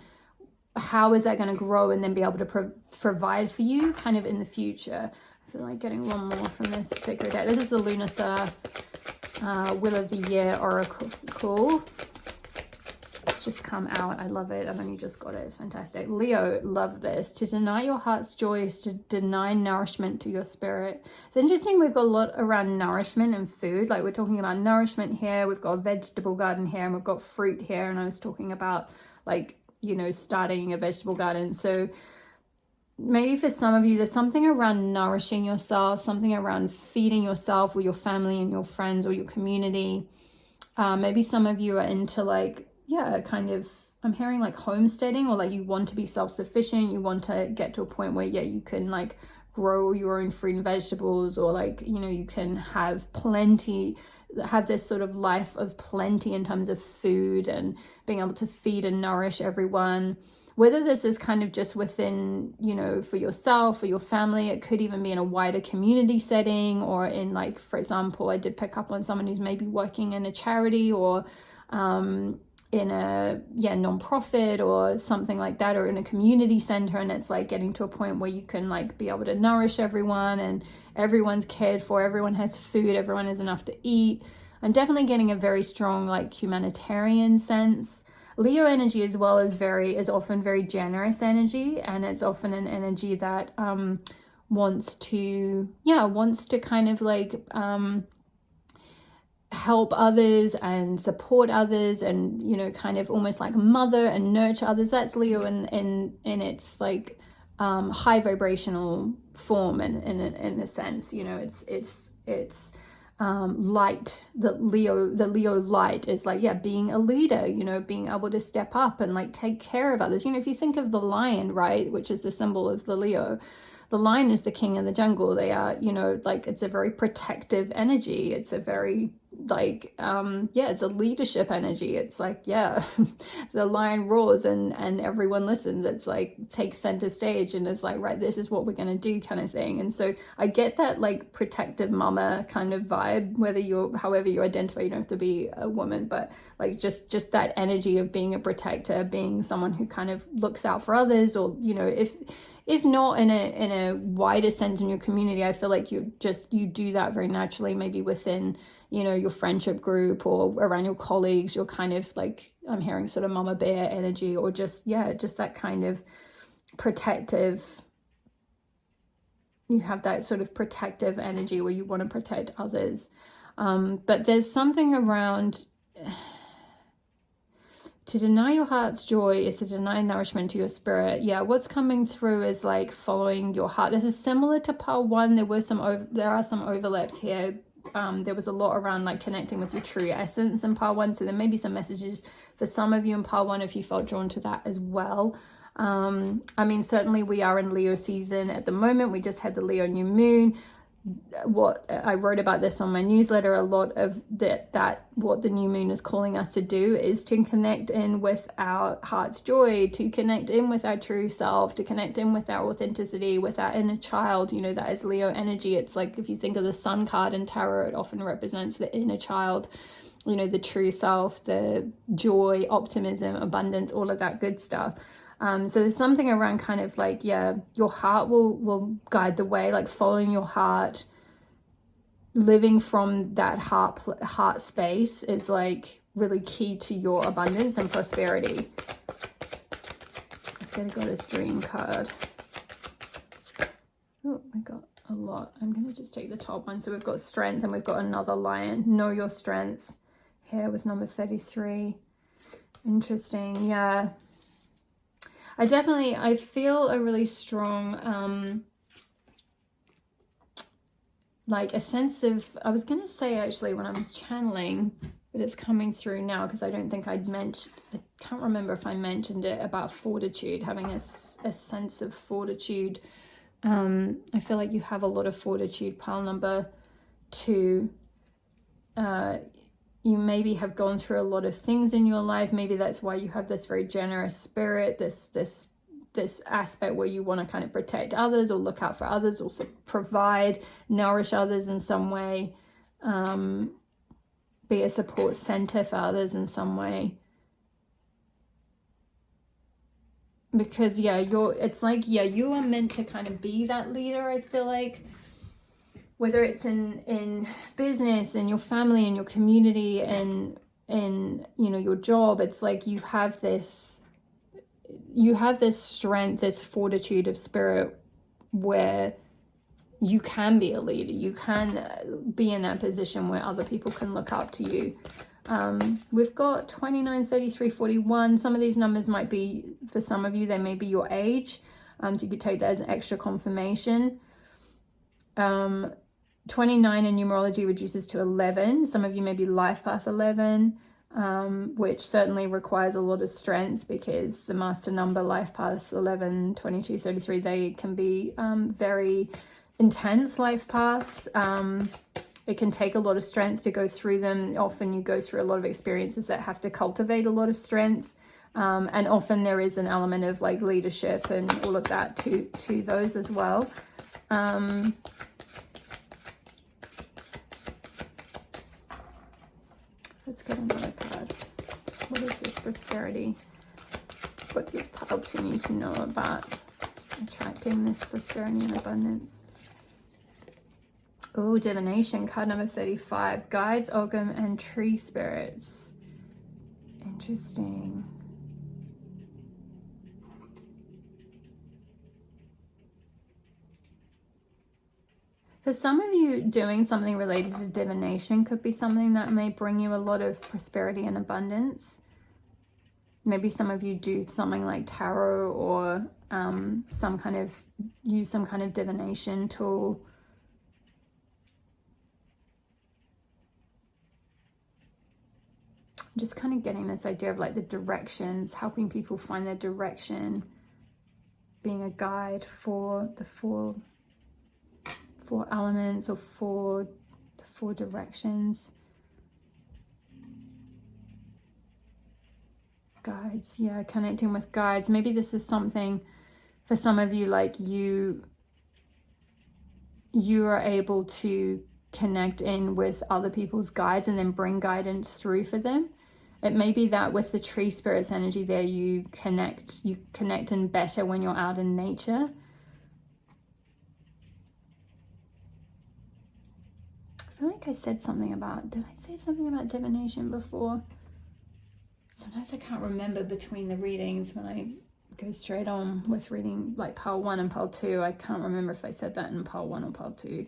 How is that going to grow and then be able to provide for you kind of in the future? I feel like getting one more from this particular deck. This is the Lunar Star Will of the Year Oracle. It's just come out. I love it. I've only just got it. It's fantastic. Leo, love this. To deny your heart's joy is to deny nourishment to your spirit. It's interesting. We've got a lot around nourishment and food. Like we're talking about nourishment here. We've got a vegetable garden here, and we've got fruit here. And I was talking about like, you know, starting a vegetable garden. So maybe for some of you, there's something around nourishing yourself, something around feeding yourself or your family and your friends or your community. Maybe some of you are into like, yeah, kind of, I'm hearing like homesteading, or like you want to be self-sufficient. You want to get to a point where, yeah, you can like grow your own fruit and vegetables, or like, you know, you can have plenty, have this sort of life of plenty in terms of food and being able to feed and nourish everyone. Whether this is kind of just within, you know, for yourself or your family, it could even be in a wider community setting, or in like, for example, I did pick up on someone who's maybe working in a charity, or in a non-profit or something like that, or in a community center, and it's like getting to a point where you can like be able to nourish everyone, and everyone's cared for, everyone has food, everyone has enough to eat. I'm definitely getting a very strong like humanitarian sense. Leo energy as well is often very generous energy, and it's often an energy that wants to kind of like help others and support others, and you know, kind of almost like mother and nurture others. That's Leo in its like high vibrational form, and in a sense, you know, it's light. The Leo light is like, yeah, being a leader, you know, being able to step up and like take care of others. You know, if you think of the lion, right, which is the symbol of the Leo, the lion is the king of the jungle. They are, you know, like, it's a very protective energy. It's a very like it's a leadership energy. It's like, yeah, the lion roars and everyone listens. It's like takes center stage and it's like, right, this is what we're gonna do, kind of thing. And so I get that like protective mama kind of vibe, whether you're, however you identify. You don't have to be a woman, but like just that energy of being a protector, being someone who kind of looks out for others, or you know, if not in a wider sense in your community, I feel like you do that very naturally, maybe within, you know, your friendship group or around your colleagues. You're kind of like, I'm hearing sort of mama bear energy, or just that kind of protective, you have that sort of protective energy where you want to protect others. But there's something around, to deny your heart's joy is to deny nourishment to your spirit. Yeah, what's coming through is like following your heart. This is similar to pile 1. There are some overlaps here. There was a lot around like connecting with your true essence in pile 1. So there may be some messages for some of you in pile 1 if you felt drawn to that as well. I mean, certainly we are in Leo season at the moment. We just had the Leo new moon. What I wrote about this on my newsletter, a lot of that what the new moon is calling us to do is to connect in with our heart's joy, to connect in with our true self, to connect in with our authenticity, with our inner child. You know, that is Leo energy. It's like, if you think of the sun card in tarot, it often represents the inner child, you know, the true self, the joy, optimism, abundance, all of that good stuff. So there's something around kind of like, yeah, your heart will guide the way, like following your heart, living from that heart space is like really key to your abundance and prosperity. Let's get a Goddess Dream card. Oh, I got a lot. I'm going to just take the top one. So we've got strength and we've got another lion. Know your strength here with number 33. Interesting. Yeah. I feel a really strong, like a sense of, I was going to say actually when I was channeling, but it's coming through now because I don't think I can't remember if I mentioned it, about fortitude, having a sense of fortitude. I feel like you have a lot of fortitude, pile number 2. You maybe have gone through a lot of things in your life. Maybe that's why you have this very generous spirit, this aspect where you want to kind of protect others or look out for others, or provide, nourish others in some way, be a support center for others in some way. Because it's like, you are meant to kind of be that leader, I feel like. Whether it's in business, in your family, in your community, and in you know, your job, it's like you have this strength, this fortitude of spirit where you can be a leader. You can be in that position where other people can look up to you. We've got 29, 33, 41. Some of these numbers might be, for some of you, they may be your age. So you could take that as an extra confirmation. 29 in numerology reduces to 11. Some of you may be life path 11, which certainly requires a lot of strength, because the master number, life paths 11, 22, 33, they can be very intense life paths. It can take a lot of strength to go through them. Often you go through a lot of experiences that have to cultivate a lot of strength. And often there is an element of like leadership and all of that to those as well. Let's get another card. What is this prosperity? What does pile 2 need to know about attracting this prosperity and abundance? Oh, divination, card number 35. Guides, Ogum, and tree spirits. Interesting. For some of you, doing something related to divination could be something that may bring you a lot of prosperity and abundance. Maybe some of you do something like tarot, or use some kind of divination tool. Just kind of getting this idea of like the directions, helping people find their direction, being a guide for the four elements, or the four directions. Guides, yeah, connecting with guides. Maybe this is something for some of you, like you are able to connect in with other people's guides and then bring guidance through for them. It may be that with the tree spirits energy there, you connect in better when you're out in nature. I feel like I said something about, did I say something about divination before? Sometimes I can't remember between the readings when I go straight on with reading like pile 1 and pile 2. I can't remember if I said that in pile 1 or pile 2.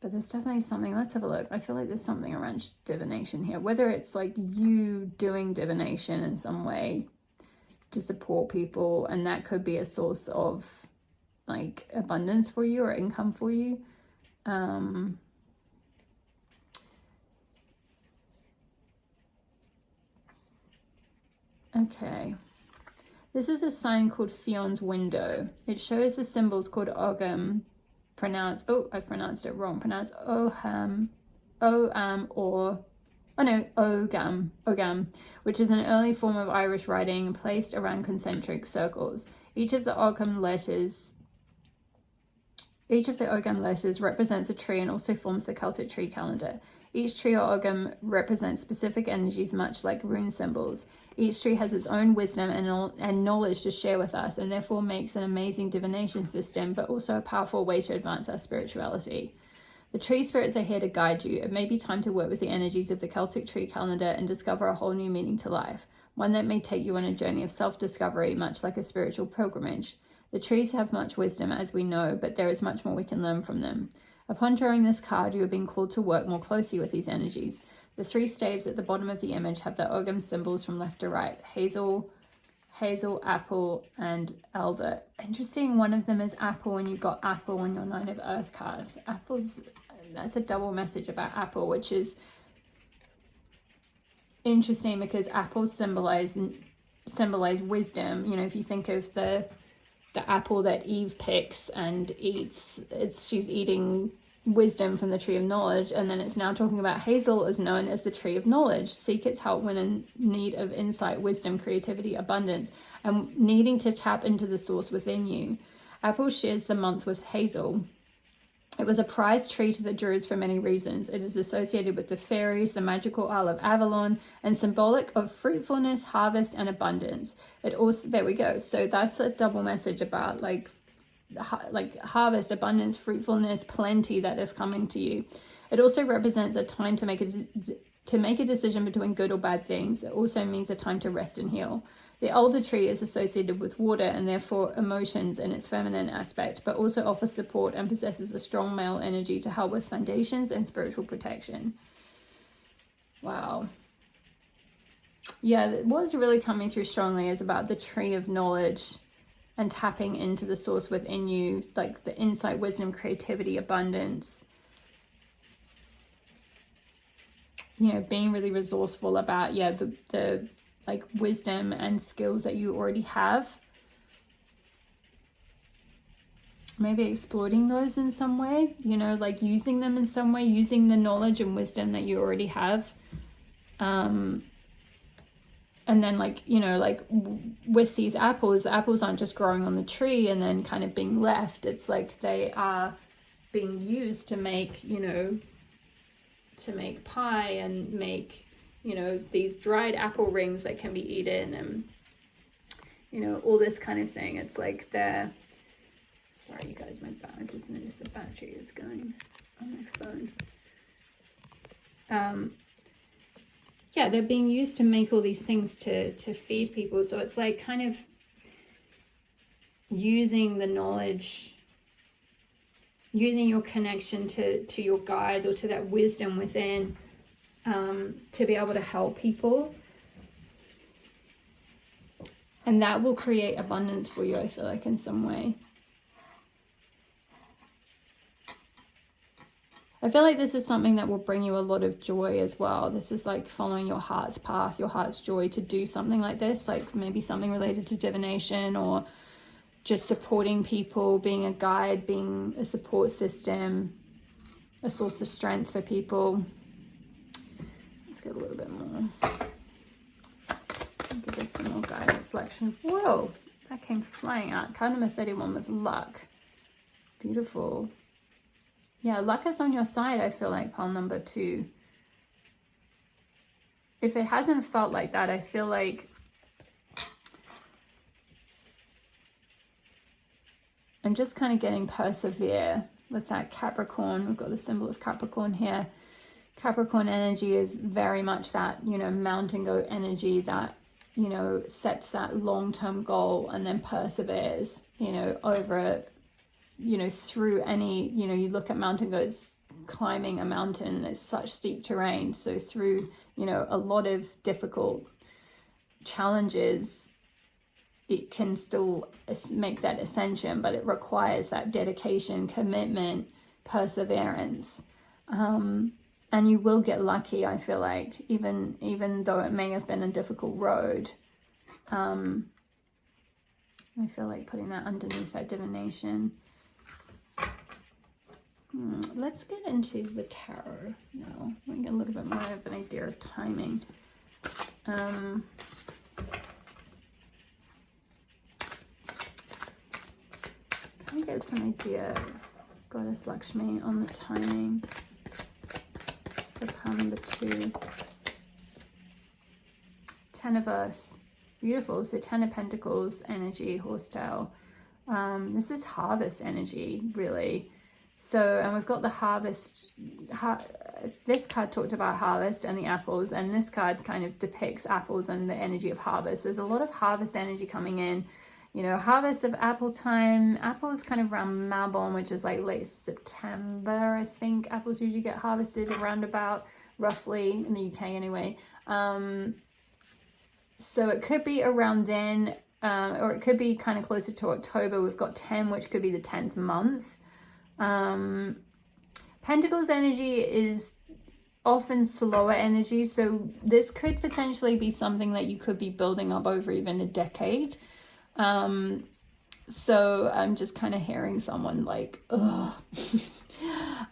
But there's definitely something. Let's have a look. I feel like there's something around divination here. Whether it's like you doing divination in some way to support people, and that could be a source of like abundance for you or income for you. Okay, this is a sign called Fion's Window. It shows the symbols called Ogam, I've pronounced it wrong, pronounced Oham, Ogam, which is an early form of Irish writing placed around concentric circles. Each of the Ogam letters represents a tree and also forms the Celtic tree calendar. Each tree or Ogam represents specific energies, much like rune symbols. Each tree has its own wisdom and knowledge to share with us, and therefore makes an amazing divination system, but also a powerful way to advance our spirituality. The tree spirits are here to guide you. It may be time to work with the energies of the Celtic tree calendar and discover a whole new meaning to life, one that may take you on a journey of self-discovery, much like a spiritual pilgrimage. The trees have much wisdom, as we know, but there is much more we can learn from them. Upon drawing this card, you are being called to work more closely with these energies. The 3 staves at the bottom of the image have the Ogam symbols from left to right: hazel, apple, and elder. Interesting, one of them is apple, and you got apple on your 9 of Earth cards. That's a double message about apple, which is interesting because apples symbolize wisdom. You know, if you think of the apple that Eve picks and eats, she's eating wisdom from the tree of knowledge. And then it's now talking about hazel is known as the tree of knowledge. Seek its help when in need of insight, wisdom, creativity, abundance, and needing to tap into the source within you. Apple shares the month with hazel. It was a prized tree to the Druids for many reasons. It is associated with the fairies, the magical Isle of Avalon, and symbolic of fruitfulness, harvest, and abundance. It also, there we go. So that's a double message about like harvest, abundance, fruitfulness, plenty that is coming to you. It also represents a time to make a decision between good or bad things. It also means a time to rest and heal. The elder tree is associated with water and therefore emotions in its feminine aspect, but also offers support and possesses a strong male energy to help with foundations and spiritual protection. Wow. Yeah, what's really coming through strongly is about the tree of knowledge and tapping into the source within you, like the insight, wisdom, creativity, abundance. You know, being really resourceful about, the like wisdom and skills that you already have. Maybe exploiting those in some way, you know, like using them in some way, using the knowledge and wisdom that you already have. And then like, you know, like with these apples, the apples aren't just growing on the tree and then kind of being left. It's like they are being used to make, you know, to make pie and make, you know, these dried apple rings that can be eaten and, you know, all this kind of thing. It's like they're, sorry you guys, I just noticed the battery is going on my phone. Yeah, they're being used to make all these things to feed people. So it's like kind of using the knowledge using your connection to your guides or to that wisdom within, to be able to help people. And that will create abundance for you, I feel like, in some way. I feel like this is something that will bring you a lot of joy as well. This is like following your heart's path, your heart's joy, to do something like this, like maybe something related to divination, or just supporting people, being a guide, being a support system, a source of strength for people. Let's get a little bit more. I'll give us some more guidance, Lakshmi. Whoa, that came flying out. Card number 31 was luck. Beautiful. Yeah, luck is on your side, I feel like, pile number 2. If it hasn't felt like that, I feel like I'm just kind of getting persevere with that Capricorn. We've got the symbol of Capricorn here. Capricorn energy is very much that, you know, mountain goat energy that, you know, sets that long-term goal and then perseveres, you know, over, you know, through any, you know, you look at mountain goats climbing a mountain, it's such steep terrain. So through, you know, a lot of difficult challenges, it can still make that ascension, but it requires that dedication, commitment, perseverance. And you will get lucky, I feel like, even though it may have been a difficult road. I feel like putting that underneath that divination. Let's get into the tarot now. We can get a little bit more of an idea of timing. Can I get some idea, Goddess Lakshmi, on the timing for pile number 2? 10 of Earth. Beautiful. So 10 of Pentacles energy, horsetail. This is harvest energy, really. So, and we've got the harvest. This card talked about harvest and the apples, and this card kind of depicts apples and the energy of harvest. There's a lot of harvest energy coming in. You know, harvest of apple time. Apples kind of around Mabon, which is like late September, I think. Apples usually get harvested around about, roughly, in the UK anyway. So it could be around then, or it could be kind of closer to October. We've got 10, which could be the 10th month. Pentacles energy is often slower energy, so this could potentially be something that you could be building up over even a decade. So I'm just kind of hearing someone like, ugh.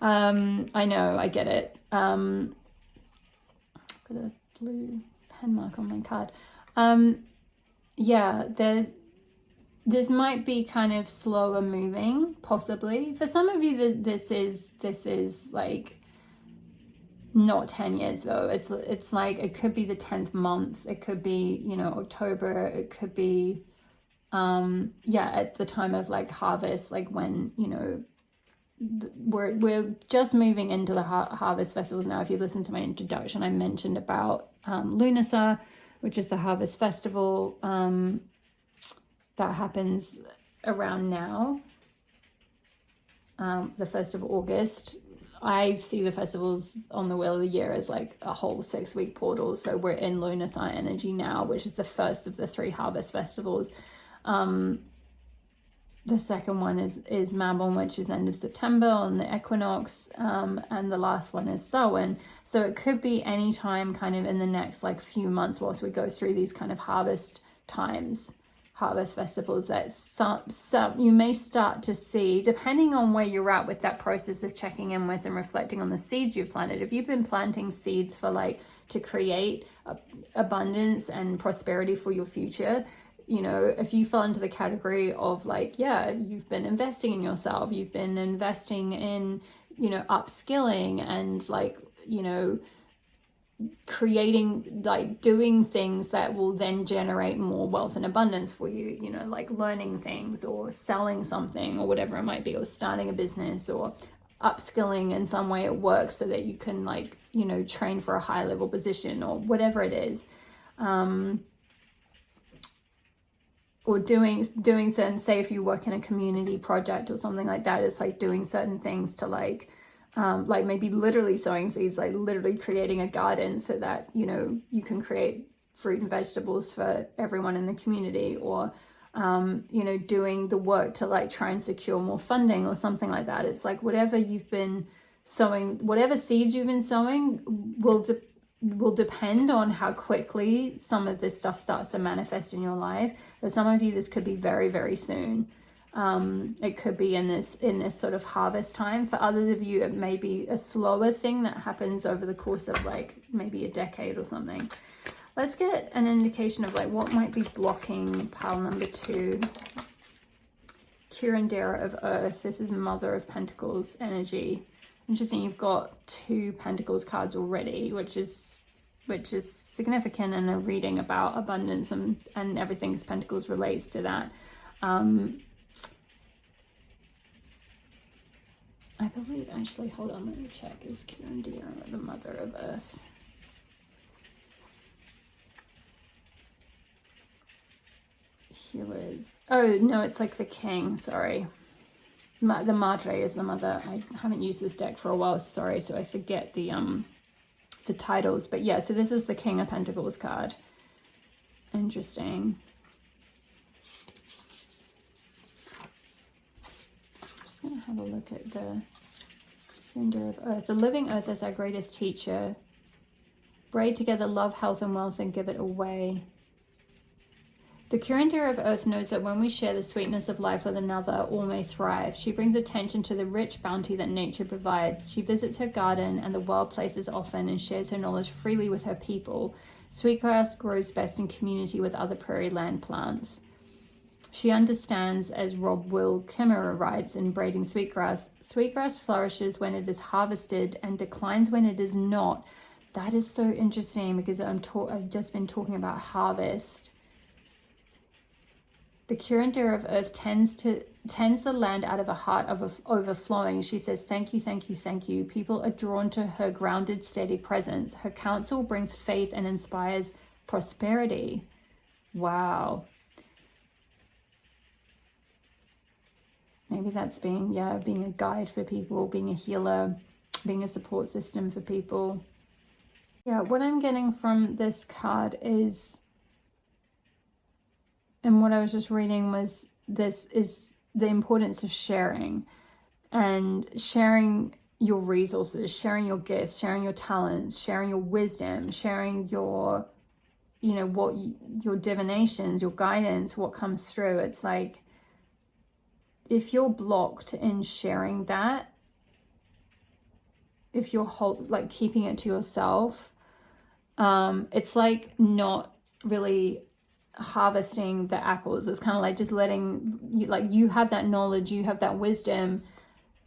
I know, I get it. Got a blue pen mark on my card. Yeah, this might be kind of slower moving, possibly. For some of you, this is like not 10 years though. It's like, it could be the 10th month. It could be, you know, October. It could be, yeah, at the time of like harvest, like when, you know, we're just moving into the harvest festivals now. If you listen to my introduction, I mentioned about Lunasa, which is the harvest festival that happens around now, the 1st of August. I see the festivals on the Wheel of the Year as like a whole 6-week portal. So we're in lunar sign energy now, which is the first of the 3 harvest festivals. The second one is Mabon, which is end of September on the equinox, and the last one is Samhain. So it could be any time kind of in the next like few months whilst we go through these kind of harvest times, harvest festivals, that some you may start to see, depending on where you're at with that process of checking in with and reflecting on the seeds you've planted. If you've been planting seeds for like to create abundance and prosperity for your future, you know, if you fall into the category of like, yeah, you've been investing in yourself, you've been investing in, you know, upskilling and like, you know, creating, like doing things that will then generate more wealth and abundance for you, you know, like learning things or selling something or whatever it might be, or starting a business or upskilling in some way at work so that you can like, you know, train for a high level position or whatever it is. or doing certain, say if you work in a community project or something like that, it's like doing certain things to like maybe literally sowing seeds, like literally creating a garden so that, you know, you can create fruit and vegetables for everyone in the community, or you know, doing the work to like try and secure more funding or something like that. It's like whatever you've been sowing, whatever seeds you've been sowing will depend on how quickly some of this stuff starts to manifest in your life. For some of you, this could be very, very soon. It could be in this sort of harvest time. For others of you, it may be a slower thing that happens over the course of like maybe a decade or something. Let's get an indication of like what might be blocking pile number 2. Curandera of Earth. This is Mother of Pentacles energy. Interesting, you've got 2 Pentacles cards already, which is significant in a reading about abundance and everything Pentacles relates to that. I believe, actually, hold on, let me check. Is Curandera the Mother of Earth? Healers. Oh, no, it's like the king, sorry. The Madre is the mother. I haven't used this deck for a while, sorry, so I forget the titles. But yeah, so this is the King of Pentacles card. Interesting. I'm just going to have a look at the Finder of Earth. The living earth is our greatest teacher. Braid together love, health, and wealth and give it away. The Curandera of Earth knows that when we share the sweetness of life with another, all may thrive. She brings attention to the rich bounty that nature provides. She visits her garden and the wild places often and shares her knowledge freely with her people. Sweetgrass grows best in community with other prairie land plants. She understands, as Rob Will Kimmerer writes in Braiding Sweetgrass, sweetgrass flourishes when it is harvested and declines when it is not. That is so interesting because I've just been talking about harvest. The Curandera of Earth tends the land out of a heart of overflowing. She says, thank you, thank you, thank you. People are drawn to her grounded, steady presence. Her counsel brings faith and inspires prosperity. Wow. Maybe that's being a guide for people, being a healer, being a support system for people. Yeah, what I'm getting from this card is, and what I was just reading was, this is the importance of sharing, and sharing your resources, sharing your gifts, sharing your talents, sharing your wisdom, sharing your, you know, your divinations, your guidance, what comes through. It's like, if you're blocked in sharing that, if you're like keeping it to yourself, it's like not really harvesting the apples. It's kind of like just letting you, like, you have that knowledge, you have that wisdom,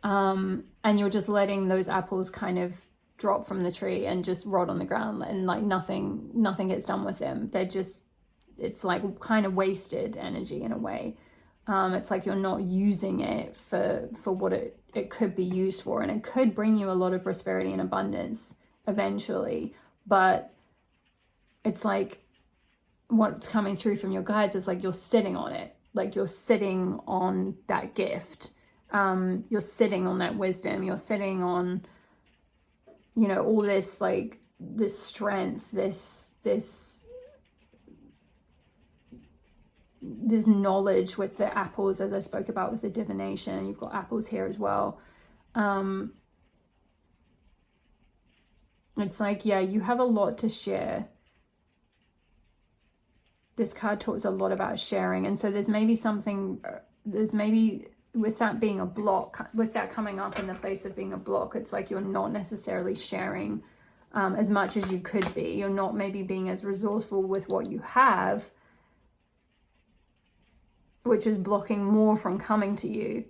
and you're just letting those apples kind of drop from the tree and just rot on the ground, and like nothing gets done with them. They're just, it's like kind of wasted energy in a way. It's like you're not using it for what it could be used for, and it could bring you a lot of prosperity and abundance eventually, but it's like what's coming through from your guides is like you're sitting on it, like you're sitting on that gift, you're sitting on that wisdom, you're sitting on, you know, all this, like this strength, this knowledge with the apples, as I spoke about with the divination. You've got apples here as well. It's like, yeah, you have a lot to share. This card talks a lot about sharing, and so there's maybe with that being a block, with that coming up in the place of being a block, it's like you're not necessarily sharing as much as you could be. You're not maybe being as resourceful with what you have, which is blocking more from coming to you.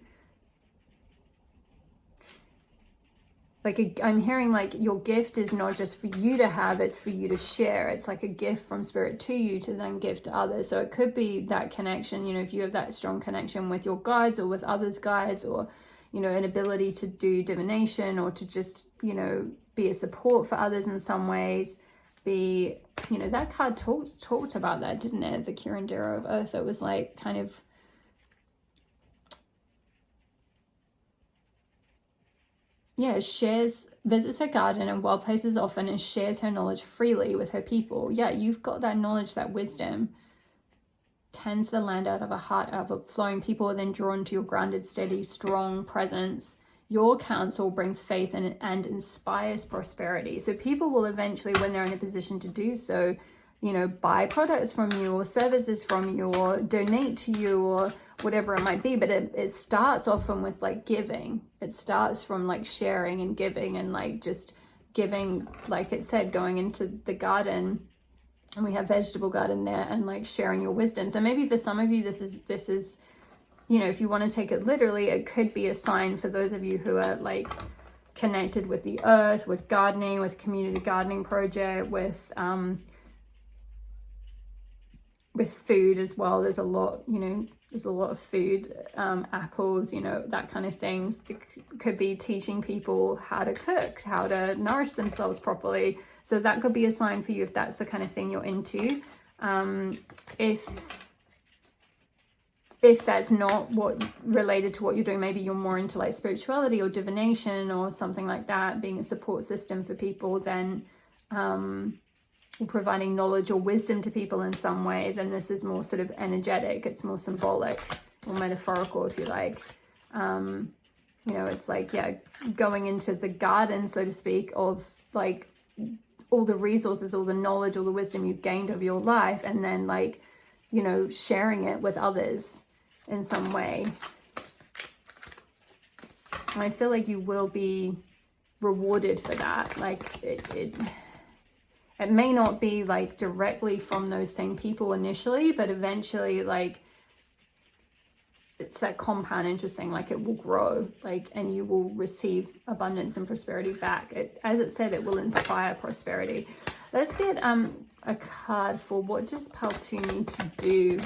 Like, I'm hearing like your gift is not just for you to have, it's for you to share. It's like a gift from spirit to you to then give to others. So it could be that connection, you know, if you have that strong connection with your guides or with others' guides, or, you know, an ability to do divination, or to just, you know, be a support for others in some ways. be, you know, that card talked about that, didn't it? The curandero of earth. It was like kind of, yeah, visits her garden and wild places often and shares her knowledge freely with her people. Yeah, you've got that knowledge, that wisdom. Tends the land out of a heart overflowing. People are then drawn to your grounded, steady, strong presence. Your counsel brings faith and inspires prosperity. So people will eventually, when they're in a position to do so, you know, buy products from you or services from you or donate to you or whatever it might be. But it starts often with like giving. It starts from like sharing and giving and like just giving, like it said, going into the garden. And we have vegetable garden there and like sharing your wisdom. So maybe for some of you, this is, you know, if you want to take it literally, it could be a sign for those of you who are like connected with the earth, with gardening, with community gardening project, with food as well. There's a lot, you know, there's a lot of food, apples, you know, that kind of things. It could be teaching people how to cook, how to nourish themselves properly. So that could be a sign for you if that's the kind of thing you're into. If that's not what related to what you're doing, maybe you're more into like spirituality or divination or something like that, being a support system for people, then or providing knowledge or wisdom to people in some way, then this is more sort of energetic. It's more symbolic or metaphorical, if you like. You know, it's like, yeah, going into the garden, so to speak, of like all the resources, all the knowledge, all the wisdom you've gained of your life, and then like, you know, sharing it with others in some way. And I feel like you will be rewarded for that. Like it may not be like directly from those same people initially, but eventually like it's that compound interest thing, like it will grow, like, and you will receive abundance and prosperity back. As it said, it will inspire prosperity. Let's get a card for what does Pal 2 need to do?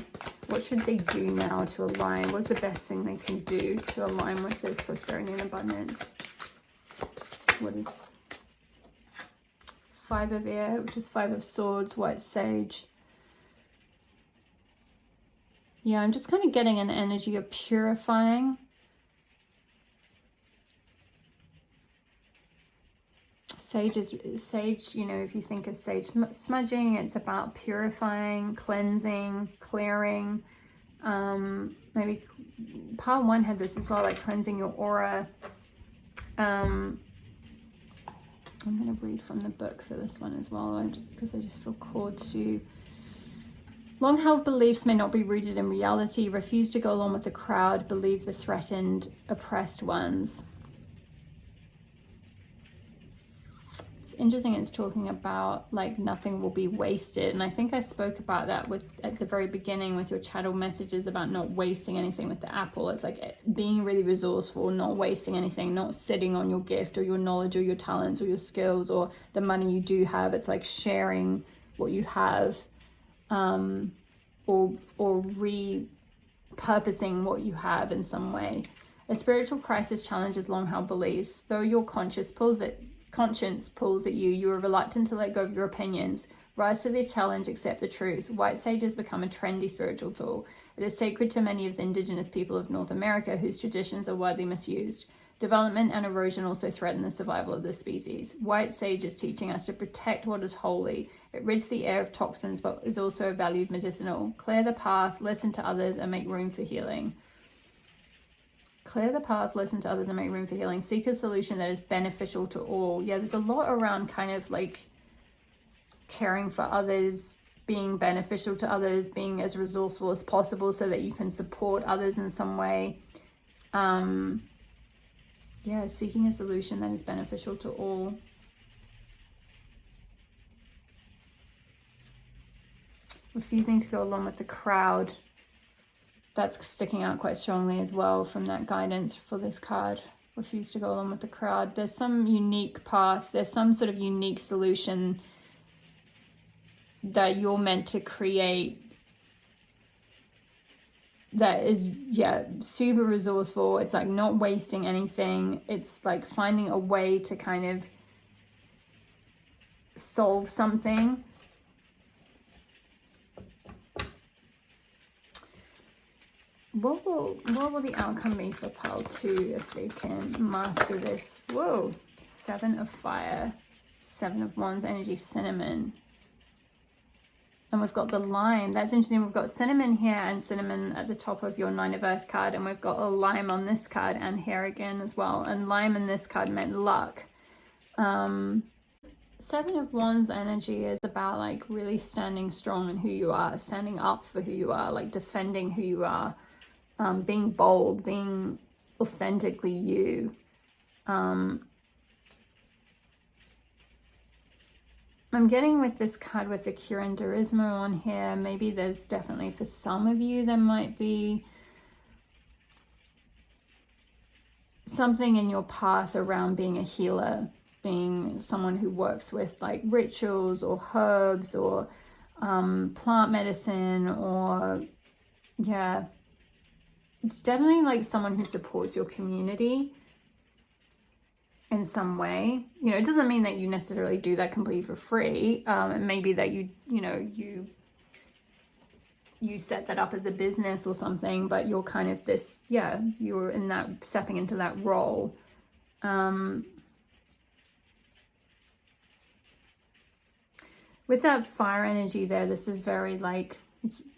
What should they do now to align? What's the best thing they can do to align with this prosperity and abundance? What is 5 of Air, which is 5 of Swords, White Sage. Yeah, I'm just kind of getting an energy of purifying. Sage, you know, if you think of sage smudging, it's about purifying, cleansing, clearing. Maybe Pile 1 had this as well, like cleansing your aura. I'm going to read from the book for this one as well, because I just feel called to. Long-held beliefs may not be rooted in reality. Refuse to go along with the crowd. Believe the threatened, oppressed ones. It's interesting. It's talking about like nothing will be wasted. And I think I spoke about that at the very beginning with your channel messages about not wasting anything with the apple. It's like being really resourceful, not wasting anything, not sitting on your gift or your knowledge or your talents or your skills or the money you do have. It's like sharing what you have. Or repurposing what you have in some way. A spiritual crisis challenges long-held beliefs. Though your conscience pulls at you, you are reluctant to let go of your opinions. Rise to the challenge, accept the truth. White sage has become a trendy spiritual tool. It is sacred to many of the indigenous people of North America, whose traditions are widely misused. Development and erosion also threaten the survival of this species. White sage is teaching us to protect what is holy. It rids the air of toxins, but is also valued medicinal. Clear the path, listen to others, and make room for healing. Clear the path, listen to others, and make room for healing. Seek a solution that is beneficial to all. Yeah, there's a lot around kind of like caring for others, being beneficial to others, being as resourceful as possible so that you can support others in some way. Yeah, seeking a solution that is beneficial to all. Refusing to go along with the crowd. That's sticking out quite strongly as well from that guidance for this card. Refuse to go along with the crowd. There's some unique path. There's some sort of unique solution that you're meant to create that is, yeah, super resourceful. It's like not wasting anything. It's like finding a way to kind of solve something. What will the outcome be for pile 2 if they can master this? Whoa, 7 of fire, 7 of wands energy, cinnamon. And we've got the lime. That's interesting. We've got cinnamon here and cinnamon at the top of your 9 of earth card. And we've got a lime on this card and here again as well. And lime in this card meant luck. 7 of wands energy is about like really standing strong in who you are, standing up for who you are, like defending who you are, being bold, being authentically you. I'm getting with this card with the curanderismo on here. Maybe there's definitely, for some of you, there might be something in your path around being a healer, being someone who works with like rituals or herbs or plant medicine, or yeah, it's definitely like someone who supports your community in some way. You know, it doesn't mean that you necessarily do that completely for free. It may be that you set that up as a business or something, but you're kind of this, yeah, you're in that, stepping into that role. With that fire energy there, this is very like,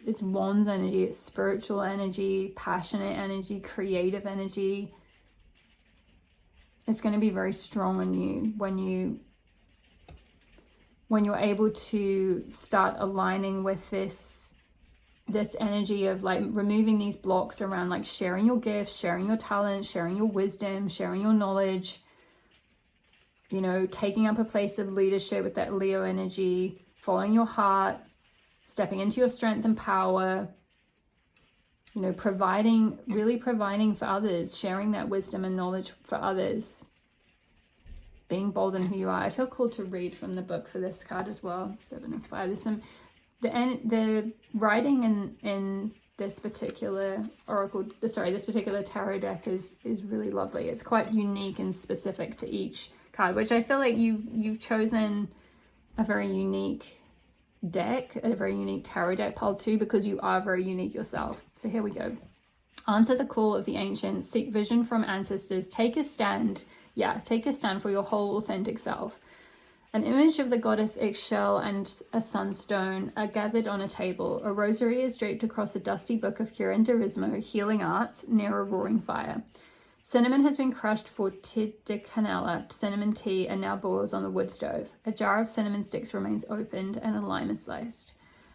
it's wands energy, it's spiritual energy, passionate energy, creative energy. It's going to be very strong on you when you're able to start aligning with this energy of like removing these blocks around like sharing your gifts, sharing your talents, sharing your wisdom, sharing your knowledge, you know, taking up a place of leadership with that Leo energy, following your heart, stepping into your strength and power, you know, really providing for others, sharing that wisdom and knowledge for others, being bold in who you are. I feel called to read from the book for this card as well. 7 of 5. There's some, the writing in this particular this particular tarot deck is really lovely. It's quite unique and specific to each card, which I feel like you've chosen a very unique deck, a very unique tarot deck, pile 2, because you are very unique yourself. So here we go. Answer the call of the ancients, seek vision from ancestors, take a stand. Yeah, take a stand for your whole authentic self. An image of the goddess eggshell and a sunstone are gathered on a table. A rosary is draped across a dusty book of curanderismo, healing arts, near a roaring fire. Cinnamon has been crushed for tea de canela, cinnamon tea, and now boils on the wood stove. A jar of cinnamon sticks remains opened and a lime is sliced.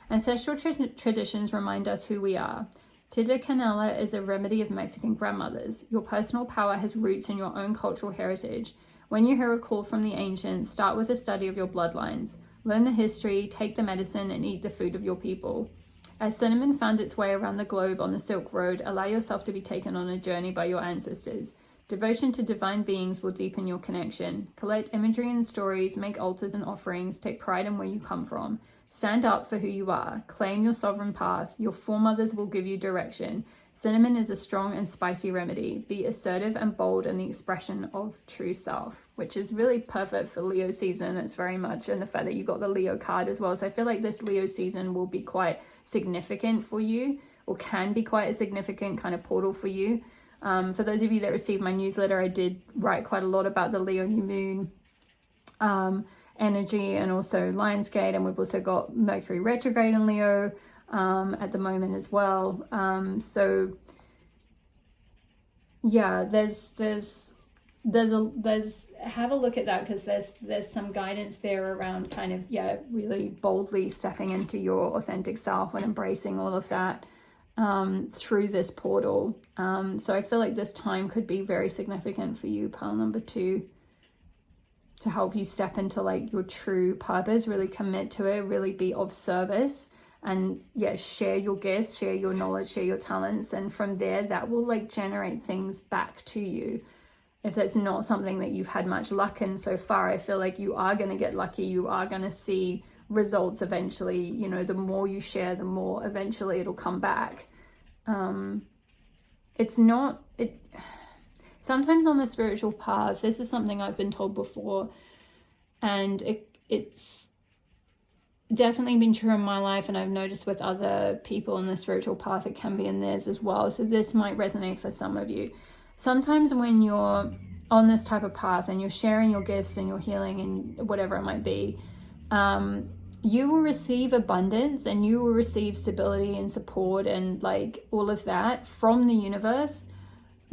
Ancestral traditions remind us who we are. Tea de canela is a remedy of Mexican grandmothers. Your personal power has roots in your own cultural heritage. When you hear a call from the ancients, start with a study of your bloodlines. Learn the history, take the medicine, and eat the food of your people. As cinnamon found its way around the globe on the Silk Road, allow yourself to be taken on a journey by your ancestors. Devotion to divine beings will deepen your connection. Collect imagery and stories, make altars and offerings, take pride in where you come from. Stand up for who you are. Claim your sovereign path. Your foremothers will give you direction. Cinnamon is a strong and spicy remedy. Be assertive and bold in the expression of true self, which is really perfect for Leo season. It's very much, and the fact that you got the Leo card as well. So I feel like this Leo season will be quite significant for you, or can be quite a significant kind of portal for you. For those of you that received my newsletter, I did write quite a lot about the Leo new moon energy, and also Lionsgate, and we've also got Mercury retrograde in Leo at the moment as well. So yeah, there's have a look at that, because there's some guidance there around kind of, yeah, really boldly stepping into your authentic self and embracing all of that through this portal. So I feel like this time could be very significant for you, pile number 2, to help you step into like your true purpose, really commit to it, really be of service, and yeah, share your gifts, share your knowledge, share your talents, and from there that will like generate things back to you. If that's not something that you've had much luck in so far, I feel like you are going to get lucky. You are going to see results eventually. You know, the more you share, the more eventually it'll come back. Sometimes on the spiritual path, this is something I've been told before, and it's definitely been true in my life, and I've noticed with other people in the spiritual path it can be in theirs as well. So this might resonate for some of you. Sometimes when you're on this type of path and you're sharing your gifts and your healing and whatever it might be, you will receive abundance and you will receive stability and support and like all of that from the universe.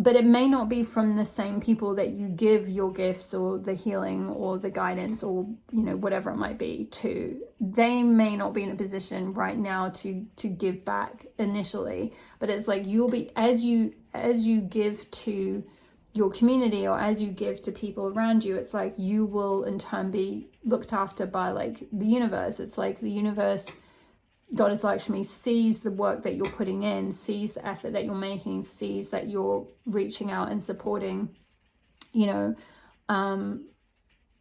But it may not be from the same people that you give your gifts or the healing or the guidance or, you know, whatever it might be to. They may not be in a position right now to give back initially. But it's like you'll be, as you give to your community or as you give to people around you, it's like you will in turn be looked after by like the universe. It's like the universe, Goddess Lakshmi, sees the work that you're putting in, sees the effort that you're making, sees that you're reaching out and supporting, you know,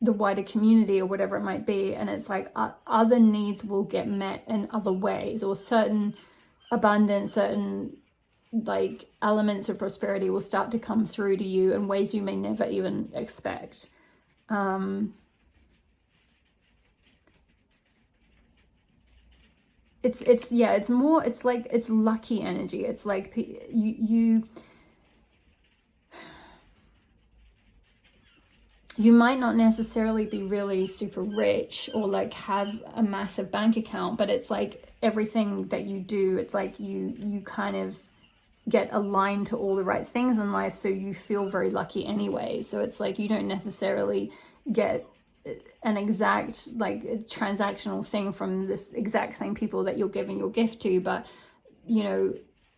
the wider community or whatever it might be. And it's like other needs will get met in other ways, or certain abundance, certain like elements of prosperity will start to come through to you in ways you may never even expect. It's more, it's like, it's lucky energy. It's like you might not necessarily be really super rich or like have a massive bank account, but it's like everything that you do, it's like you kind of get aligned to all the right things in life, so you feel very lucky anyway. So it's like you don't necessarily get an exact like transactional thing from this exact same people that you're giving your gift to, but you know,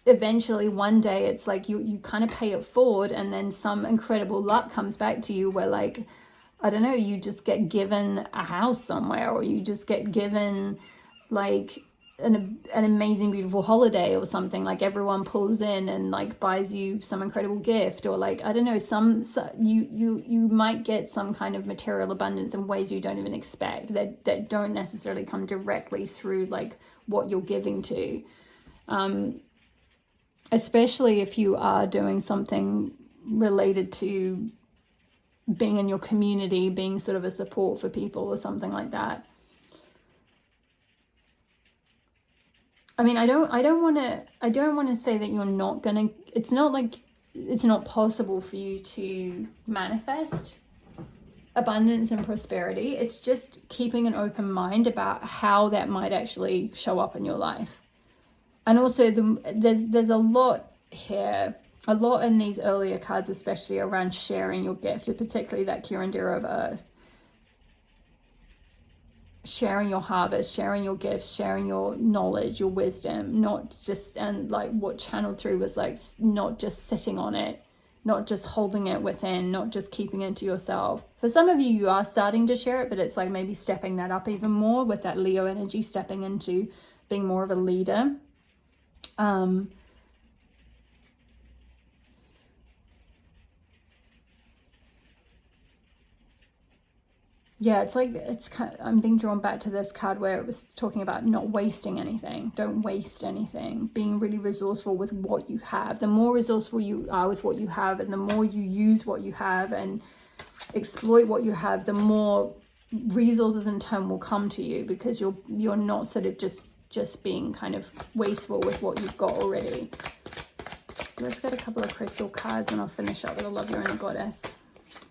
eventually one day it's like you kind of pay it forward, and then some incredible luck comes back to you where like, I don't know, you just get given a house somewhere, or you just get given like an amazing beautiful holiday or something. Like everyone pulls in and like buys you some incredible gift, or like, I don't know, you might get some kind of material abundance in ways you don't even expect, that don't necessarily come directly through like what you're giving to, especially if you are doing something related to being in your community, being sort of a support for people or something like that. I mean, I don't want to say that you're not gonna, it's not like it's not possible for you to manifest abundance and prosperity. It's just keeping an open mind about how that might actually show up in your life. And also there's a lot here, a lot in these earlier cards, especially around sharing your gift, particularly that Kirandira of Earth. Sharing your harvest, sharing your gifts, sharing your knowledge, your wisdom, not just, and like what channeled through was like not just sitting on it, not just holding it within, not just keeping it to yourself. For some of you, you are starting to share it, but it's like maybe stepping that up even more with that Leo energy, stepping into being more of a leader. Yeah, it's like, it's kind of, I'm being drawn back to this card where it was talking about not wasting anything. Don't waste anything. Being really resourceful with what you have. The more resourceful you are with what you have, and the more you use what you have and exploit what you have, the more resources in turn will come to you, because you're not sort of just being kind of wasteful with what you've got already. Let's get a couple of crystal cards and I'll finish up with a Love Your Inner Goddess.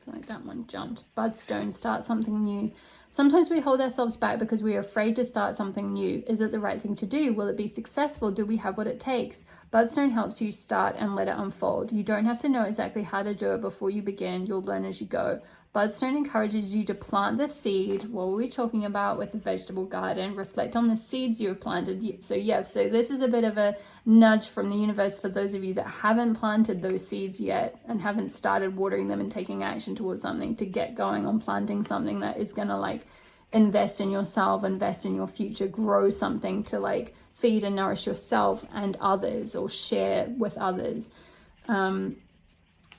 Like that one jumped. Budstone, start something new. Sometimes we hold ourselves back because we are afraid to start something new. Is it the right thing to do? Will it be successful? Do we have what it takes? Budstone helps you start and let it unfold. You don't have to know exactly how to do it before you begin. You'll learn as you go. Budstone encourages you to plant the seed. What were we talking about with the vegetable garden? Reflect on the seeds you have planted. So this is a bit of a nudge from the universe for those of you that haven't planted those seeds yet and haven't started watering them and taking action towards something, to get going on planting something that is going to like invest in yourself, invest in your future, grow something to like feed and nourish yourself and others, or share with others.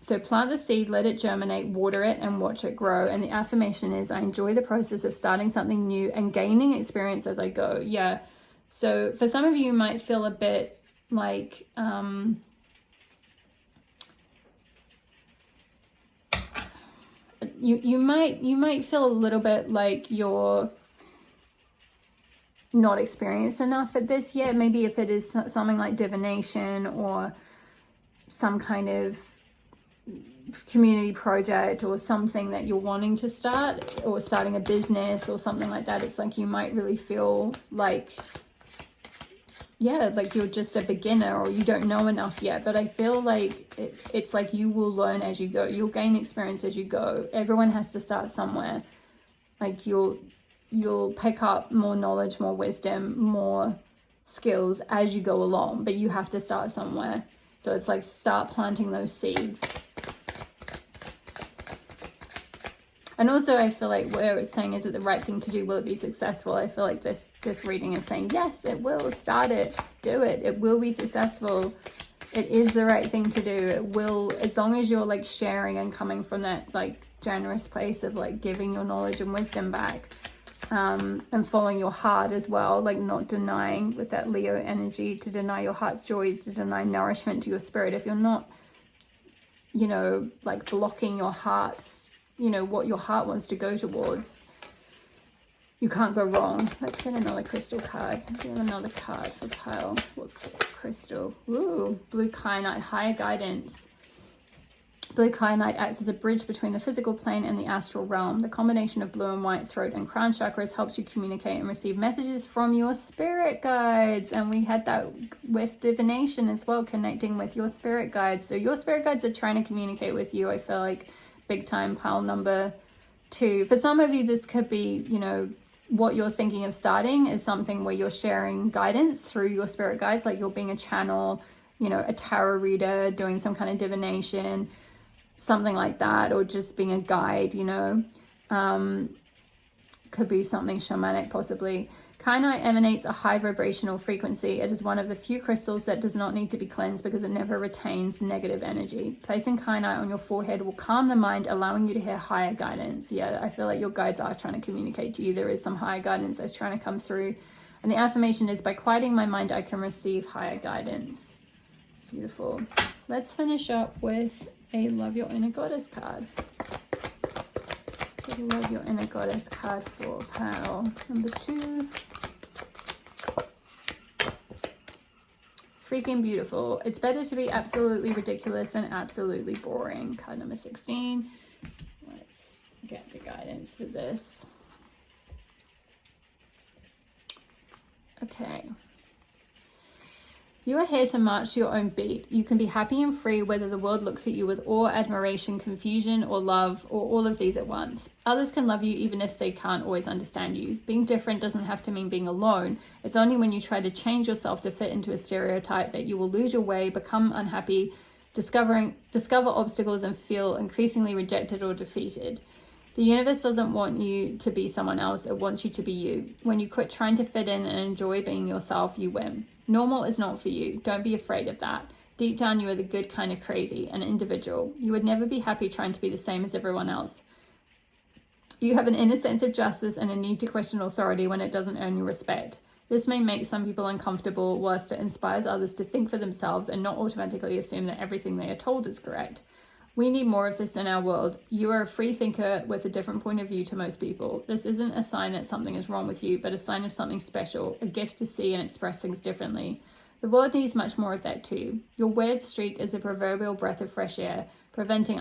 So plant the seed, let it germinate, water it, and watch it grow. And the affirmation is, I enjoy the process of starting something new and gaining experience as I go. Yeah. So for some of you, you might feel a bit like, you might feel a little bit like you're not experienced enough at this yet. Maybe if it is something like divination or some kind of community project or something that you're wanting to start, or starting a business or something like that, it's like you might really feel like, yeah, like you're just a beginner or you don't know enough yet. But I feel like it's like you will learn as you go. You'll gain experience as you go. Everyone has to start somewhere. Like you'll pick up more knowledge, more wisdom, more skills as you go along, but you have to start somewhere. So it's like start planting those seeds. And also I feel like where it's saying, is it the right thing to do? Will it be successful? I feel like this reading is saying, yes, it will. Start it. Do it. It will be successful. It is the right thing to do. It will, as long as you're like sharing and coming from that like generous place of like giving your knowledge and wisdom back, and following your heart as well, like not denying with that Leo energy, to deny your heart's joys, to deny nourishment to your spirit. If you're not, you know, like blocking your heart's, you know, what your heart wants to go towards, you can't go wrong. Let's get another crystal card. Let's get another card for Kyle. What crystal? Ooh, blue kyanite, higher guidance. Blue kyanite acts as a bridge between the physical plane and the astral realm. The combination of blue and white throat and crown chakras helps you communicate and receive messages from your spirit guides. And we had that with divination as well, connecting with your spirit guides. So your spirit guides are trying to communicate with you, I feel like, big time. Pile number 2. For some of you, this could be, you know, what you're thinking of starting is something where you're sharing guidance through your spirit guides, like you're being a channel, you know, a tarot reader, doing some kind of divination, something like that, or just being a guide, you know. Could be something shamanic possibly. Kyanite emanates a high vibrational frequency. It is one of the few crystals that does not need to be cleansed because it never retains negative energy. Placing kyanite on your forehead will calm the mind, allowing you to hear higher guidance. Yeah, I feel like your guides are trying to communicate to you. There is some higher guidance that's trying to come through. And the affirmation is, by quieting my mind, I can receive higher guidance. Beautiful. Let's finish up with a Love Your Inner Goddess card. Love Your Inner Goddess card for pile number 2. Freaking beautiful. It's better to be absolutely ridiculous than absolutely boring. Card number 16. Let's get the guidance for this. Okay. You are here to march to your own beat. You can be happy and free whether the world looks at you with awe, admiration, confusion, or love, or all of these at once. Others can love you even if they can't always understand you. Being different doesn't have to mean being alone. It's only when you try to change yourself to fit into a stereotype that you will lose your way, become unhappy, discover obstacles, and feel increasingly rejected or defeated. The universe doesn't want you to be someone else. It wants you to be you. When you quit trying to fit in and enjoy being yourself, you win. Normal is not for you. Don't be afraid of that. Deep down, you are the good kind of crazy, an individual. You would never be happy trying to be the same as everyone else. You have an inner sense of justice and a need to question authority when it doesn't earn your respect. This may make some people uncomfortable, whilst it inspires others to think for themselves and not automatically assume that everything they are told is correct. We need more of this in our world. You are a free thinker with a different point of view to most people. This isn't a sign that something is wrong with you, but a sign of something special, a gift to see and express things differently. The world needs much more of that too. Your weird streak is a proverbial breath of fresh air, preventing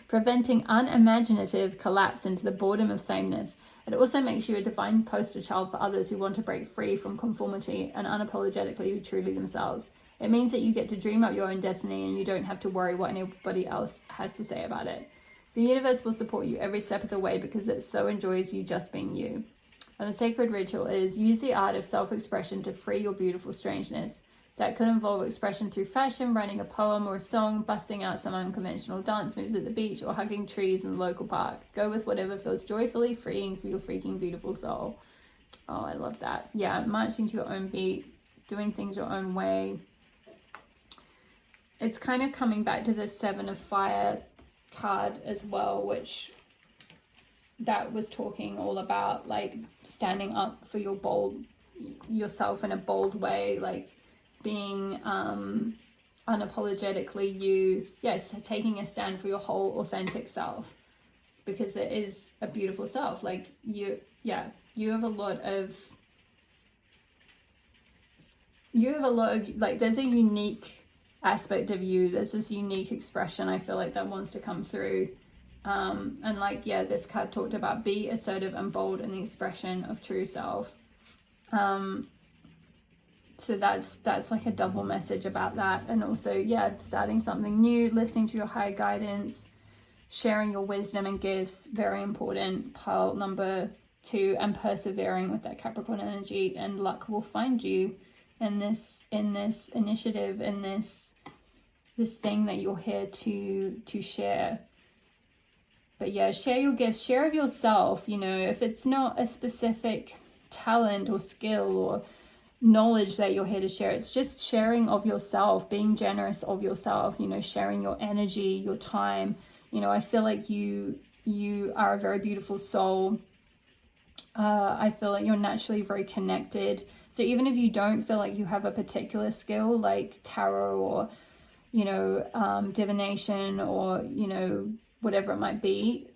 preventing unimaginative collapse into the boredom of sameness. It also makes you a divine poster child for others who want to break free from conformity and unapologetically be truly themselves. It means that you get to dream up your own destiny and you don't have to worry what anybody else has to say about it. The universe will support you every step of the way because it so enjoys you just being you. And the sacred ritual is, use the art of self-expression to free your beautiful strangeness. That could involve expression through fashion, writing a poem or a song, busting out some unconventional dance moves at the beach, or hugging trees in the local park. Go with whatever feels joyfully freeing for your freaking beautiful soul. Oh, I love that. Yeah, marching to your own beat, doing things your own way. It's kind of coming back to the 7 of Fire card as well, which that was talking all about like standing up for yourself in a bold way, like being unapologetically you. Yes, taking a stand for your whole authentic self. because it is a beautiful self. Like you have a lot of like, there's a unique aspect of you, there's this unique expression I feel like that wants to come through. And like, yeah, this card talked about be assertive and bold in the expression of true self. So that's like a double message about that. And also, yeah, starting something new, listening to your higher guidance, sharing your wisdom and gifts, very important. Pile number 2, and persevering with that Capricorn energy, and luck will find you in this initiative, in this thing that you're here to share. But yeah, share your gifts, share of yourself. You know, if it's not a specific talent or skill or knowledge that you're here to share, it's just sharing of yourself, being generous of yourself, you know, sharing your energy, your time. You know, I feel like you are a very beautiful soul. I feel like you're naturally very connected. So even if you don't feel like you have a particular skill like tarot or, you know, divination or, you know, whatever it might be,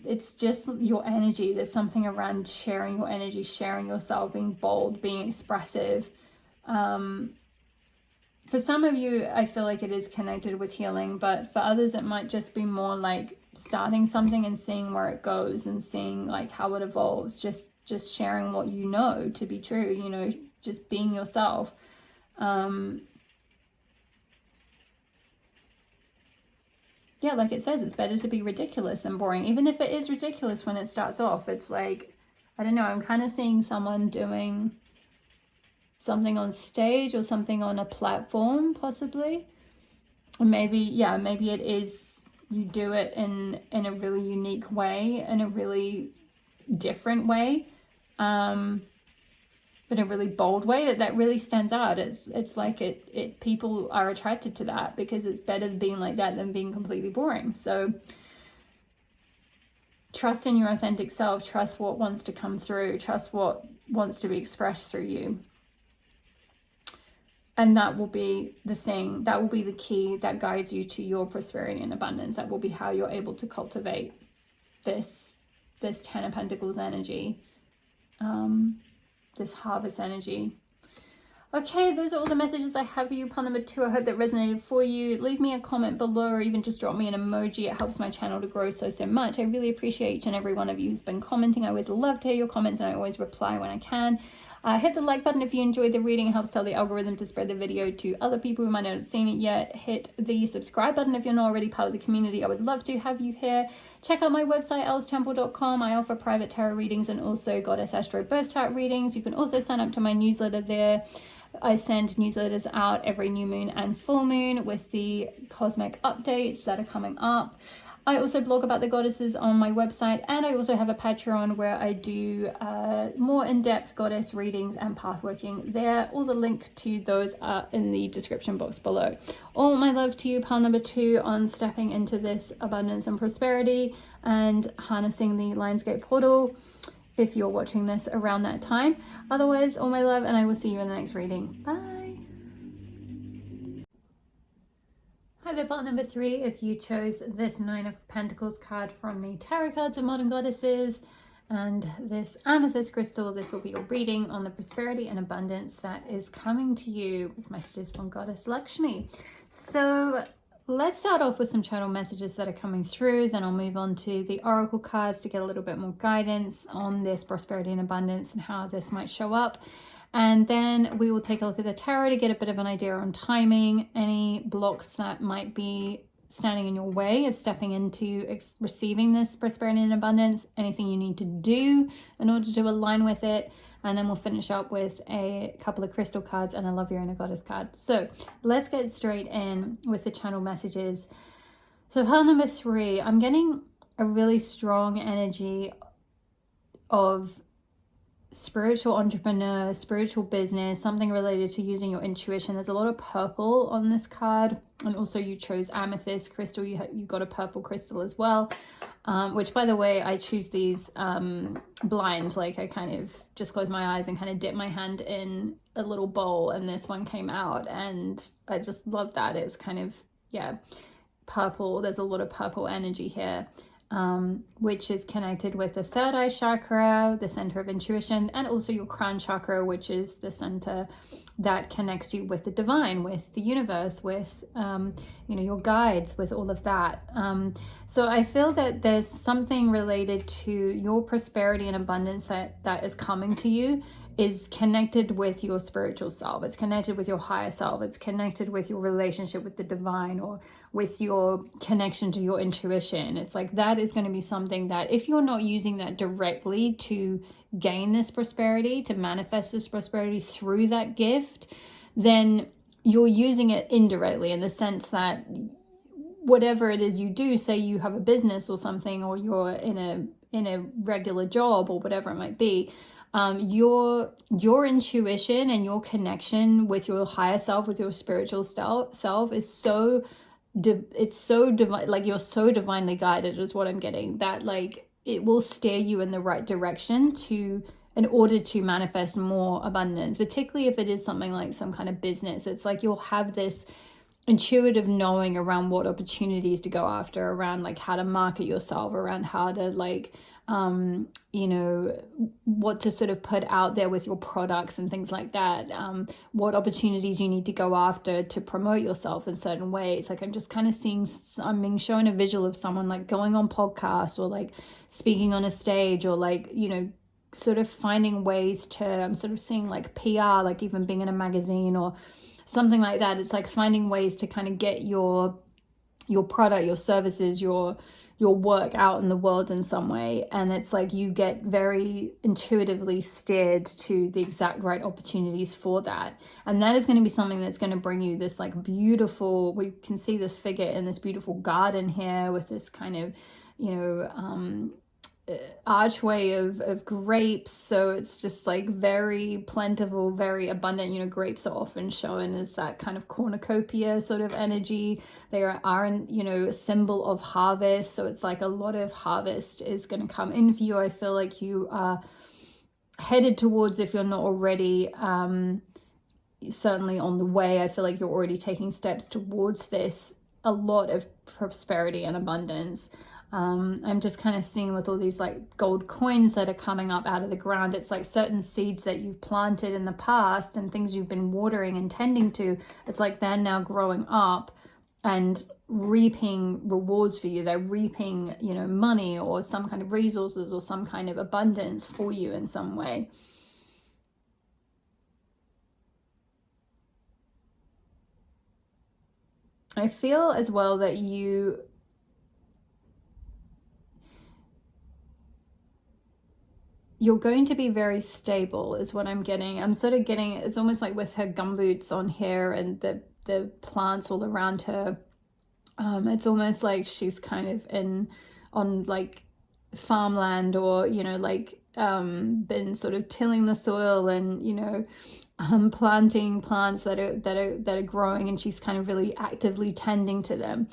it's just your energy. There's something around sharing your energy, sharing yourself, being bold, being expressive. For some of you, I feel like it is connected with healing, but for others, it might just be more like starting something and seeing where it goes and seeing like how it evolves. Just sharing what you know to be true, you know, just being yourself. Yeah, like it says, it's better to be ridiculous than boring. Even if it is ridiculous when it starts off, it's like, I don't know, I'm kind of seeing someone doing something on stage or something on a platform, possibly. Or maybe, yeah, maybe it is, you do it in a really unique way, in a really different way, but a really bold way that really stands out. It's like it people are attracted to that because it's better being like that than being completely boring. So trust in your authentic self, trust what wants to come through, trust what wants to be expressed through you. And that will be the thing, that will be the key that guides you to your prosperity and abundance. That will be how you're able to cultivate this 10 of Pentacles energy, this harvest energy. Okay, those are all the messages I have for you. Pile number 2, I hope that resonated for you. Leave me a comment below or even just drop me an emoji. It helps my channel to grow so much. I really appreciate each and every one of you who's been commenting. I always love to hear your comments and I always reply when I can. Hit the like button if you enjoyed the reading. It helps tell the algorithm to spread the video to other people who might not have seen it yet. Hit the subscribe button if you're not already part of the community. I would love to have you here. Check out my website, elstemple.com. I offer private tarot readings and also Goddess Astro birth chart readings. You can also sign up to my newsletter there. I send newsletters out every new moon and full moon with the cosmic updates that are coming up. I also blog about the goddesses on my website, and I also have a Patreon where I do more in-depth goddess readings and pathworking there. All the link to those are in the description box below. All my love to you, pile number 2, on stepping into this abundance and prosperity and harnessing the Lionsgate portal if you're watching this around that time. Otherwise, all my love, and I will see you in the next reading. Bye. Hi there, part number 3. If you chose this 9 of Pentacles card from the Tarot Cards of Modern Goddesses and this amethyst crystal, this will be your reading on the prosperity and abundance that is coming to you with messages from Goddess Lakshmi. So let's start off with some channel messages that are coming through. Then I'll move on to the oracle cards to get a little bit more guidance on this prosperity and abundance and how this might show up. And then we will take a look at the tarot to get a bit of an idea on timing, any blocks that might be standing in your way of stepping into receiving this prosperity and abundance, anything you need to do in order to align with it. And then we'll finish up with a couple of crystal cards and a Love Your Inner Goddess card. So let's get straight in with the channel messages. So pile number 3, I'm getting a really strong energy of spiritual entrepreneur, spiritual business, something related to using your intuition. There's a lot of purple on this card, and also you chose amethyst crystal. You got a purple crystal as well, which, by the way, I choose these blind. Like, I kind of just close my eyes and kind of dip my hand in a little bowl, and this one came out, and I just love that. It's kind of, yeah, purple. There's a lot of purple energy here. which is connected with the third eye chakra, the center of intuition, and also your crown chakra, which is the center that connects you with the divine, with the universe, with your guides, with all of that. So I feel that there's something related to your prosperity and abundance that is coming to you is connected with your spiritual self. It's connected with your higher self. It's connected with your relationship with the divine, or with your connection to your intuition. It's like that is going to be something that if you're not using that directly to gain this prosperity, to manifest this prosperity through that gift, then you're using it indirectly, in the sense that whatever it is you do, say you have a business or something, or you're in a regular job or whatever it might be, your intuition and your connection with your higher self, with your spiritual self is so it's so divine, like you're so divinely guided is what I'm getting, that like it will steer you in the right direction in order to manifest more abundance, particularly if it is something like some kind of business. It's like you'll have this intuitive knowing around what opportunities to go after, around like how to market yourself, around how to like what to sort of put out there with your products and things like that, what opportunities you need to go after to promote yourself in certain ways. Like I'm just kind of I'm being shown a visual of someone like going on podcasts, or like speaking on a stage, or like sort of finding ways to, I'm sort of seeing like PR, like even being in a magazine or something like that. It's like finding ways to kind of get your product, your services, your work out in the world in some way. And it's like you get very intuitively steered to the exact right opportunities for that. And that is going to be something that's going to bring you this like beautiful, we can see this figure in this beautiful garden here with this kind of, archway of grapes. So it's just like very plentiful, very abundant. Grapes are often shown as that kind of cornucopia sort of energy. They are a symbol of harvest. So it's like a lot of harvest is going to come in for you. I feel like you are headed towards, if you're not already certainly on the way, I feel like you're already taking steps towards this, a lot of prosperity and abundance. I'm just kind of seeing with all these like gold coins that are coming up out of the ground. It's like certain seeds that you've planted in the past and things you've been watering and tending to. It's like they're now growing up and reaping rewards for you. They're reaping, money or some kind of resources or some kind of abundance for you in some way. I feel as well that you're going to be very stable is what I'm getting. I'm sort of getting, it's almost like with her gumboots on here and the plants all around her. It's almost like she's kind of on like farmland, or, been sort of tilling the soil and, planting plants that are growing, and she's kind of really actively tending to them.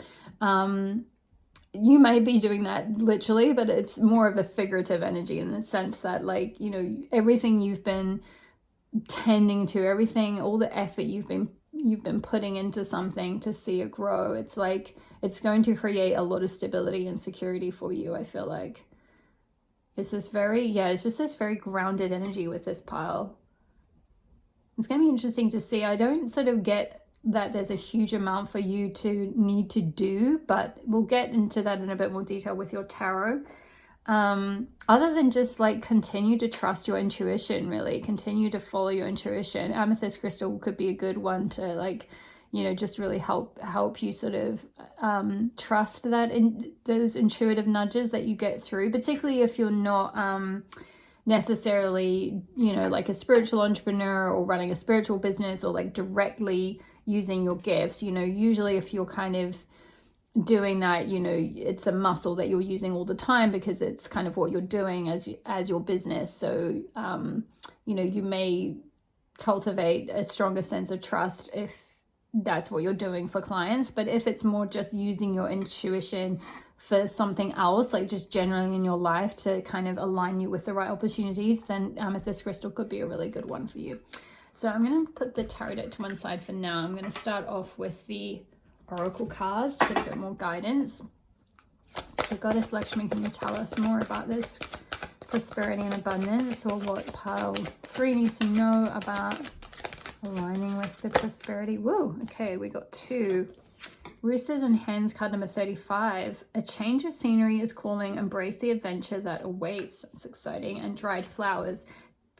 You may be doing that literally, but it's more of a figurative energy in the sense that like, everything you've been tending to, everything, all the effort you've been putting into something to see it grow, it's like it's going to create a lot of stability and security for you. I feel like it's just this very grounded energy with this pile. It's going to be interesting to see. I don't sort of get that there's a huge amount for you to need to do, but we'll get into that in a bit more detail with your tarot. Other than just like continue to trust your intuition, really continue to follow your intuition. Amethyst crystal could be a good one to like, just really help you sort of trust that in those intuitive nudges that you get through, particularly if you're not necessarily, like a spiritual entrepreneur or running a spiritual business, or like directly using your gifts. Usually if you're kind of doing that, it's a muscle that you're using all the time because it's kind of what you're doing as your business. So you may cultivate a stronger sense of trust if that's what you're doing for clients. But if it's more just using your intuition for something else, like just generally in your life to kind of align you with the right opportunities, then amethyst crystal could be a really good one for you. So I'm going to put the tarot deck to one side for now. I'm going to start off with the oracle cards to get a bit more guidance. Let's So Goddess Lakshmi, can you tell us more about this prosperity and abundance, or what pile 3 needs to know about aligning with the prosperity? Whoa, okay, we got 2. Roosters and Hens, card number 35. A change of scenery is calling. Embrace the adventure that awaits. That's exciting. And Dried Flowers,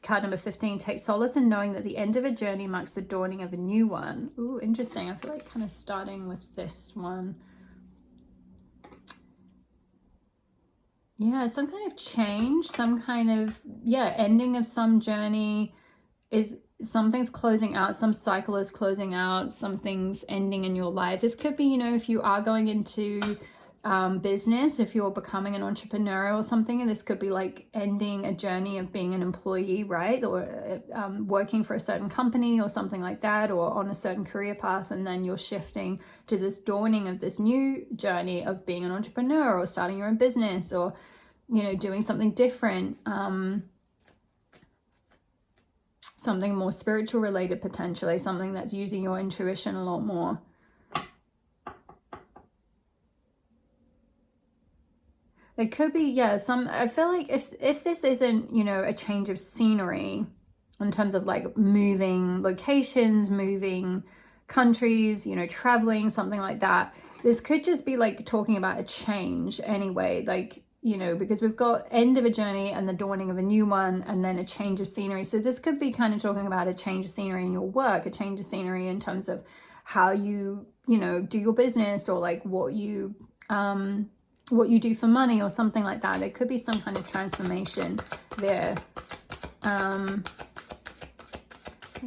card number 15. Take solace in knowing that the end of a journey marks the dawning of a new one. Ooh, interesting. I feel like kind of starting with this one. Yeah, some kind of change, some kind of, ending of some journey. Is something's closing out, some cycle is closing out, something's ending in your life. This could be, if you are going into business, if you're becoming an entrepreneur or something, and this could be like ending a journey of being an employee, right? Or working for a certain company or something like that, or on a certain career path, and then you're shifting to this dawning of this new journey of being an entrepreneur or starting your own business, or doing something different, something more spiritual related, potentially something that's using your intuition a lot more. It could be, I feel like if this isn't, a change of scenery in terms of like moving locations, moving countries, traveling, something like that, this could just be like talking about a change anyway, like, because we've got end of a journey and the dawning of a new one, and then a change of scenery. So this could be kind of talking about a change of scenery in your work, a change of scenery in terms of how you, do your business, or like what you do for money or something like that. There could be some kind of transformation there. Let's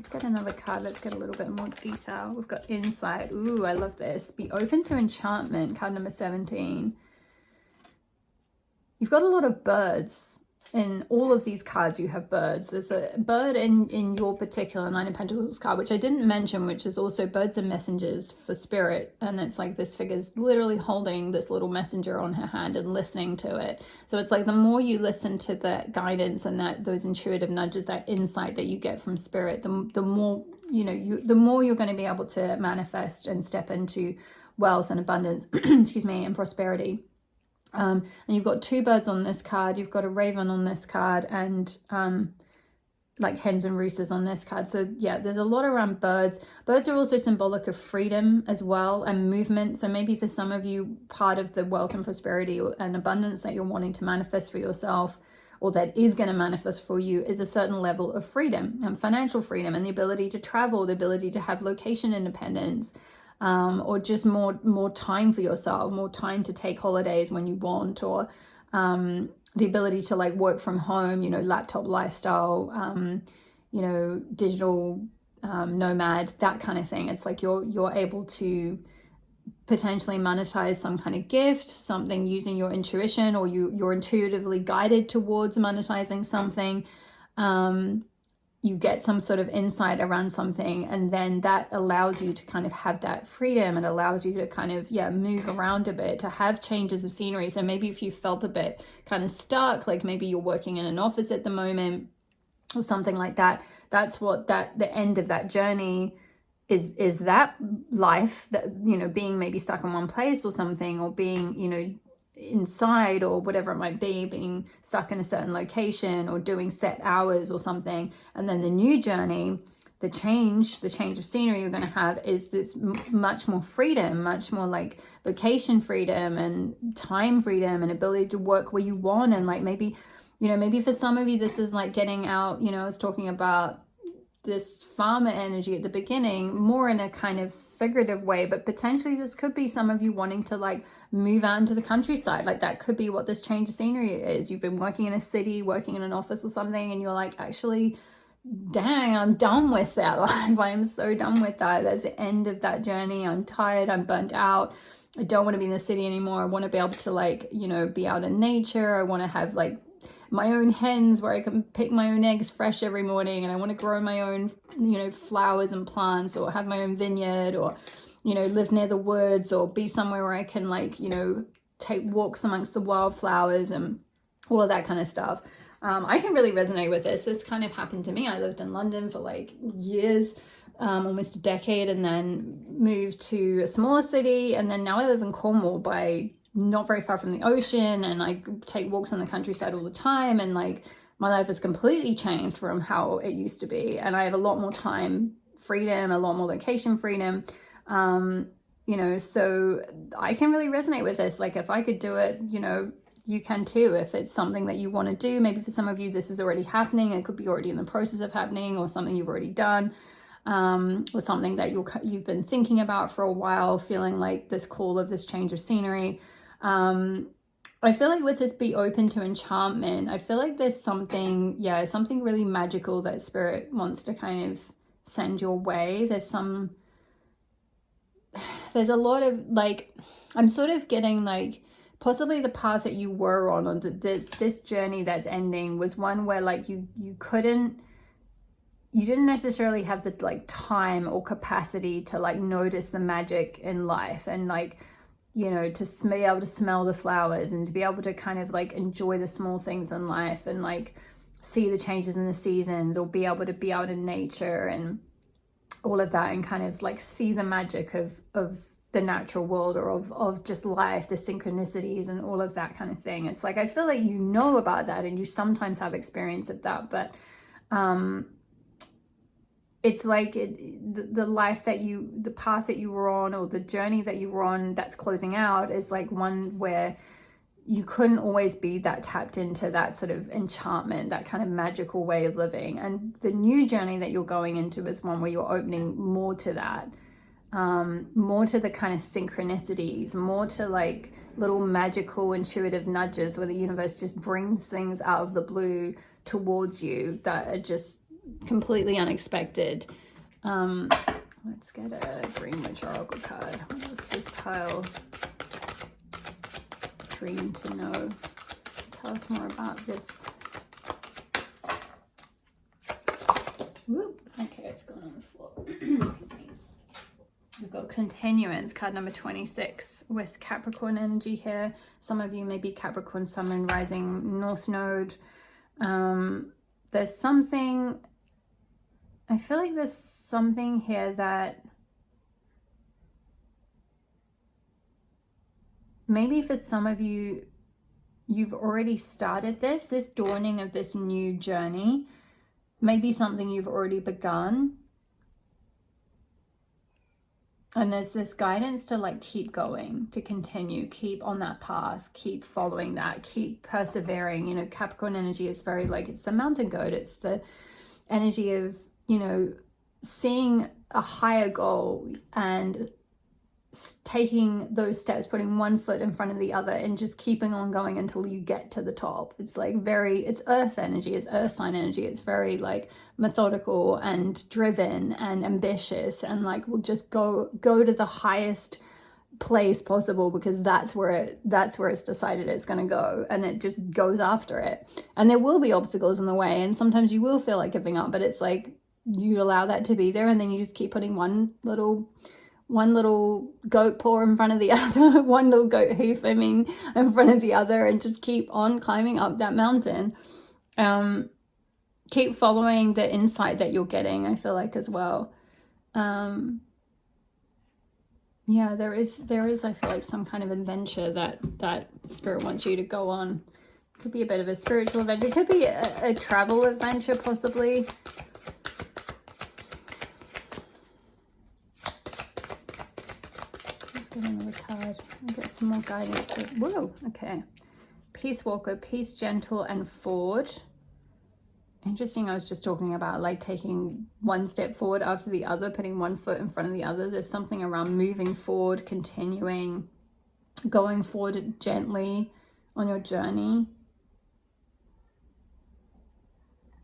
get another card. Let's get a little bit more detail. We've got Insight. Ooh, I love this. Be open to enchantment, card number 17. You've got a lot of birds. In all of these cards, you have birds. There's a bird in your particular Nine of Pentacles card, which I didn't mention, which is also birds and messengers for spirit. And it's like this figure's literally holding this little messenger on her hand and listening to it. So it's like the more you listen to that guidance and those intuitive nudges, that insight that you get from spirit, the more, the more you're going to be able to manifest and step into wealth and abundance, excuse me, and prosperity. And you've got 2 birds on this card, you've got a raven on this card, and like hens and roosters on this card. So yeah, there's a lot around birds. Birds are also symbolic of freedom as well, and movement. So maybe for some of you, part of the wealth and prosperity and abundance that you're wanting to manifest for yourself, or that is going to manifest for you, is a certain level of freedom, financial freedom, and the ability to travel, the ability to have location independence, or just more time for yourself, more time to take holidays when you want, or the ability to like work from home, laptop lifestyle, digital nomad, that kind of thing. It's like you're able to potentially monetize some kind of gift, something using your intuition, or you're intuitively guided towards monetizing something. You get some sort of insight around something, and then that allows you to kind of have that freedom. It allows you to kind of, move around a bit, to have changes of scenery. So maybe if you felt a bit kind of stuck, like maybe you're working in an office at the moment or something like that, that's what the end of that journey is that life, that, being maybe stuck in one place or something, or being, inside, or whatever it might be, being stuck in a certain location or doing set hours or something. And then the new journey, the change of scenery you're going to have is this much more freedom, much more like location freedom and time freedom and ability to work where you want. And like maybe for some of you, this is like getting out, I was talking about this farmer energy at the beginning, more in a kind of figurative way, but potentially this could be some of you wanting to like move out into the countryside. Like that could be what this change of scenery is. You've been working in a city, working in an office or something, and you're like, actually, dang, I'm done with that life. I am so done with that. That's the end of that journey. I'm tired, I'm burnt out. I don't want to be in the city anymore. I want to be able to like, be out in nature. I want to have like my own hens where I can pick my own eggs fresh every morning, and I want to grow my own, flowers and plants, or have my own vineyard, or, live near the woods, or be somewhere where I can like, take walks amongst the wildflowers and all of that kind of stuff. I can really resonate with this. This kind of happened to me. I lived in London for like years, almost a decade, and then moved to a smaller city. And then now I live in Cornwall by not very far from the ocean, and I take walks on the countryside all the time, and like my life has completely changed from how it used to be, and I have a lot more time freedom, a lot more location freedom, you know, so I can really resonate with this. Like if I could do it, you know, you can too. If it's something that you want to do, maybe for some of you this is already happening, it could be already in the process of happening, or something you've already done, or something that you've been thinking about for a while, feeling like this call of this change of scenery. I feel like with this be open to enchantment, I feel like there's something, yeah, something really magical that spirit wants to kind of send your way. There's a lot of like, I'm sort of getting like possibly the path that you were on, or this journey that's ending was one where like you didn't necessarily have the like time or capacity to like notice the magic in life, and like, you know, to be able to smell the flowers, and to be able to kind of like enjoy the small things in life, and like see the changes in the seasons, or be able to be out in nature and all of that, and kind of like see the magic of the natural world, or of just life, the synchronicities and all of that kind of thing. It's like I feel like you know about that, and you sometimes have experience of that, but it's like the life that the path that you were on, or the journey that you were on that's closing out, is like one where you couldn't always be that tapped into that sort of enchantment, that kind of magical way of living. And the new journey that you're going into is one where you're opening more to that, more to the kind of synchronicities, more to like little magical intuitive nudges where the universe just brings things out of the blue towards you that are just completely unexpected. Let's get a green witch oracle card. What's this pile? Green to know. Tell us more about this. Whoop. Okay, it's gone on the floor. Excuse me. We've got continuance, card number 26, with Capricorn energy here. Some of you may be Capricorn, Sun, Moon, Rising, North Node. There's something, I feel like there's something here that maybe for some of you, you've already started this dawning of this new journey, maybe something you've already begun. And there's this guidance to like keep going, to continue, keep on that path, keep following that, keep persevering. You know, Capricorn energy is very like, it's the mountain goat. It's the energy of, you know, seeing a higher goal and taking those steps, putting one foot in front of the other, and just keeping on going until you get to the top. It's like it's earth energy, it's earth sign energy. It's very like methodical and driven and ambitious, and like we'll just go to the highest place possible, because that's where it's decided it's going to go, and it just goes after it. And there will be obstacles in the way, and sometimes you will feel like giving up, but it's like you allow that to be there, and then you just keep putting one little goat paw in front of the other, one little goat hoof, in front of the other, and just keep on climbing up that mountain. Keep following the insight that you're getting, I feel like, as well. Yeah, there is, I feel like, some kind of adventure that spirit wants you to go on. Could be a bit of a spiritual adventure. It could be a travel adventure, possibly. Get another card and get some more guidance. Whoa, okay. Peace Walker, peace, gentle, and forward. Interesting. I was just talking about like taking one step forward after the other, putting one foot in front of the other. There's something around moving forward, continuing, going forward gently on your journey.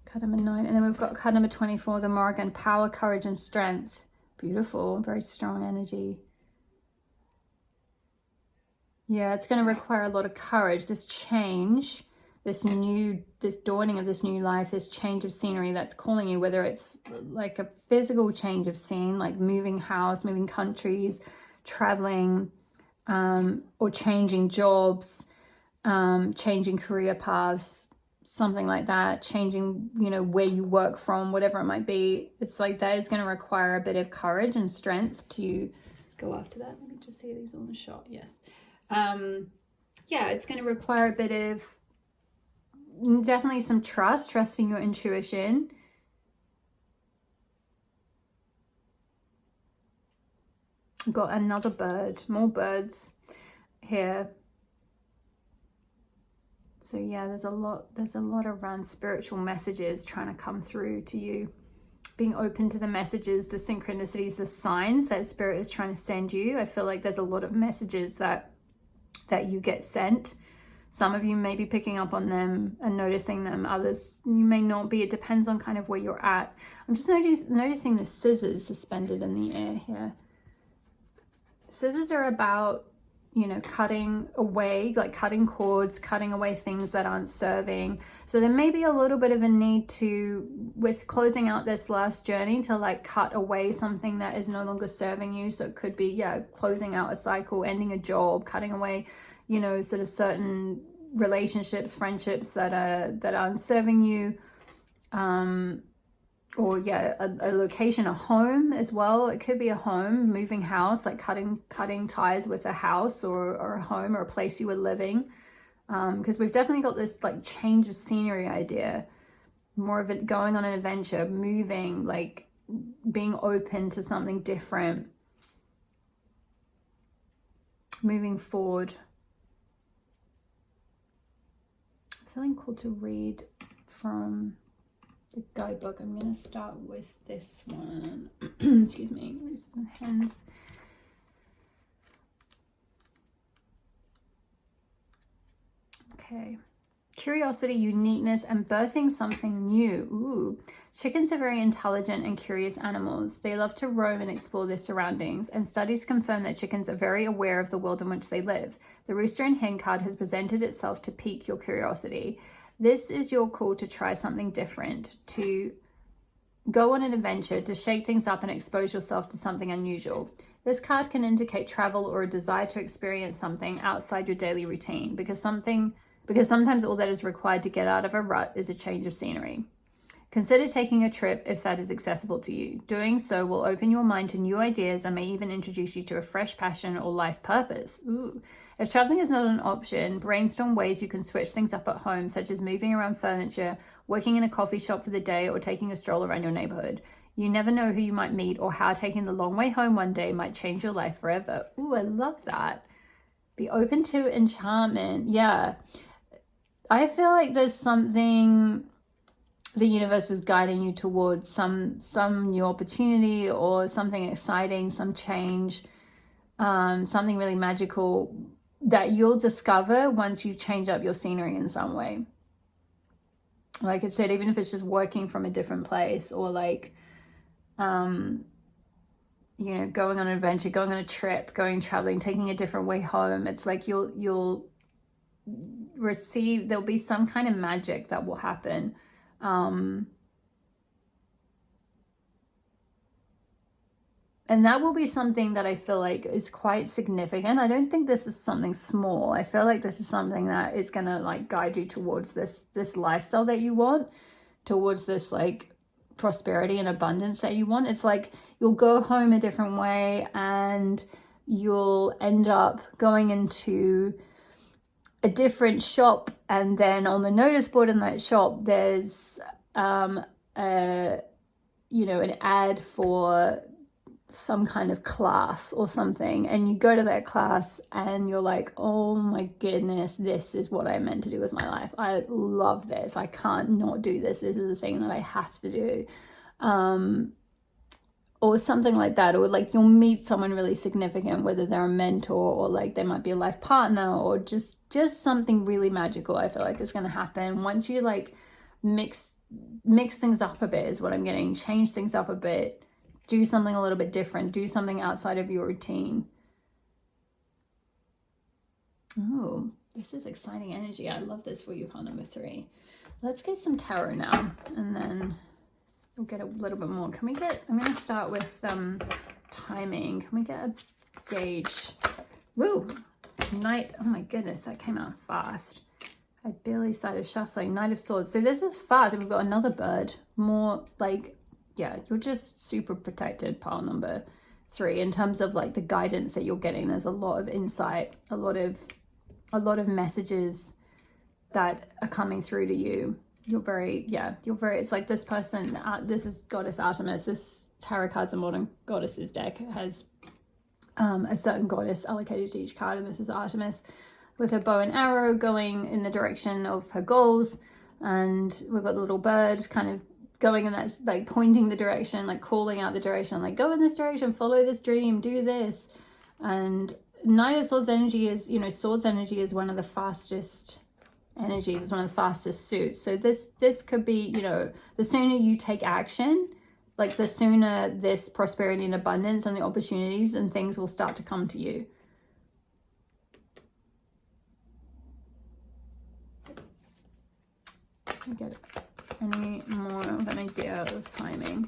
Card number 9. And then we've got card number 24, the Morrigan, power, courage, and strength. Beautiful, very strong energy. Yeah, it's going to require a lot of courage. This change, this dawning of this new life, this change of scenery that's calling you, whether it's like a physical change of scene, like moving house, moving countries, traveling, or changing jobs, changing career paths, something like that, changing, you know, where you work from, whatever it might be. It's like that is going to require a bit of courage and strength to go after that. Let me just see these on the shot. Yes. yeah, it's going to require a bit of, definitely some trusting your intuition. Got another bird, more birds here. So yeah, there's a lot around spiritual messages trying to come through to you. Being open to the messages, the synchronicities, the signs that spirit is trying to send you. I feel like there's a lot of messages that you get sent. Some of you may be picking up on them and noticing them. Others, you may not be. It depends on kind of where you're at. I'm just noticing the scissors suspended in the air here. Scissors are about, you know, cutting away, like cutting cords, cutting away things that aren't serving. So there may be a little bit of a need to, with closing out this last journey, to like cut away something that is no longer serving you. So it could be, yeah, closing out a cycle, ending a job, cutting away, you know, sort of certain relationships, friendships that aren't serving you. Or yeah, a location, a home as well. It could be a home, moving house, like cutting ties with a house or a home or a place you were living. Because we've definitely got this like change of scenery idea, more of it going on an adventure, moving, like being open to something different, moving forward. I'm feeling called to read from the guidebook. I'm going to start with this one. Excuse me, roses and hens. Okay. Curiosity, uniqueness, and birthing something new. Ooh. Chickens are very intelligent and curious animals. They love to roam and explore their surroundings, and studies confirm that chickens are very aware of the world in which they live. The rooster and hen card has presented itself to pique your curiosity. This is your call to try something different, to go on an adventure, to shake things up and expose yourself to something unusual. This card can indicate travel or a desire to experience something outside your daily routine, because sometimes all that is required to get out of a rut is a change of scenery. Consider taking a trip if that is accessible to you. Doing so will open your mind to new ideas and may even introduce you to a fresh passion or life purpose. Ooh. If traveling is not an option, brainstorm ways you can switch things up at home, such as moving around furniture, working in a coffee shop for the day, or taking a stroll around your neighborhood. You never know who you might meet or how taking the long way home one day might change your life forever. Ooh, I love that. Be open to enchantment. Yeah. I feel like there's something the universe is guiding you towards, some new opportunity or something exciting, some change, something really magical that you'll discover once you change up your scenery in some way. Like I said, even if it's just working from a different place, or like, you know, going on an adventure, going on a trip, traveling, taking a different way home. It's like you'll receive, there'll be some kind of magic that will happen. And that will be something that I feel like is quite significant. I don't think this is something small. I feel like this is something that is going to like guide you towards this lifestyle that you want, towards this like prosperity and abundance that you want. It's like you'll go home a different way, and you'll end up going into a different shop, and then on the notice board in that shop there's an ad for some kind of class or something, and you go to that class and you're like, oh my goodness, this is what I meant to do with my life. I love this. I can't not do this. This is the thing that I have to do. Or something like that. Or like you'll meet someone really significant, whether they're a mentor or like they might be a life partner, or just something really magical. I feel like is going to happen once you like mix things up a bit, is what I'm getting. Change things up a bit. Do something a little bit different. Do something outside of your routine. Oh, this is exciting energy. I love this for you, pile number 3. Let's get some tarot now, and then we'll get a little bit more. Can we get, I'm going to start with timing. Can we get a gauge? Woo! Knight, oh my goodness, that came out fast. I barely started shuffling. Knight of Swords. So this is fast. We've got another bird. More like, yeah, you're just super protected, pile number 3, in terms of like the guidance that you're getting. There's a lot of insight, a lot of a lot of messages that are coming through to you. It's like this person, this is Goddess Artemis. This tarot cards and modern goddesses deck has a certain goddess allocated to each card, and this is Artemis with her bow and arrow going in the direction of her goals, and we've got the little bird kind of going in that, like pointing the direction, like calling out the direction, like go in this direction, follow this dream, do this. And Knight of Swords energy is, you know, swords energy is one of the fastest energies, it's one of the fastest suits. So this could be, you know, the sooner you take action, like the sooner this prosperity and abundance and the opportunities and things will start to come to you. Get any more of an idea of timing?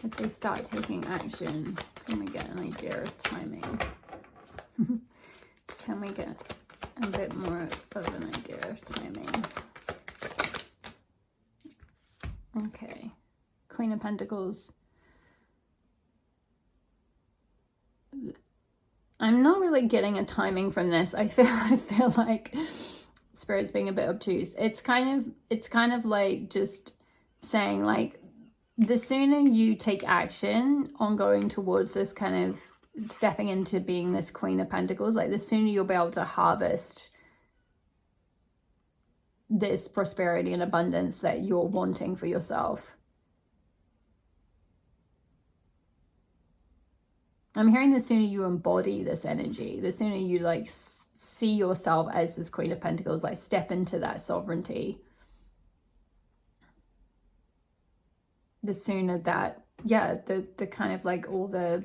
If they start taking action, can we get an idea of timing? Can we get a bit more of an idea of timing? Okay, Queen of Pentacles. I'm not really getting a timing from this. I feel like Spirit's being a bit obtuse. It's kind of like just saying, like, the sooner you take action on going towards this kind of stepping into being this Queen of Pentacles, like the sooner you'll be able to harvest this prosperity and abundance that you're wanting for yourself. I'm hearing the sooner you embody this energy, the sooner you like see yourself as this Queen of Pentacles, like step into that sovereignty, the sooner that, the kind of like all the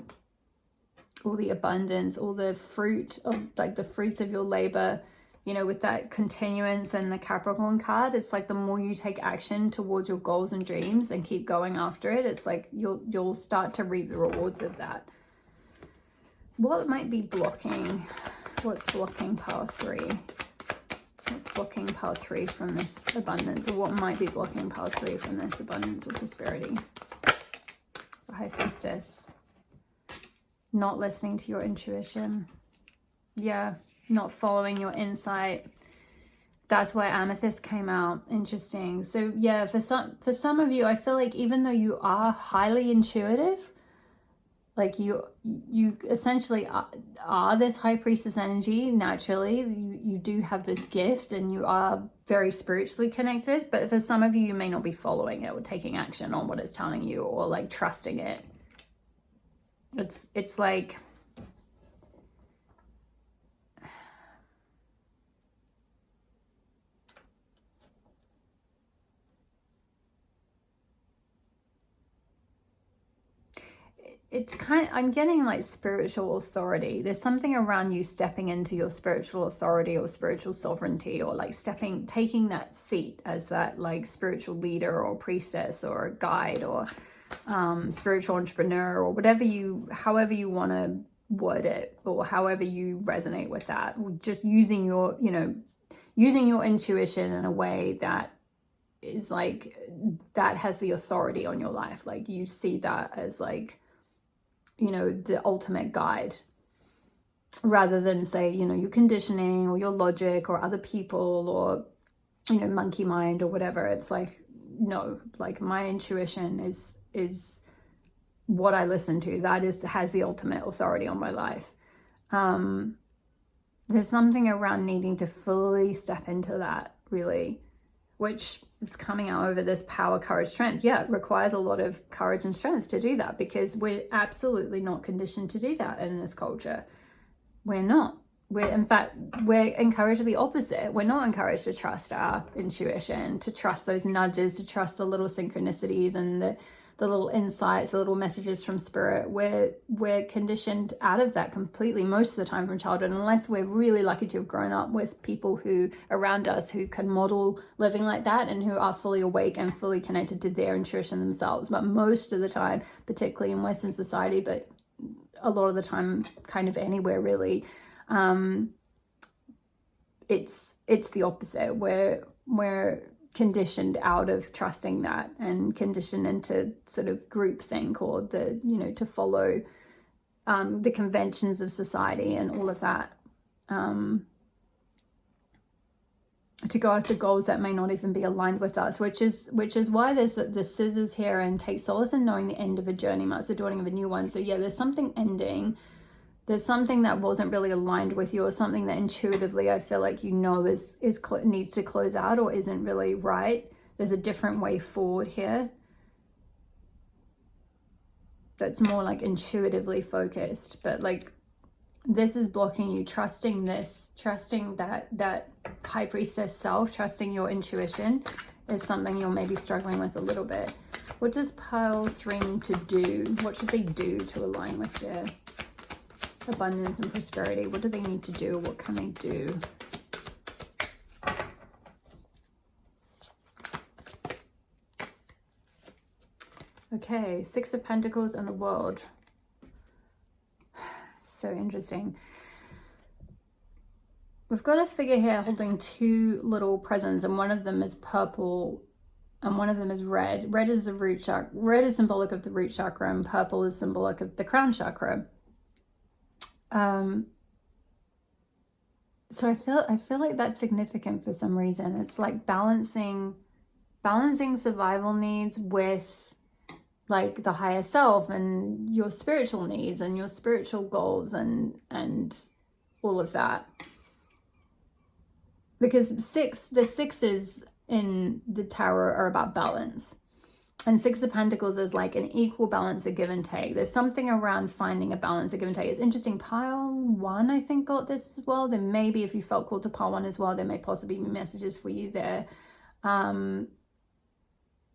abundance, all the fruit of, like the fruits of your labor, you know, with that continuance and the Capricorn card, it's like the more you take action towards your goals and dreams and keep going after it, it's like you'll start to reap the rewards of that. What might be blocking? What's blocking pile 3? What's blocking pile 3 from this abundance? Or what might be blocking pile 3 from this abundance or prosperity? The High Priestess. Not listening to your intuition. Yeah, not following your insight. That's why Amethyst came out. Interesting. So yeah, for some of you, I feel like even though you are highly intuitive, like you essentially are this High Priestess energy naturally. You do have this gift and you are very spiritually connected, but for some of you, you may not be following it or taking action on what it's telling you or like trusting it. It's like, it's kind of, I'm getting like spiritual authority. There's something around you stepping into your spiritual authority or spiritual sovereignty, or like taking that seat as that like spiritual leader or priestess or guide or spiritual entrepreneur or however you want to word it, or however you resonate with that. Just using your intuition in a way that is like, that has the authority on your life. Like you see that as like, you know, the ultimate guide, rather than say, you know, your conditioning or your logic or other people or, you know, monkey mind or whatever. It's like, no, like my intuition is what I listen to. That has the ultimate authority on my life. There's something around needing to fully step into that, really, which is coming out over this power, courage, strength. Yeah, it requires a lot of courage and strength to do that, because we're absolutely not conditioned to do that in this culture. We're not. In fact, we're encouraged the opposite. We're not encouraged to trust our intuition, to trust those nudges, to trust the little synchronicities and the little insights, the little messages from spirit. We're conditioned out of that completely most of the time from childhood, unless we're really lucky to have grown up with people who around us who can model living like that and who are fully awake and fully connected to their intuition themselves. But most of the time, particularly in Western society, but a lot of the time kind of anywhere really, it's the opposite. We're conditioned out of trusting that and conditioned into sort of groupthink, or to follow the conventions of society and all of that, to go after goals that may not even be aligned with us, which is why there's the scissors here, and take solace in knowing the end of a journey marks the dawning of a new one. So yeah, there's something ending. There's something that wasn't really aligned with you, or something that intuitively I feel like needs to close out or isn't really right. There's a different way forward here that's more like intuitively focused, but like this is blocking you trusting that high priestess self, trusting your intuition is something you're maybe struggling with a little bit. What does pile 3 need to do? What should they do to align with their abundance and prosperity? What do they need to do? What can they do? Okay, 6 of Pentacles and the World. So interesting. We've got a figure here holding 2 little presents, and one of them is purple and one of them is red. Red is the root chakra. Red is symbolic of the root chakra, and purple is symbolic of the crown chakra. So I feel like that's significant for some reason. It's like balancing survival needs with like the higher self and your spiritual needs and your spiritual goals and all of that. Because the sixes in the tarot are about balance. And 6 of Pentacles is like an equal balance, a give and take. There's something around finding a balance, a give and take. It's interesting. Pile 1, I think, got this as well. Then maybe if you felt called to pile 1 as well, there may possibly be messages for you there. I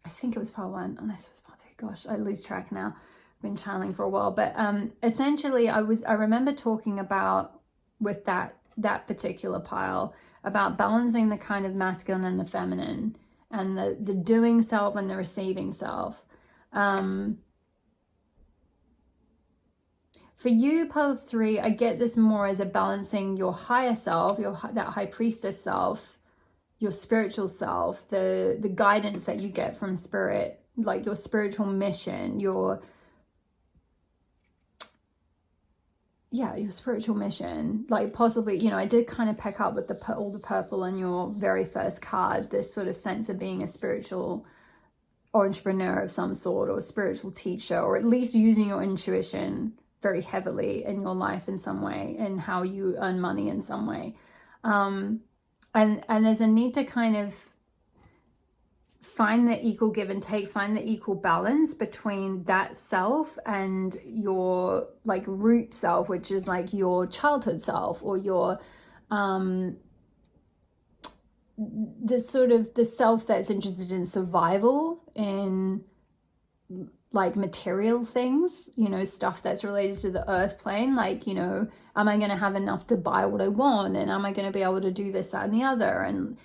think it was pile 1, unless it was pile 2. Gosh, I lose track now. I've been channeling for a while. But essentially, I remember talking about, with that particular pile, about balancing the kind of masculine and the feminine, and the doing self and the receiving self. For you, pile 3, I get this more as a balancing your higher self, that high priestess self, your spiritual self, the guidance that you get from spirit, like your spiritual mission, your spiritual mission. Like possibly, I did kind of pick up with all the purple in your very first card, this sort of sense of being a spiritual entrepreneur of some sort, or a spiritual teacher, or at least using your intuition very heavily in your life in some way, and how you earn money in some way. And there's a need to kind of find the equal give and take, find the equal balance between that self and your like root self, which is like your childhood self, or your the self that's interested in survival, in like material things, stuff that's related to the earth plane, like, am I going to have enough to buy what I want, and am I going to be able to do this, that, and the other, and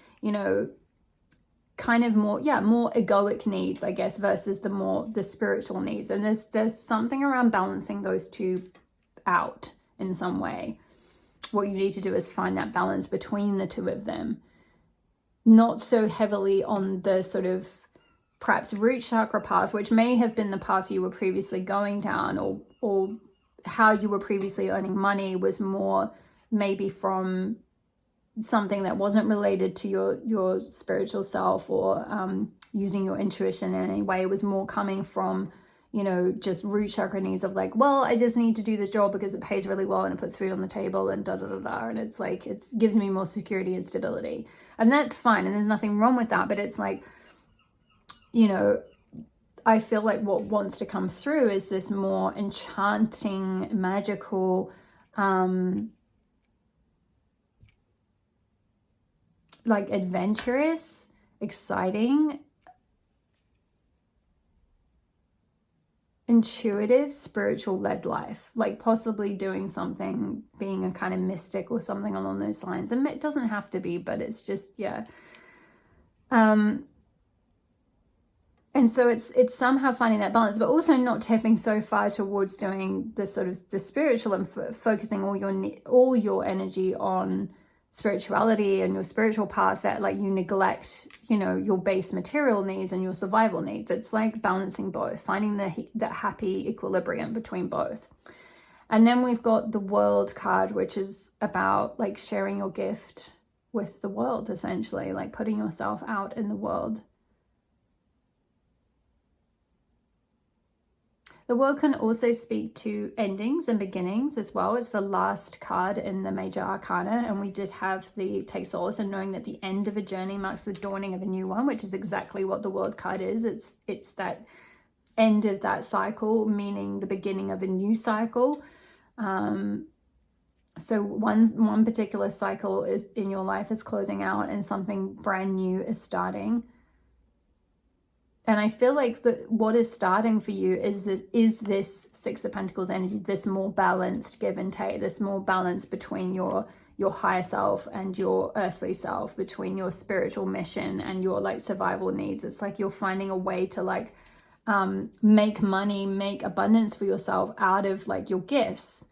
kind of more egoic needs, I guess, versus the spiritual needs. And there's something around balancing those two out in some way. What you need to do is find that balance between the two of them, not so heavily on the sort of perhaps root chakra path, which may have been the path you were previously going down, or how you were previously earning money was more maybe from something that wasn't related to your spiritual self, or using your intuition in any way. It was more coming from, just root chakra needs of like, well, I just need to do this job because it pays really well and it puts food on the table and and it's like, it gives me more security and stability, and that's fine, and there's nothing wrong with that. But it's like, I feel like what wants to come through is this more enchanting, magical, like adventurous, exciting, intuitive, spiritual led life, like possibly doing something, being a kind of mystic or something along those lines. And it doesn't have to be, but it's just, and so it's somehow finding that balance, but also not tipping so far towards doing the sort of the spiritual and focusing all your energy on spirituality and your spiritual path, that like you neglect, your base material needs and your survival needs. It's like balancing both, finding that happy equilibrium between both. And then we've got the World card, which is about like sharing your gift with the world, essentially, like putting yourself out in the world. The World can also speak to endings and beginnings as well. It's the last card in the major arcana, and we did have the take solace in knowing that the end of a journey marks the dawning of a new one, which is exactly what the World card is. It's that end of that cycle, meaning the beginning of a new cycle. So one particular cycle is in your life is closing out and something brand new is starting. And I feel like what is starting for you is this Six of Pentacles energy, this more balanced give and take, this more balance between your higher self and your earthly self, between your spiritual mission and your like survival needs. It's like you're finding a way to like make money, make abundance for yourself out of like your gifts.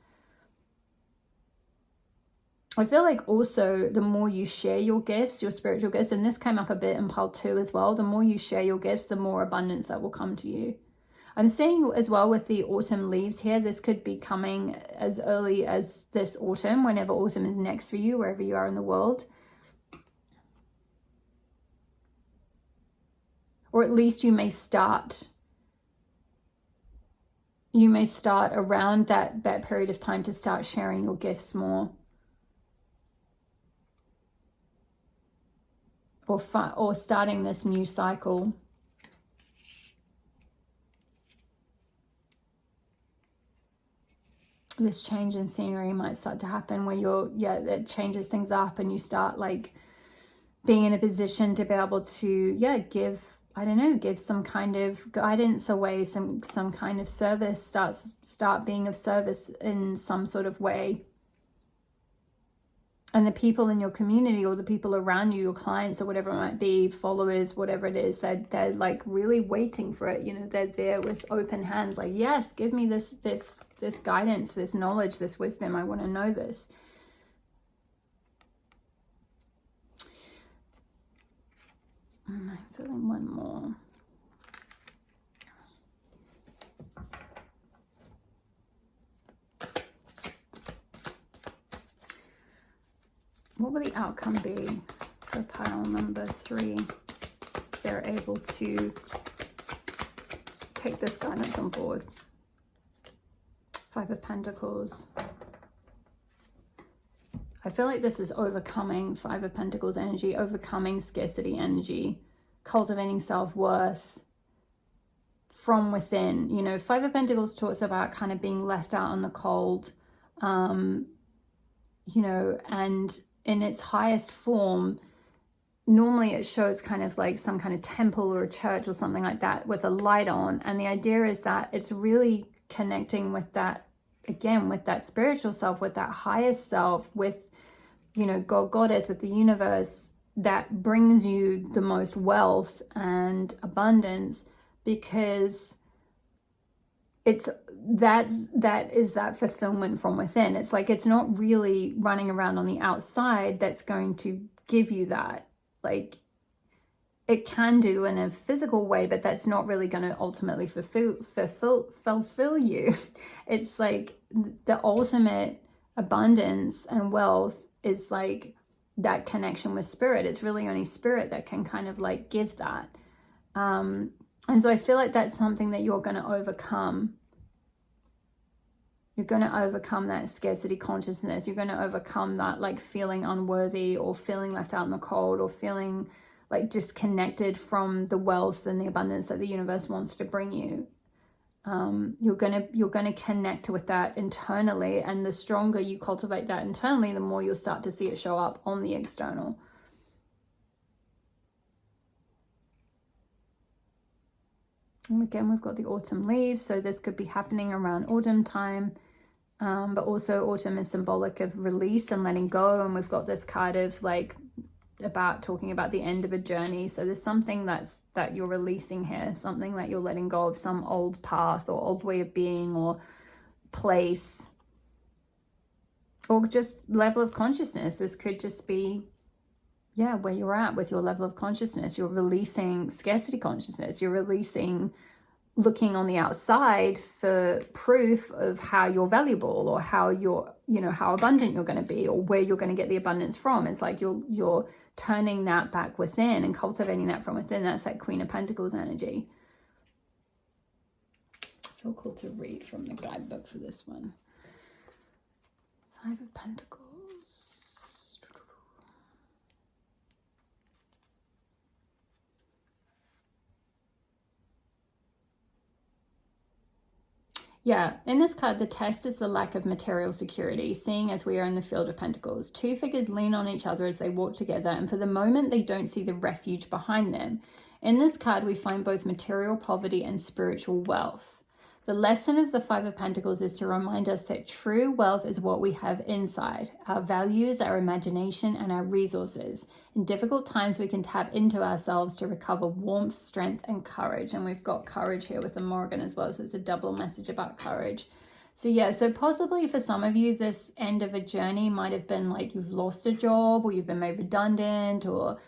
I feel like also the more you share your gifts, your spiritual gifts, and this came up a bit in part 2 as well, the more you share your gifts, the more abundance that will come to you. I'm seeing as well with the autumn leaves here, this could be coming as early as this autumn, whenever autumn is next for you, wherever you are in the world. Or at least you may start around that period of time to start sharing your gifts more. Or starting this new cycle. This change in scenery might start to happen where it changes things up and you start like being in a position to be able to, give some kind of guidance away, some kind of service, start being of service in some sort of way. And the people in your community or the people around you, your clients or whatever it might be, followers, whatever it is, they're like really waiting for it. You know, they're there with open hands, like, yes, give me this guidance, this knowledge, this wisdom. I want to know this. I'm feeling one more. What will the outcome be for pile number 3? They're able to take this guidance on board. 5 of Pentacles. I feel like this is overcoming 5 of Pentacles energy, overcoming scarcity energy, cultivating self-worth from within. You know, 5 of Pentacles talks about kind of being left out in the cold, you know, and in its highest form, normally it shows kind of like some kind of temple or a church or something like that with a light on. And the idea is that it's really connecting with that, again, with that spiritual self, with that highest self, with, you know, God, Goddess, with the universe, that brings you the most wealth and abundance, because that is that fulfillment from within. It's like, it's not really running around on the outside that's going to give you that. Like, it can do in a physical way, but that's not really going to ultimately fulfill you. It's like the ultimate abundance and wealth is like that connection with spirit. It's really only spirit that can kind of like give that. And so I feel like that's something that you're going to overcome. You're going to overcome that scarcity consciousness. You're going to overcome that like feeling unworthy or feeling left out in the cold or feeling like disconnected from the wealth and the abundance that the universe wants to bring you. You're going to connect with that internally, and the stronger you cultivate that internally, the more you'll start to see it show up on the external. And again, we've got the autumn leaves, so this could be happening around autumn time, but also autumn is symbolic of release and letting go, and we've got this kind of like talking about the end of a journey. So there's something that you're releasing here, something that you're letting go of, some old path or old way of being or place, or just level of consciousness. This could just be where you're at with your level of consciousness. You're releasing scarcity consciousness. You're releasing looking on the outside for proof of how you're valuable, or how you're, how abundant you're going to be, or where you're going to get the abundance from. It's like you're turning that back within and cultivating that from within. That's that Queen of Pentacles energy. I feel called to read from the guidebook for this one. Five of Pentacles. Yeah, in this card, the test is the lack of material security, seeing as we are in the field of Pentacles. Two figures lean on each other as they walk together, and for the moment, they don't see the refuge behind them. In this card, we find both material poverty and spiritual wealth. The lesson of the Five of Pentacles is to remind us that true wealth is what we have inside, our values, our imagination, and our resources. In difficult times, we can tap into ourselves to recover warmth, strength, and courage. And we've got courage here with the Morgan as well, so it's a double message about courage. So yeah, so possibly for some of you, this end of a journey might have been like you've lost a job, or you've been made redundant, or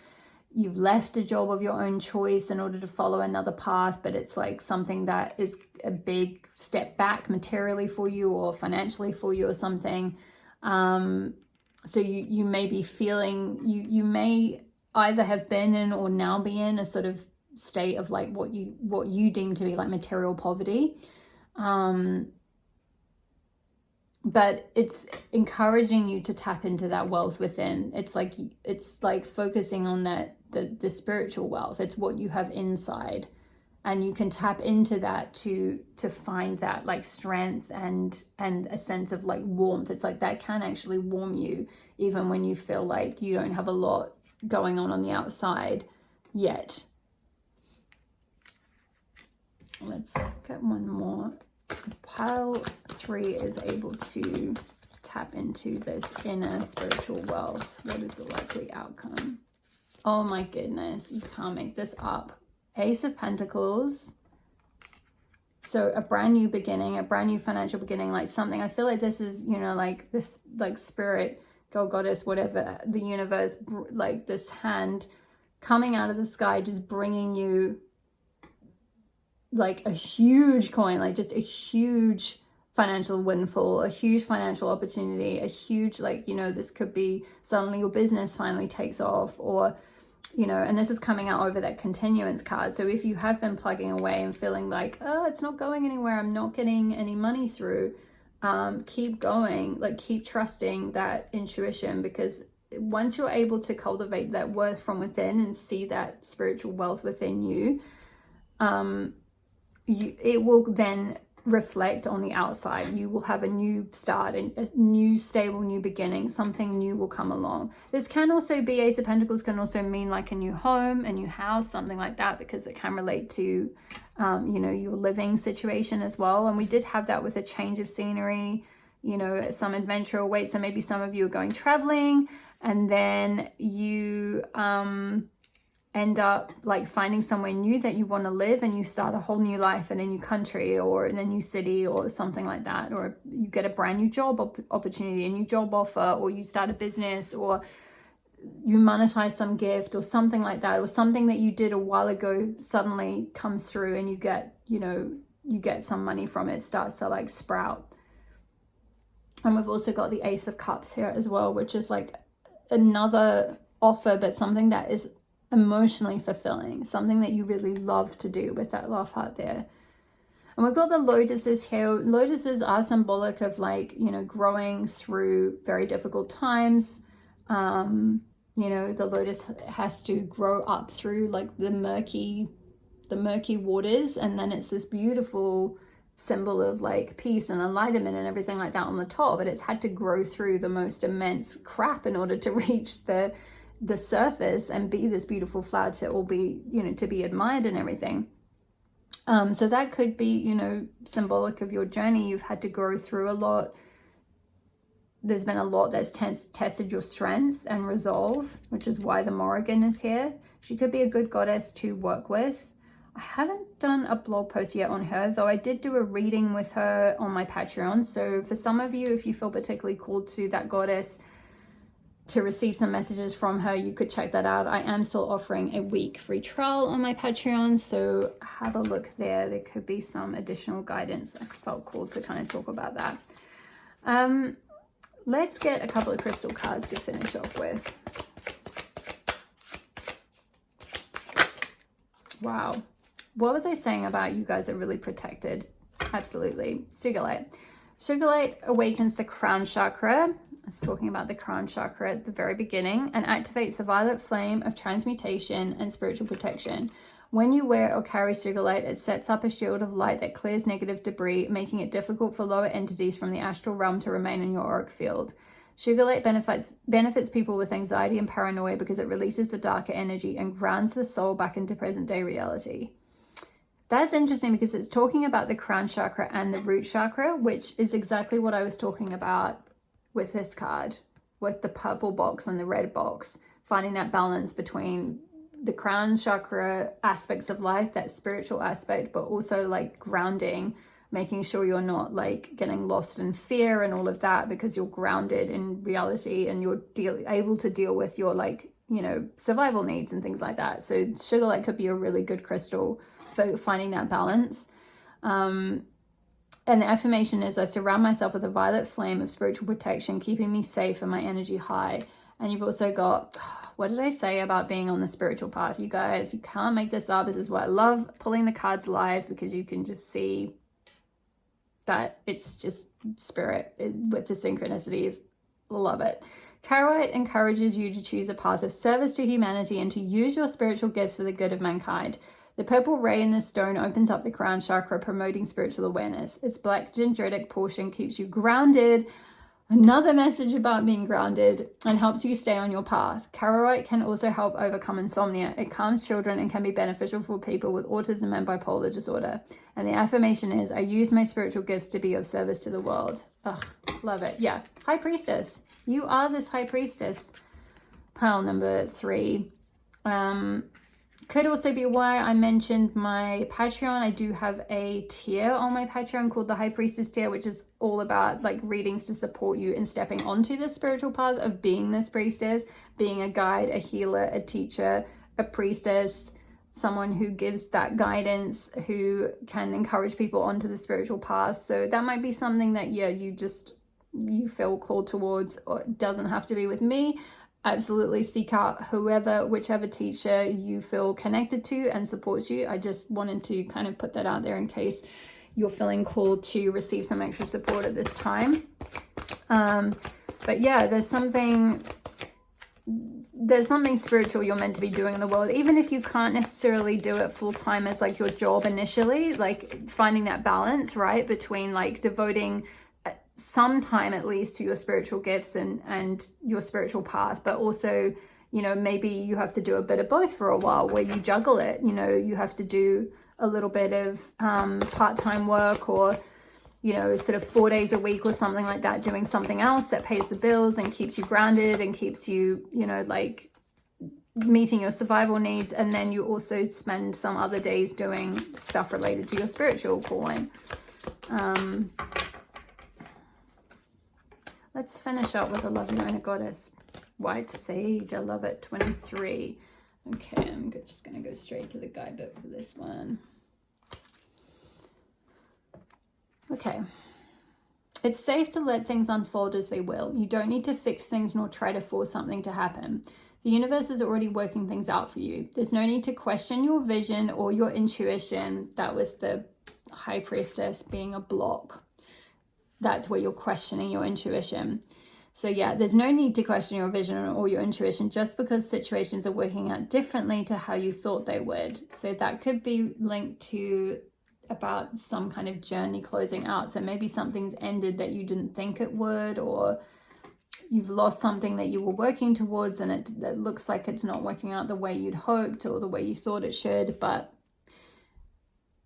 you've left a job of your own choice in order to follow another path, but it's like something that is a big step back materially for you or financially for you or something. So you may be feeling, you may either have been in or now be in a sort of state of like what you deem to be like material poverty. But it's encouraging you to tap into that wealth within. It's like focusing on that, the spiritual wealth. It's what you have inside, and you can tap into that to find that like strength and a sense of like warmth. It's like that can actually warm you even when you feel like you don't have a lot going on the outside yet. Let's get one more. Pile 3 is able to tap into this inner spiritual wealth. What is the likely outcome? Oh my goodness, you can't make this up. Ace of Pentacles. So a brand new beginning, a brand new financial beginning, like something. I feel like this is, like this, like spirit, girl, goddess, whatever, the universe, like this hand coming out of the sky, just bringing you like a huge coin, like just a huge financial windfall, a huge financial opportunity, a huge, like, this could be suddenly your business finally takes off, or, and this is coming out over that continuance card. So if you have been plugging away and feeling like, oh, it's not going anywhere, I'm not getting any money through, keep going, like keep trusting that intuition, because once you're able to cultivate that worth from within and see that spiritual wealth within you, it will then reflect on the outside. You will have a new start, and a new stable new beginning. Something new will come along. This can also be, Ace of Pentacles can also mean like a new home, a new house, something like that, because it can relate to your living situation as well. And we did have that with a change of scenery, some adventure awaits. So maybe some of you are going traveling, and then you end up like finding somewhere new that you want to live, and you start a whole new life in a new country or in a new city or something like that. Or you get a brand new job opportunity, a new job offer, or you start a business, or you monetize some gift or something like that, or something that you did a while ago suddenly comes through, and you get some money from it, starts to like sprout. And we've also got the Ace of Cups here as well, which is like another offer, but something that is emotionally fulfilling, something that you really love to do with that love heart there. And we've got the lotuses here. Lotuses are symbolic of like, growing through very difficult times. The lotus has to grow up through like the murky waters, and then it's this beautiful symbol of like peace and enlightenment and everything like that on the top, but it's had to grow through the most immense crap in order to reach the surface and be this beautiful flower to all be, to be admired and everything. So that could be, symbolic of your journey. You've had to go through a lot. There's been a lot that's tested your strength and resolve, which is why the Morrigan is here. She could be a good goddess to work with. I haven't done a blog post yet on her, though I did do a reading with her on my Patreon. So for some of you, if you feel particularly called to that goddess, to receive some messages from her, you could check that out. I am still offering a week free trial on my Patreon, so have a look there. There could be some additional guidance. I felt called to kind of talk about that. Let's get a couple of crystal cards to finish off with. Wow. What was I saying about you guys are really protected? Absolutely. Sugar light. Sugar light awakens the crown chakra. I was talking about the crown chakra at the very beginning, and activates the violet flame of transmutation and spiritual protection. When you wear or carry sugar light, it sets up a shield of light that clears negative debris, making it difficult for lower entities from the astral realm to remain in your auric field. Sugar light benefits people with anxiety and paranoia because it releases the darker energy and grounds the soul back into present day reality. That's interesting because it's talking about the crown chakra and the root chakra, which is exactly what I was talking about with this card, with the purple box and the red box, finding that balance between the crown chakra aspects of life, that spiritual aspect, but also like grounding, making sure you're not like getting lost in fear and all of that, because you're grounded in reality and you're able to deal with your like, you know, survival needs and things like that. So sugar light could be a really good crystal for finding that balance. And the affirmation is, I surround myself with a violet flame of spiritual protection, keeping me safe and my energy high. And you've also got, what did I say about being on the spiritual path? You guys, you can't make this up. This is why I love pulling the cards live, because you can just see that it's just spirit with the synchronicities. Love it. Carolite encourages you to choose a path of service to humanity and to use your spiritual gifts for the good of mankind. The purple ray in this stone opens up the crown chakra, promoting spiritual awareness. Its black dendritic portion keeps you grounded. Another message about being grounded, and helps you stay on your path. Carolite can also help overcome insomnia. It calms children and can be beneficial for people with autism and bipolar disorder. And the affirmation is, I use my spiritual gifts to be of service to the world. Ugh, love it. Yeah, High Priestess. You are this High Priestess. Pile number 3. Could also be why I mentioned my Patreon. I do have a tier on my Patreon called the High Priestess tier, which is all about like readings to support you in stepping onto the spiritual path of being this priestess, being a guide, a healer, a teacher, a priestess, someone who gives that guidance, who can encourage people onto the spiritual path. So that might be something that, yeah, you feel called towards, or it doesn't have to be with me. Absolutely seek out whichever teacher you feel connected to and supports you. I just wanted to kind of put that out there in case you're feeling called to receive some extra support at this time. But yeah, there's something spiritual you're meant to be doing in the world, even if you can't necessarily do it full time as like your job initially, like finding that balance, right, between like devoting some time at least to your spiritual gifts and your spiritual path, but also, you know, maybe you have to do a bit of both for a while where you juggle it. You know, you have to do a little bit of part-time work, or, you know, sort of 4 days a week or something like that, doing something else that pays the bills and keeps you grounded and keeps you, you know, like meeting your survival needs. And then you also spend some other days doing stuff related to your spiritual calling. Let's finish up with a Love Your Inner Goddess. White Sage, I love it, 23. Okay, I'm just going to go straight to the guidebook for this one. Okay. It's safe to let things unfold as they will. You don't need to fix things nor try to force something to happen. The universe is already working things out for you. There's no need to question your vision or your intuition. That was the High Priestess being a block. That's where you're questioning your intuition. So yeah, there's no need to question your vision or your intuition just because situations are working out differently to how you thought they would. So that could be linked to about some kind of journey closing out. So maybe something's ended that you didn't think it would, or you've lost something that you were working towards and it looks like it's not working out the way you'd hoped or the way you thought it should, but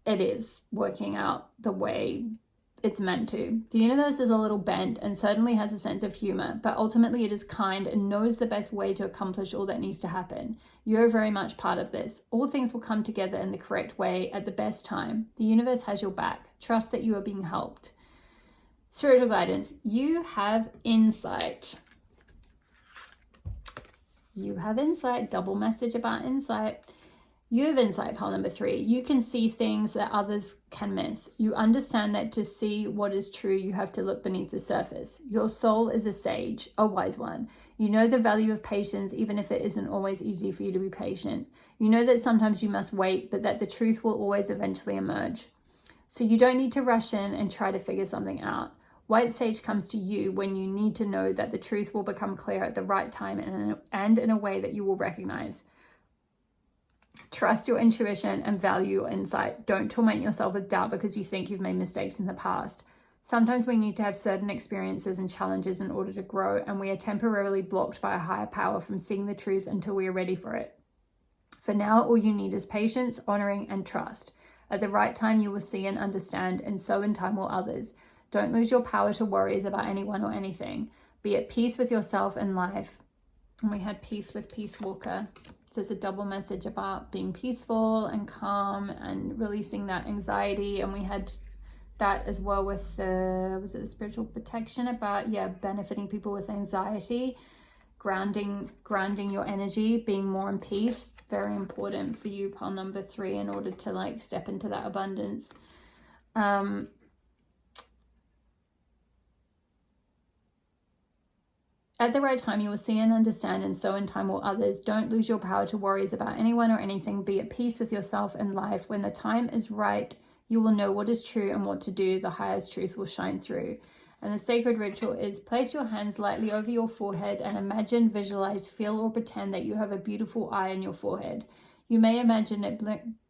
it is working out the way it's meant to. The universe is a little bent and certainly has a sense of humor, but ultimately it is kind and knows the best way to accomplish all that needs to happen. You're very much part of this. All things will come together in the correct way at the best time. The universe has your back. Trust that you are being helped. Spiritual guidance. You have insight. You have insight. Double message about insight. You have insight, pile number 3. You can see things that others can miss. You understand that to see what is true, you have to look beneath the surface. Your soul is a sage, a wise one. You know the value of patience, even if it isn't always easy for you to be patient. You know that sometimes you must wait, but that the truth will always eventually emerge. So you don't need to rush in and try to figure something out. White sage comes to you when you need to know that the truth will become clear at the right time and in a way that you will recognize. Trust your intuition and value your insight. Don't torment yourself with doubt because you think you've made mistakes in the past. Sometimes we need to have certain experiences and challenges in order to grow, and we are temporarily blocked by a higher power from seeing the truth until we are ready for it. For now, all you need is patience, honoring, and trust. At the right time, you will see and understand, and so in time will others. Don't lose your power to worries about anyone or anything. Be at peace with yourself and life. And we had peace with Peace Walker. So it's a double message about being peaceful and calm and releasing that anxiety. And we had that as well with the, was it the spiritual protection about, benefiting people with anxiety, grounding your energy, being more in peace. Very important for you, pile number 3, in order to like step into that abundance. At the right time, you will see and understand, and so in time will others. Don't lose your power to worries about anyone or anything. Be at peace with yourself and life. When the time is right, you will know what is true and what to do. The highest truth will shine through. And the sacred ritual is place your hands lightly over your forehead and imagine, visualize, feel, or pretend that you have a beautiful eye in your forehead. You may imagine it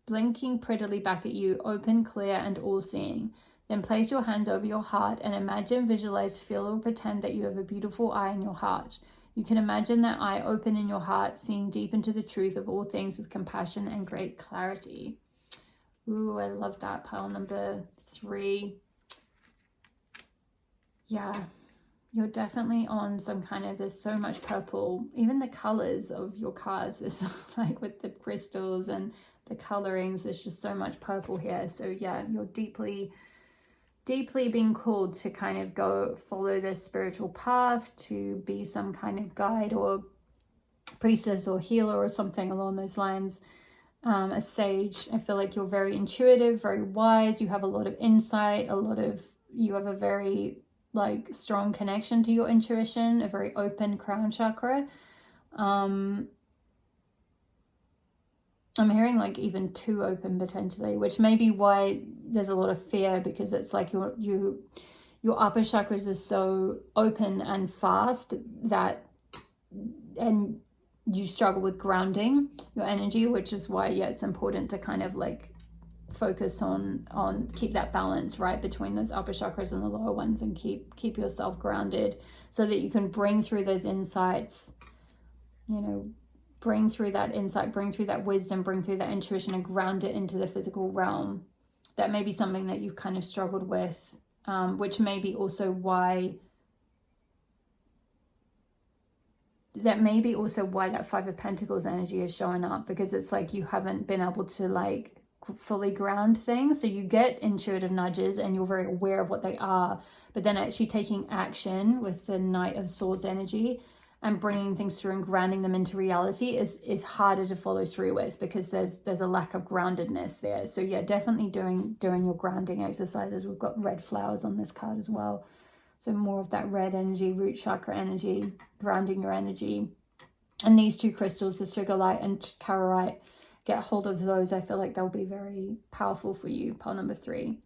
blinking prettily back at you, open, clear, and all-seeing. Then place your hands over your heart and imagine, visualize, feel, or pretend that you have a beautiful eye in your heart. You can imagine that eye open in your heart, seeing deep into the truth of all things with compassion and great clarity. Ooh, I love that, pile number 3. Yeah, you're definitely on some kind of, there's so much purple. Even the colors of your cards is like with the crystals and the colorings, there's just so much purple here. So yeah, you're deeply being called to kind of go follow this spiritual path, to be some kind of guide or priestess or healer or something along those lines. A sage, I feel like you're very intuitive, very wise. You have a lot of insight, you have a very like strong connection to your intuition, a very open crown chakra. I'm hearing like even too open potentially, which may be why there's a lot of fear, because it's like your upper chakras are so open and fast and you struggle with grounding your energy, which is why it's important to kind of like focus on keep that balance right between those upper chakras and the lower ones, and keep yourself grounded so that you can bring through those insights, bring through that insight, bring through that wisdom, bring through that intuition, and ground it into the physical realm. That may be something that you've kind of struggled with, which may be also why that 5 of Pentacles energy is showing up, because it's like you haven't been able to like fully ground things. So you get intuitive nudges and you're very aware of what they are, but then actually taking action with the Knight of Swords energy and bringing things through and grounding them into reality is harder to follow through with, because there's a lack of groundedness there. So yeah, definitely doing your grounding exercises. We've got red flowers on this card as well, so more of that red energy, root chakra energy, grounding your energy. And these 2 crystals, the Sugarlight and Carolite, get hold of those. I feel like they'll be very powerful for you, pile number 3.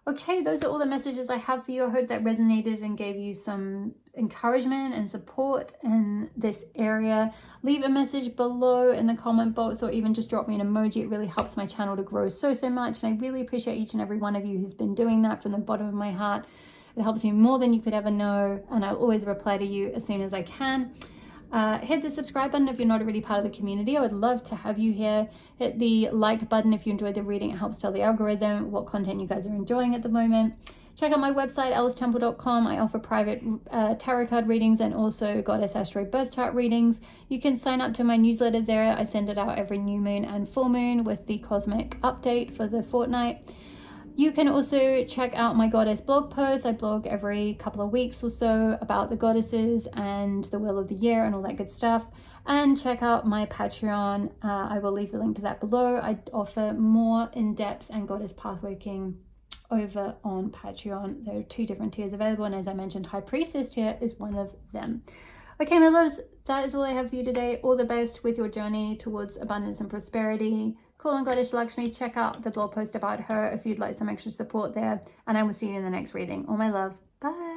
Okay, those are all the messages I have for you. I hope that resonated and gave you some encouragement and support in this area. Leave a message below in the comment box, or even just drop me an emoji. It really helps my channel to grow so much, and I really appreciate each and every one of you who's been doing that from the bottom of my heart. It helps me more than you could ever know, and I'll always reply to you as soon as I can. Hit the subscribe button if you're not already part of the community. I would love to have you here. Hit the like button if you enjoyed the reading. It helps tell the algorithm what content you guys are enjoying at the moment. Check out my website, elstemple.com. I offer private tarot card readings and also Goddess Astro birth chart readings. You can sign up to my newsletter there. I send it out every new moon and full moon with the cosmic update for the fortnight. You can also check out my goddess blog posts. I blog every couple of weeks or so about the goddesses and the wheel of the year and all that good stuff. And check out my Patreon. I will leave the link to that below. I offer more in-depth and goddess pathworking over on Patreon. There are 2 different tiers available, and as I mentioned, High Priestess tier is one of them. Okay, my loves, that is all I have for you today. All the best with your journey towards abundance and prosperity. Call on Goddess Lakshmi. Check out the blog post about her if you'd like some extra support there. And I will see you in the next reading. All my love. Bye.